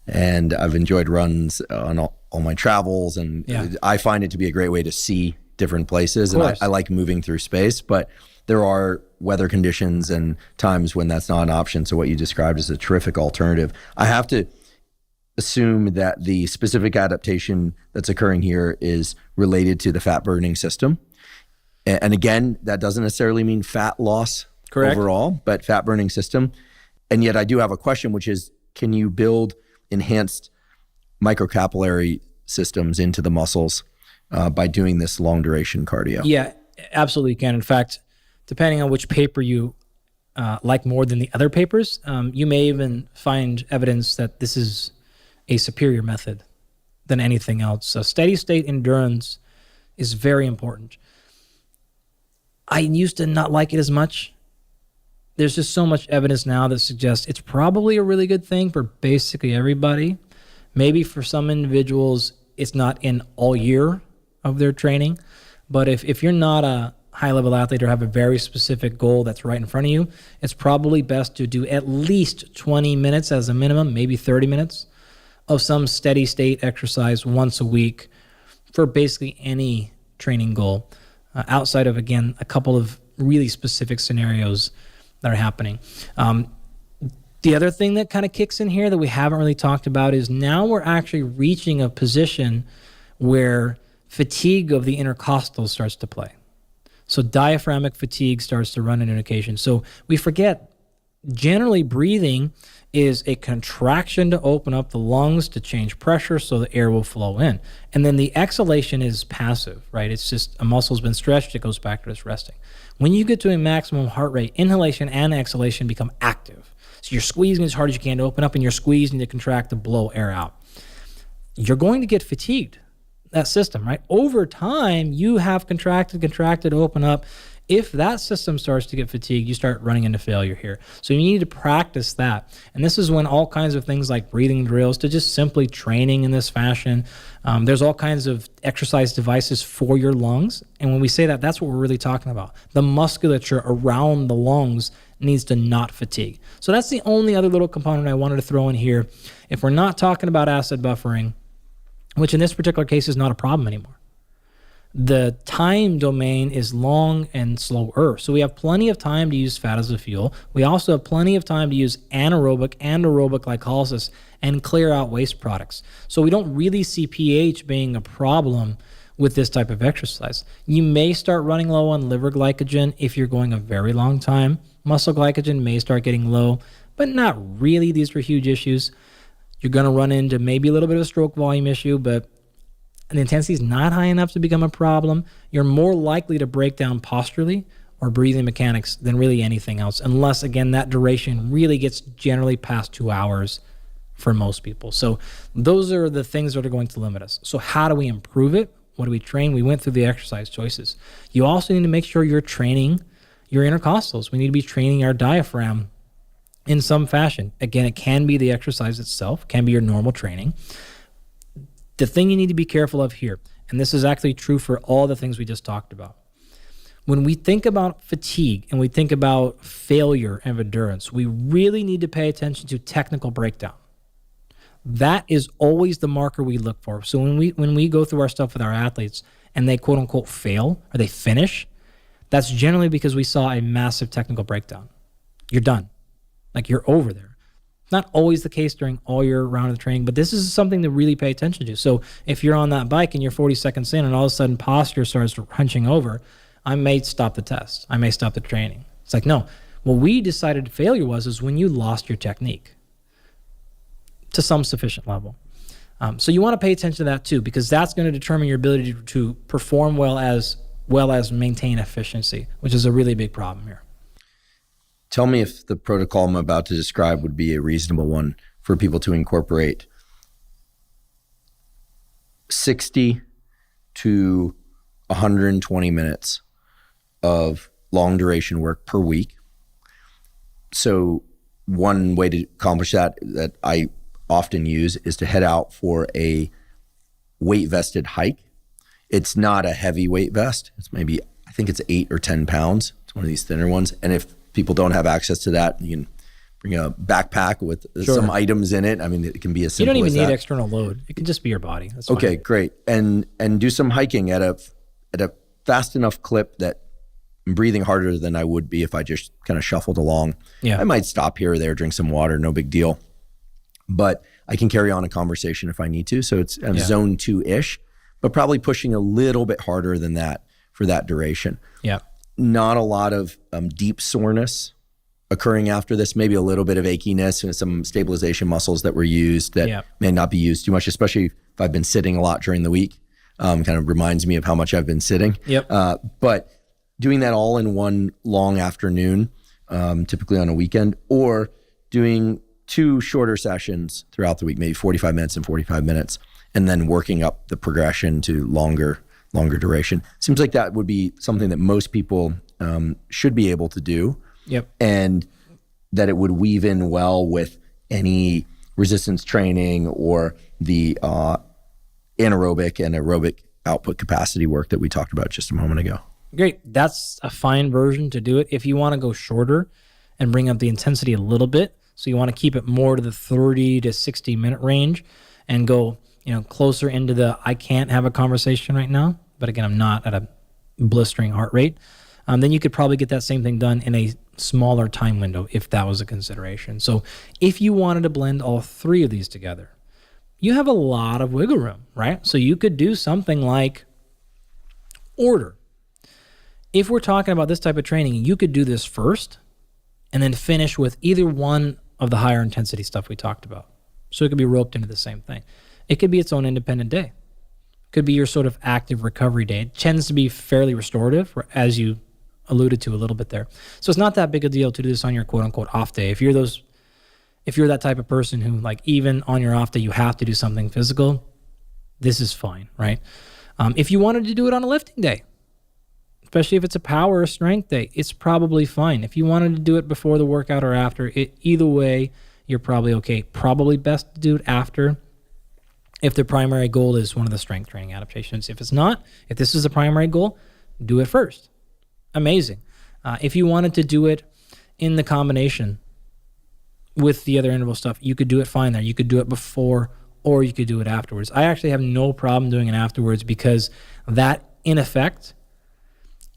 And I've enjoyed runs on all my travels. And I find it to be a great way to see different places. And I like moving through space, but there are weather conditions and times when that's not an option. So what you described is a terrific alternative. I have to assume that the specific adaptation that's occurring here is related to the fat burning system. And again, that doesn't necessarily mean fat loss overall, but fat burning system. And yet I do have a question, which is, can you build enhanced microcapillary systems into the muscles by doing this long duration cardio? Yeah, absolutely can. In fact, depending on which paper you like more than the other papers, you may even find evidence that this is a superior method than anything else. So steady state endurance is very important. I used to not like it as much. There's just so much evidence now that suggests it's probably a really good thing for basically everybody. Maybe for some individuals, it's not in all year of their training. But if you're not a high-level athlete or have a very specific goal that's right in front of you, it's probably best to do at least 20 minutes as a minimum, maybe 30 minutes of some steady state exercise once a week for basically any training goal, outside of, again, a couple of really specific scenarios that are happening. The other thing that kind of kicks in here that we haven't really talked about is now we're actually reaching a position where fatigue of the intercostal starts to play. So diaphragmatic fatigue starts to run an indication. So we forget, generally breathing is a contraction to open up the lungs to change pressure so the air will flow in. And then the exhalation is passive, right? It's just a muscle's been stretched, it goes back to its resting. When you get to a maximum heart rate, inhalation and exhalation become active. So you're squeezing as hard as you can to open up and you're squeezing to contract to blow air out. You're going to get fatigued, that system, right? Over time, you have contracted to open up. If that system starts to get fatigued, you start running into failure here. So you need to practice that. And this is when all kinds of things like breathing drills to just simply training in this fashion. There's all kinds of exercise devices for your lungs. And when we say that, that's what we're really talking about. The musculature around the lungs needs to not fatigue. So that's the only other little component I wanted to throw in here. If we're not talking about acid buffering, which in this particular case is not a problem anymore, the time domain is long and slower. So we have plenty of time to use fat as a fuel. We also have plenty of time to use anaerobic and aerobic glycolysis and clear out waste products. So we don't really see pH being a problem with this type of exercise. You may start running low on liver glycogen if you're going a very long time. Muscle glycogen may start getting low, but not really. These are huge issues. You're going to run into maybe a little bit of a stroke volume issue, but the intensity is not high enough to become a problem. You're more likely to break down posturally or breathing mechanics than really anything else, unless, again, that duration really gets generally past 2 hours for most people. So those are the things that are going to limit us. So how do we improve it? What do we train? We went through the exercise choices. You also need to make sure you're training your intercostals. We need to be training our diaphragm in some fashion. Again, it can be the exercise itself, can be your normal training. The thing you need to be careful of here, and this is actually true for all the things we just talked about. When we think about fatigue and we think about failure and endurance, we really need to pay attention to technical breakdown. That is always the marker we look for. So when we go through our stuff with our athletes and they quote unquote fail or they finish, that's generally because we saw a massive technical breakdown. You're done. Like you're over there. Not always the case during all your round of training, but this is something to really pay attention to. So if you're on that bike and you're 40 seconds in and all of a sudden posture starts hunching over, I may stop the test. I may stop the training. It's like, no, what we decided failure was when you lost your technique to some sufficient level. So you want to pay attention to that too, because that's going to determine your ability to perform well as maintain efficiency, which is a really big problem here. Tell me if the protocol I'm about to describe would be a reasonable one for people to incorporate. 60 to 120 minutes of long duration work per week. So one way to accomplish that I often use is to head out for a weight vested hike. It's not a heavy weight vest. It's maybe, I think it's 8 or 10 pounds. It's one of these thinner ones. And if people don't have access to that, you can bring a backpack with some items in it. I mean, it can be as simple as that. You don't even need external load. It can just be your body. That's fine. Okay, great. And do some hiking at a fast enough clip that I'm breathing harder than I would be if I just kind of shuffled along. Yeah. I might stop here or there, drink some water, no big deal. But I can carry on a conversation if I need to. So it's zone 2-ish, but probably pushing a little bit harder than that for that duration. Yeah. Not a lot of deep soreness occurring after this, maybe a little bit of achiness and some stabilization muscles that were used that may not be used too much, especially if I've been sitting a lot during the week. Kind of reminds me of how much I've been sitting. Yep. But doing that all in one long afternoon, typically on a weekend, or doing 2 shorter sessions throughout the week, maybe 45 minutes and 45 minutes, and then working up the progression to longer duration. Seems like that would be something that most people should be able to do. Yep. And that it would weave in well with any resistance training or the anaerobic and aerobic output capacity work that we talked about just a moment ago. Great. That's a fine version to do it. If you want to go shorter and bring up the intensity a little bit, so you want to keep it more to the 30 to 60 minute range and go, closer into the, I can't have a conversation right now, but again, I'm not at a blistering heart rate. Then you could probably get that same thing done in a smaller time window if that was a consideration. So if you wanted to blend all 3 of these together, you have a lot of wiggle room, right? So you could do something like order. If we're talking about this type of training, you could do this first and then finish with either one of the higher intensity stuff we talked about. So it could be roped into the same thing. It could be its own independent day. It could be your sort of active recovery day. It tends to be fairly restorative, as you alluded to a little bit there. So it's not that big a deal to do this on your quote unquote off day. If you're that type of person who, like, even on your off day, you have to do something physical, this is fine, right? If you wanted to do it on a lifting day, especially if it's a power or strength day, it's probably fine. If you wanted to do it before the workout or after, either way, you're probably okay. Probably best to do it after if the primary goal is one of the strength training adaptations. If it's not, if this is the primary goal, do it first. Amazing. If you wanted to do it in the combination with the other interval stuff, you could do it fine there. You could do it before or you could do it afterwards. I actually have no problem doing it afterwards because that, in effect,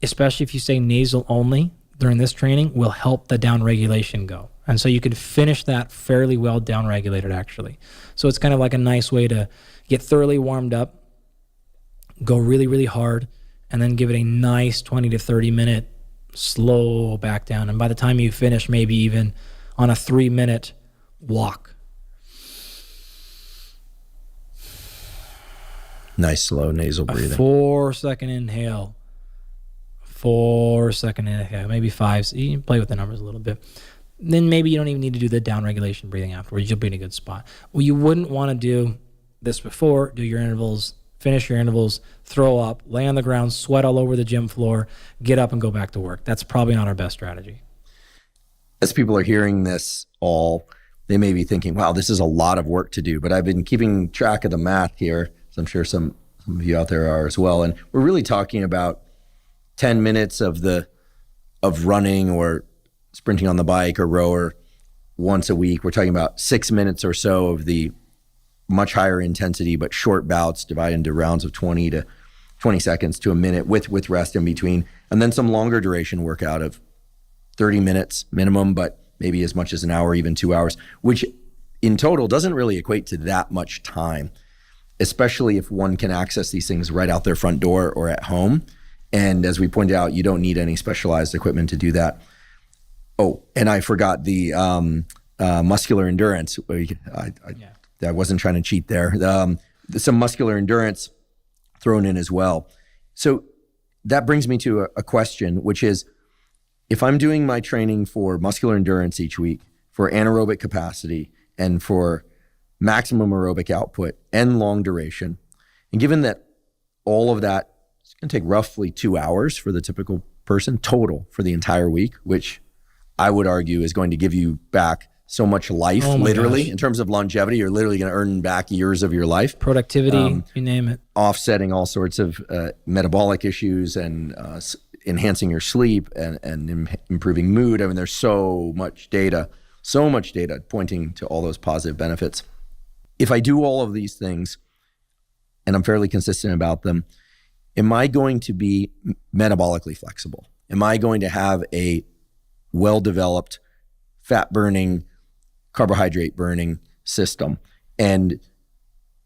especially if you say nasal only during this training, will help the down regulation go. And so you could finish that fairly well down regulated, actually. So it's kind of like a nice way to get thoroughly warmed up, go really, really hard, and then give it a nice 20 to 30 minute slow back down. And by the time you finish, maybe even on a 3-minute walk. Nice slow nasal breathing. A 4-second inhale. 4-second inhale, maybe 5. So you can play with the numbers a little bit. Then maybe you don't even need to do the down regulation breathing afterwards. You'll be in a good spot. Well, you wouldn't want to do this before. Do your intervals, finish your intervals, throw up, lay on the ground, sweat all over the gym floor, get up and go back to work. That's probably not our best strategy. As people are hearing this all, they may be thinking, wow, this is a lot of work to do. But I've been keeping track of the math here, so I'm sure some of you out there are as well. And we're really talking about 10 minutes of running or sprinting on the bike or rower once a week. We're talking about 6 minutes or so of the much higher intensity but short bouts divided into rounds of 20 to 20 seconds to a minute with rest in between. And then some longer duration workout of 30 minutes minimum, but maybe as much as an hour, even 2 hours, which in total doesn't really equate to that much time, especially if one can access these things right out their front door or at home. And as we pointed out, you don't need any specialized equipment to do that. Oh, and I forgot the muscular endurance. I wasn't trying to cheat there. Some muscular endurance thrown in as well. So that brings me to a question, which is, if I'm doing my training for muscular endurance each week, for anaerobic capacity, and for maximum aerobic output and long duration, and given that all of that is going to take roughly 2 hours for the typical person total for the entire week, which I would argue is going to give you back so much life, literally, in terms of longevity. You're literally going to earn back years of your life. Productivity, you name it. Offsetting all sorts of metabolic issues and enhancing your sleep and improving mood. I mean, there's so much data pointing to all those positive benefits. If I do all of these things, and I'm fairly consistent about them, am I going to be metabolically flexible? Am I going to have a well-developed fat-burning, carbohydrate-burning system? And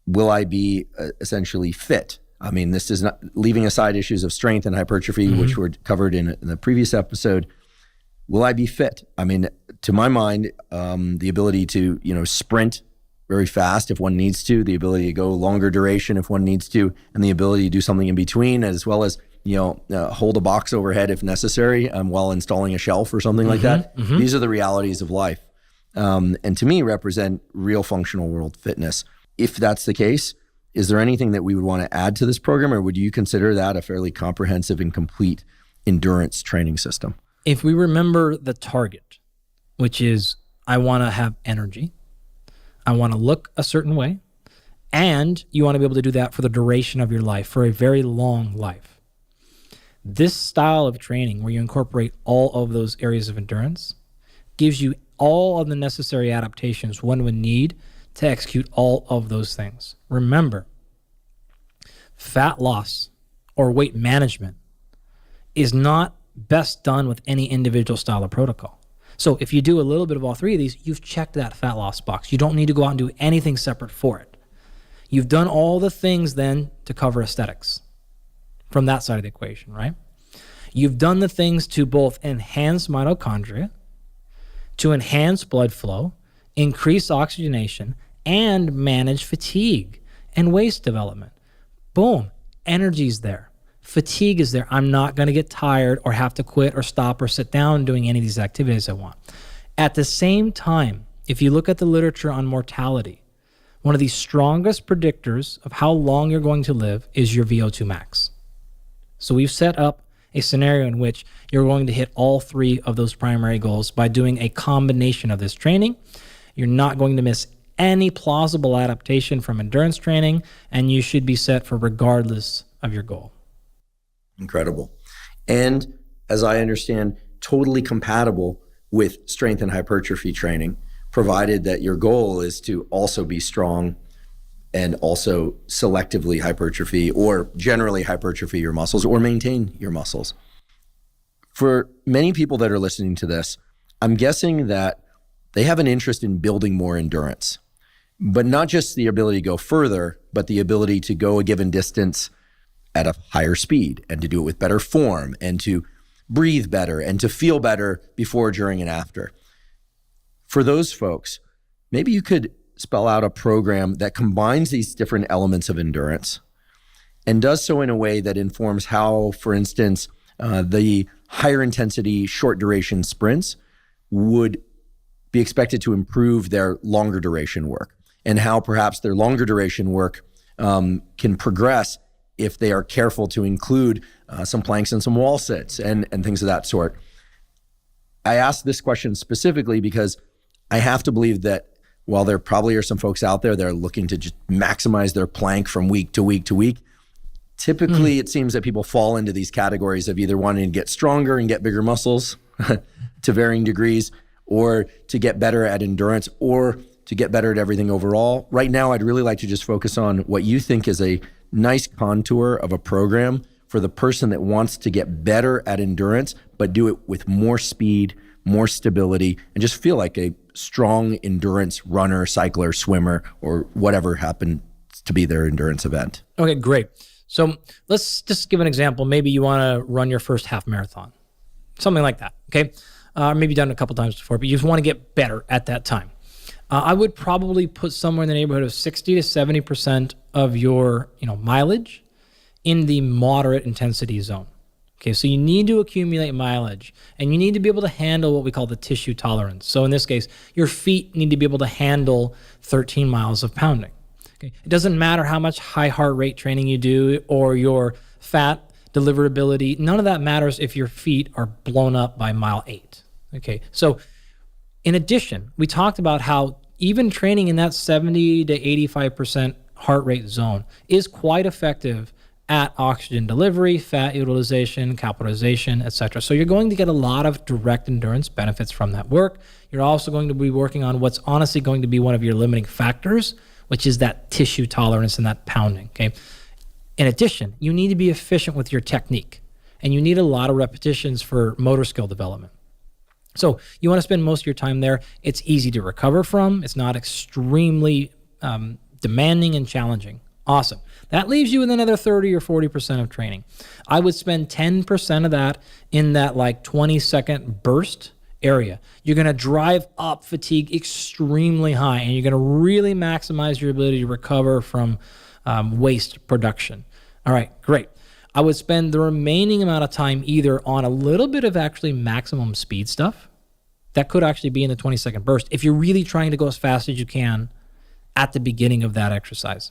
will I be essentially fit? I mean, this is not leaving aside issues of strength and hypertrophy, which were covered in the previous episode. Will I be fit? I mean, to my mind, the ability to, sprint very fast if one needs to, the ability to go longer duration if one needs to, and the ability to do something in between, as well as, hold a box overhead if necessary while installing a shelf or something like that. These are the realities of life. And to me, represent real functional world fitness. If that's the case, is there anything that we would want to add to this program, or would you consider that a fairly comprehensive and complete endurance training system? If we remember the target, which is I want to have energy, I want to look a certain way, and you want to be able to do that for the duration of your life, for a very long life. This style of training where you incorporate all of those areas of endurance gives you all of the necessary adaptations one would need to execute all of those things. Remember, fat loss or weight management is not best done with any individual style of protocol. So if you do a little bit of all three of these, you've checked that fat loss box. You don't need to go out and do anything separate for it. You've done all the things then to cover aesthetics from that side of the equation, right? You've done the things to both enhance mitochondria, to enhance blood flow, increase oxygenation, and manage fatigue and waist development. Boom, energy's there. Fatigue is there. I'm not going to get tired or have to quit or stop or sit down doing any of these activities I want. At the same time, if you look at the literature on mortality, one of the strongest predictors of how long you're going to live is your VO2 max. So we've set up a scenario in which you're going to hit all three of those primary goals by doing a combination of this training. You're not going to miss any plausible adaptation from endurance training, and you should be set for regardless of your goal. Incredible. And as I understand, totally compatible with strength and hypertrophy training, provided that your goal is to also be strong and also selectively hypertrophy or generally hypertrophy your muscles or maintain your muscles. For many people that are listening to this, I'm guessing that they have an interest in building more endurance, but not just the ability to go further, but the ability to go a given distance at a higher speed and to do it with better form and to breathe better and to feel better before, during, and after. For those folks, maybe you could spell out a program that combines these different elements of endurance and does so in a way that informs how, for instance, the higher intensity, short duration sprints would be expected to improve their longer duration work, and how perhaps their longer duration work can progress if they are careful to include some planks and some wall sits and things of that sort. I ask this question specifically because I have to believe that while there probably are some folks out there that are looking to just maximize their plank from week to week to week, typically it seems that people fall into these categories of either wanting to get stronger and get bigger muscles to varying degrees, or to get better at endurance, or to get better at everything overall. Right now, I'd really like to just focus on what you think is a nice contour of a program for the person that wants to get better at endurance, but do it with more speed, more stability, and just feel like a strong endurance runner, cycler, swimmer, or whatever happens to be their endurance event. Okay, great. So let's just give an example. Maybe you want to run your first half marathon, something like that, okay? Maybe you've done it a couple times before, but you just want to get better at that time. I would probably put somewhere in the neighborhood of 60 to 70% of your mileage in the moderate intensity zone. Okay, so you need to accumulate mileage, and you need to be able to handle what we call the tissue tolerance. So in this case, your feet need to be able to handle 13 miles of pounding. Okay, it doesn't matter how much high heart rate training you do or your fat deliverability. None of that matters if your feet are blown up by mile 8. Okay, so in addition, we talked about how even training in that 70 to 85% heart rate zone is quite effective at oxygen delivery, fat utilization, capitalization, etc. So you're going to get a lot of direct endurance benefits from that work. You're also going to be working on what's honestly going to be one of your limiting factors, which is that tissue tolerance and that pounding, okay? In addition, you need to be efficient with your technique, and you need a lot of repetitions for motor skill development. So you want to spend most of your time there. It's easy to recover from. It's not extremely demanding and challenging. Awesome. That leaves you with another 30 or 40% of training. I would spend 10% of that in that 20-second burst area. You're going to drive up fatigue extremely high, and you're going to really maximize your ability to recover from waste production. All right, great. I would spend the remaining amount of time either on a little bit of actually maximum speed stuff. That could actually be in the 20-second burst if you're really trying to go as fast as you can at the beginning of that exercise.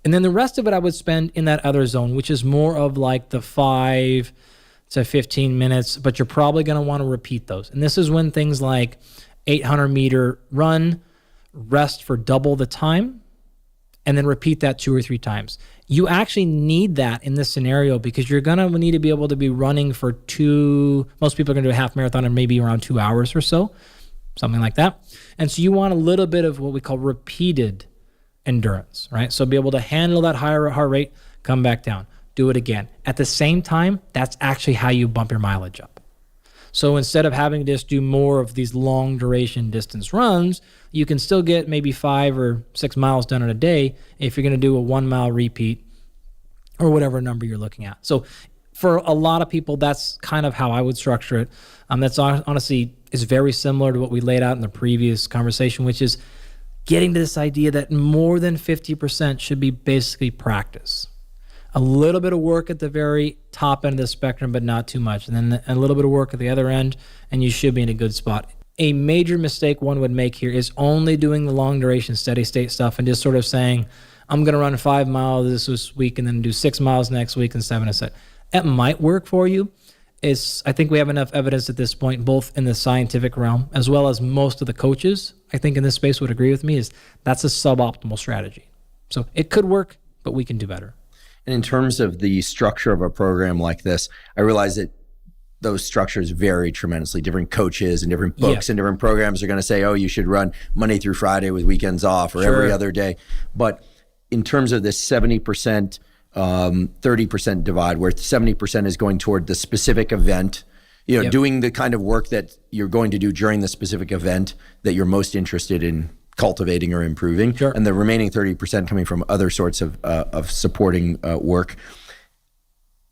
And then the rest of it I would spend in that other zone, which is more of the 5 to 15 minutes, but you're probably going to want to repeat those. And this is when things like 800-meter run, rest for double the time, and then repeat that 2 or 3 times. You actually need that in this scenario because you're going to need to be able to be running for most people are going to do a half marathon in maybe around 2 hours or so, something like that. And so you want a little bit of what we call repeated endurance, right? So be able to handle that higher heart rate, come back down, do it again. At the same time, that's actually how you bump your mileage up. So instead of having to just do more of these long duration distance runs, you can still get maybe 5 or 6 miles done in a day if you're going to do a 1 mile repeat or whatever number you're looking at. So for a lot of people, that's kind of how I would structure it. That's honestly is very similar to what we laid out in the previous conversation, which is getting to this idea that more than 50% should be basically practice. A little bit of work at the very top end of the spectrum, but not too much. And then a little bit of work at the other end, and you should be in a good spot. A major mistake one would make here is only doing the long duration steady state stuff and just sort of saying, I'm going to run 5 miles this week and then do 6 miles next week and 7 a set. That might work for you. I think we have enough evidence at this point, both in the scientific realm as well as most of the coaches, I think in this space would agree with me, is that's a suboptimal strategy. So it could work, but we can do better. And in terms of the structure of a program like this, I realize that those structures vary tremendously. Different coaches and different books and different programs are going to say, oh, you should run Monday through Friday with weekends off or every other day. But in terms of this 70%, 30% divide, where 70% is going toward the specific event, doing the kind of work that you're going to do during the specific event that you're most interested in cultivating or improving, and the remaining 30% coming from other sorts of supporting work.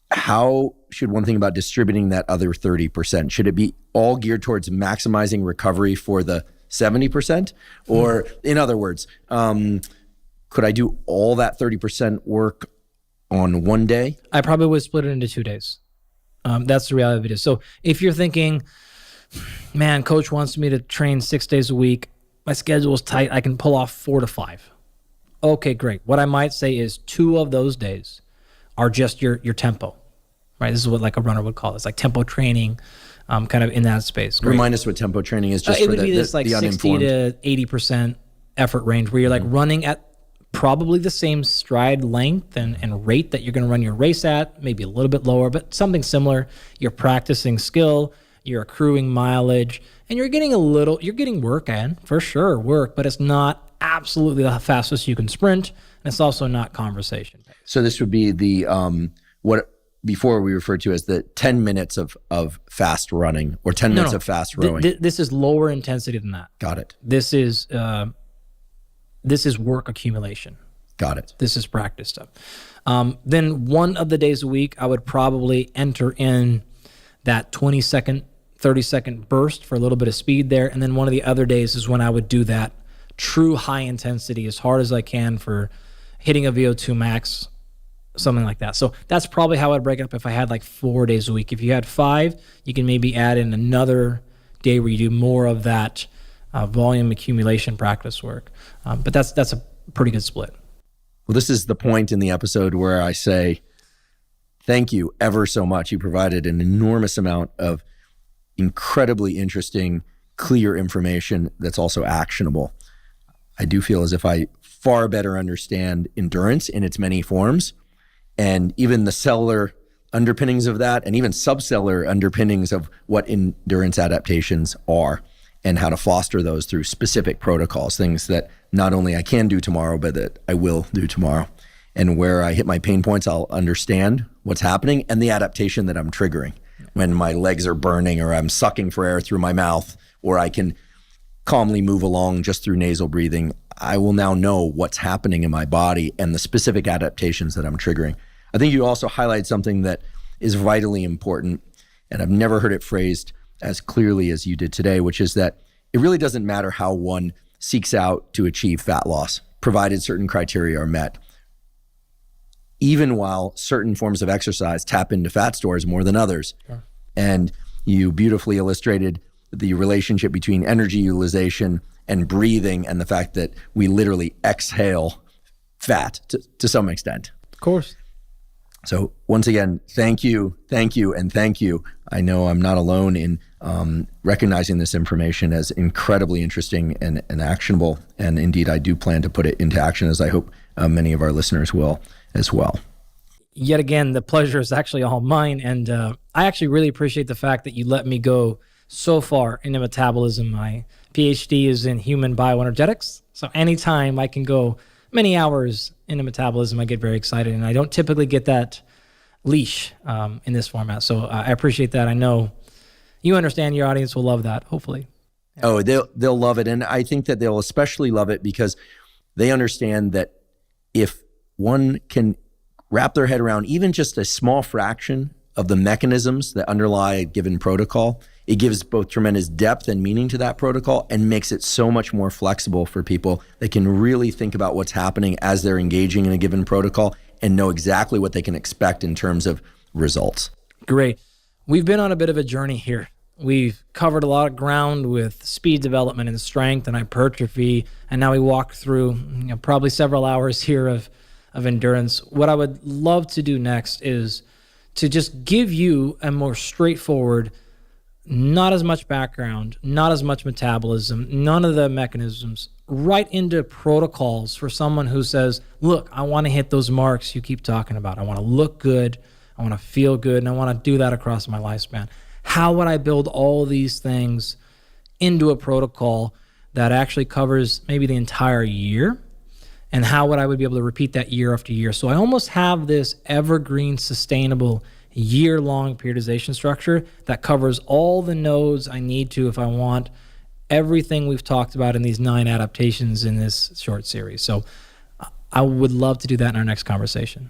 How should one think about distributing that other 30%? Should it be all geared towards maximizing recovery for the 70%? Or in other words, could I do all that 30% work on one day? I probably would split it into 2 days. That's the reality of it is. So if you're thinking, man, coach wants me to train 6 days a week, my schedule is tight, I can pull off 4 to 5. Okay, great. What I might say is 2 of those days are just your tempo, right? This is what like a runner would call it. It's like tempo training, kind of in that space. Great. Remind us what tempo training is just it for would be this like 60 to 80% effort range where you're like running at probably the same stride length and rate that you're going to run your race at, maybe a little bit lower, but something similar. You're practicing skill, you're accruing mileage, and you're getting work in, for sure, but it's not absolutely the fastest you can sprint, and it's also not conversation. So this would be the, what before we referred to as the 10 minutes of fast running or 10 minutes of fast rowing. This is lower intensity than that. Got it. This is work accumulation. Got it. This is practice stuff. Then one of the days a week, I would probably enter in that 20-second, 30-second burst for a little bit of speed there. And then one of the other days is when I would do that true high intensity as hard as I can for hitting a VO2 max, something like that. So that's probably how I'd break it up if I had like 4 days a week. If you had 5, you can maybe add in another day where you do more of that volume accumulation practice work. But that's a pretty good split. Well, this is the point in the episode where I say, thank you ever so much. You provided an enormous amount of incredibly interesting, clear information that's also actionable. I do feel as if I far better understand endurance in its many forms, and even the cellular underpinnings of that, and even subcellular underpinnings of what endurance adaptations are, and how to foster those through specific protocols, things that not only I can do tomorrow, but that I will do tomorrow. And where I hit my pain points, I'll understand what's happening and the adaptation that I'm triggering. When my legs are burning, or I'm sucking for air through my mouth, or I can calmly move along just through nasal breathing, I will now know what's happening in my body and the specific adaptations that I'm triggering. I think you also highlight something that is vitally important, and I've never heard it phrased as clearly as you did today, which is that it really doesn't matter how one seeks out to achieve fat loss, provided certain criteria are met. Even while certain forms of exercise tap into fat stores more than others. Sure. And you beautifully illustrated the relationship between energy utilization and breathing, and the fact that we literally exhale fat to some extent. Of course. So once again, thank you, and thank you. I know I'm not alone in recognizing this information as incredibly interesting and actionable. And indeed, I do plan to put it into action, as I hope many of our listeners will as well. Yet again, the pleasure is actually all mine. And I actually really appreciate the fact that you let me go so far into metabolism. My PhD is in human bioenergetics. So anytime I can go many hours into metabolism, I get very excited. And I don't typically get that leash in this format. So I appreciate that. I know you understand, your audience will love that, hopefully. Oh, they'll love it. And I think that they'll especially love it because they understand that if one can wrap their head around even just a small fraction of the mechanisms that underlie a given protocol, it gives both tremendous depth and meaning to that protocol and makes it so much more flexible for people that can really think about what's happening as they're engaging in a given protocol and know exactly what they can expect in terms of results. Great. We've been on a bit of a journey here. We've covered a lot of ground with speed development and strength and hypertrophy, and now we walk through probably several hours here of endurance. What I would love to do next is to just give you a more straightforward, not as much background, not as much metabolism, none of the mechanisms, right into protocols for someone who says, look, I want to hit those marks you keep talking about. I want to look good, I want to feel good, and I want to do that across my lifespan. How would I build all these things into a protocol that actually covers maybe the entire year? And how would I be able to repeat that year after year? So I almost have this evergreen, sustainable, year-long periodization structure that covers all the nodes I need to if I want everything we've talked about in these 9 adaptations in this short series. So I would love to do that in our next conversation.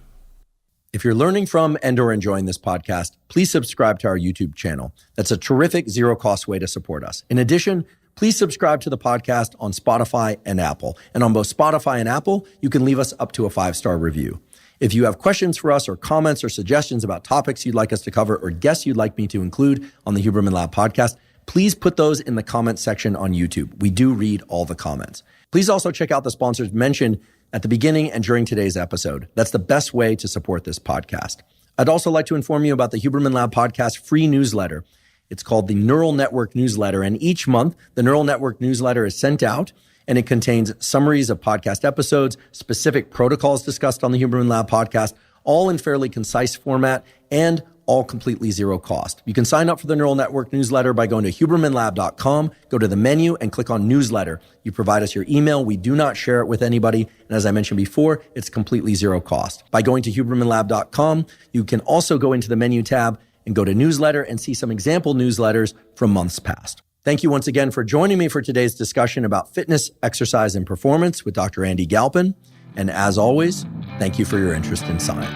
If you're learning from and/or enjoying this podcast, please subscribe to our YouTube channel. That's a terrific zero-cost way to support us. In addition, please subscribe to the podcast on Spotify and Apple. And on both Spotify and Apple, you can leave us up to a 5-star review. If you have questions for us or comments or suggestions about topics you'd like us to cover or guests you'd like me to include on the Huberman Lab podcast, please put those in the comments section on YouTube. We do read all the comments. Please also check out the sponsors mentioned at the beginning and during today's episode. That's the best way to support this podcast. I'd also like to inform you about the Huberman Lab podcast free newsletter. It's called the Neural Network Newsletter, and each month, the Neural Network Newsletter is sent out, and it contains summaries of podcast episodes, specific protocols discussed on the Huberman Lab podcast, all in fairly concise format, and all completely zero cost. You can sign up for the Neural Network Newsletter by going to hubermanlab.com, go to the menu, and click on Newsletter. You provide us your email. We do not share it with anybody, and as I mentioned before, it's completely zero cost. By going to hubermanlab.com, you can also go into the menu tab and go to newsletter and see some example newsletters from months past. Thank you once again for joining me for today's discussion about fitness, exercise, and performance with Dr. Andy Galpin. And as always, thank you for your interest in science.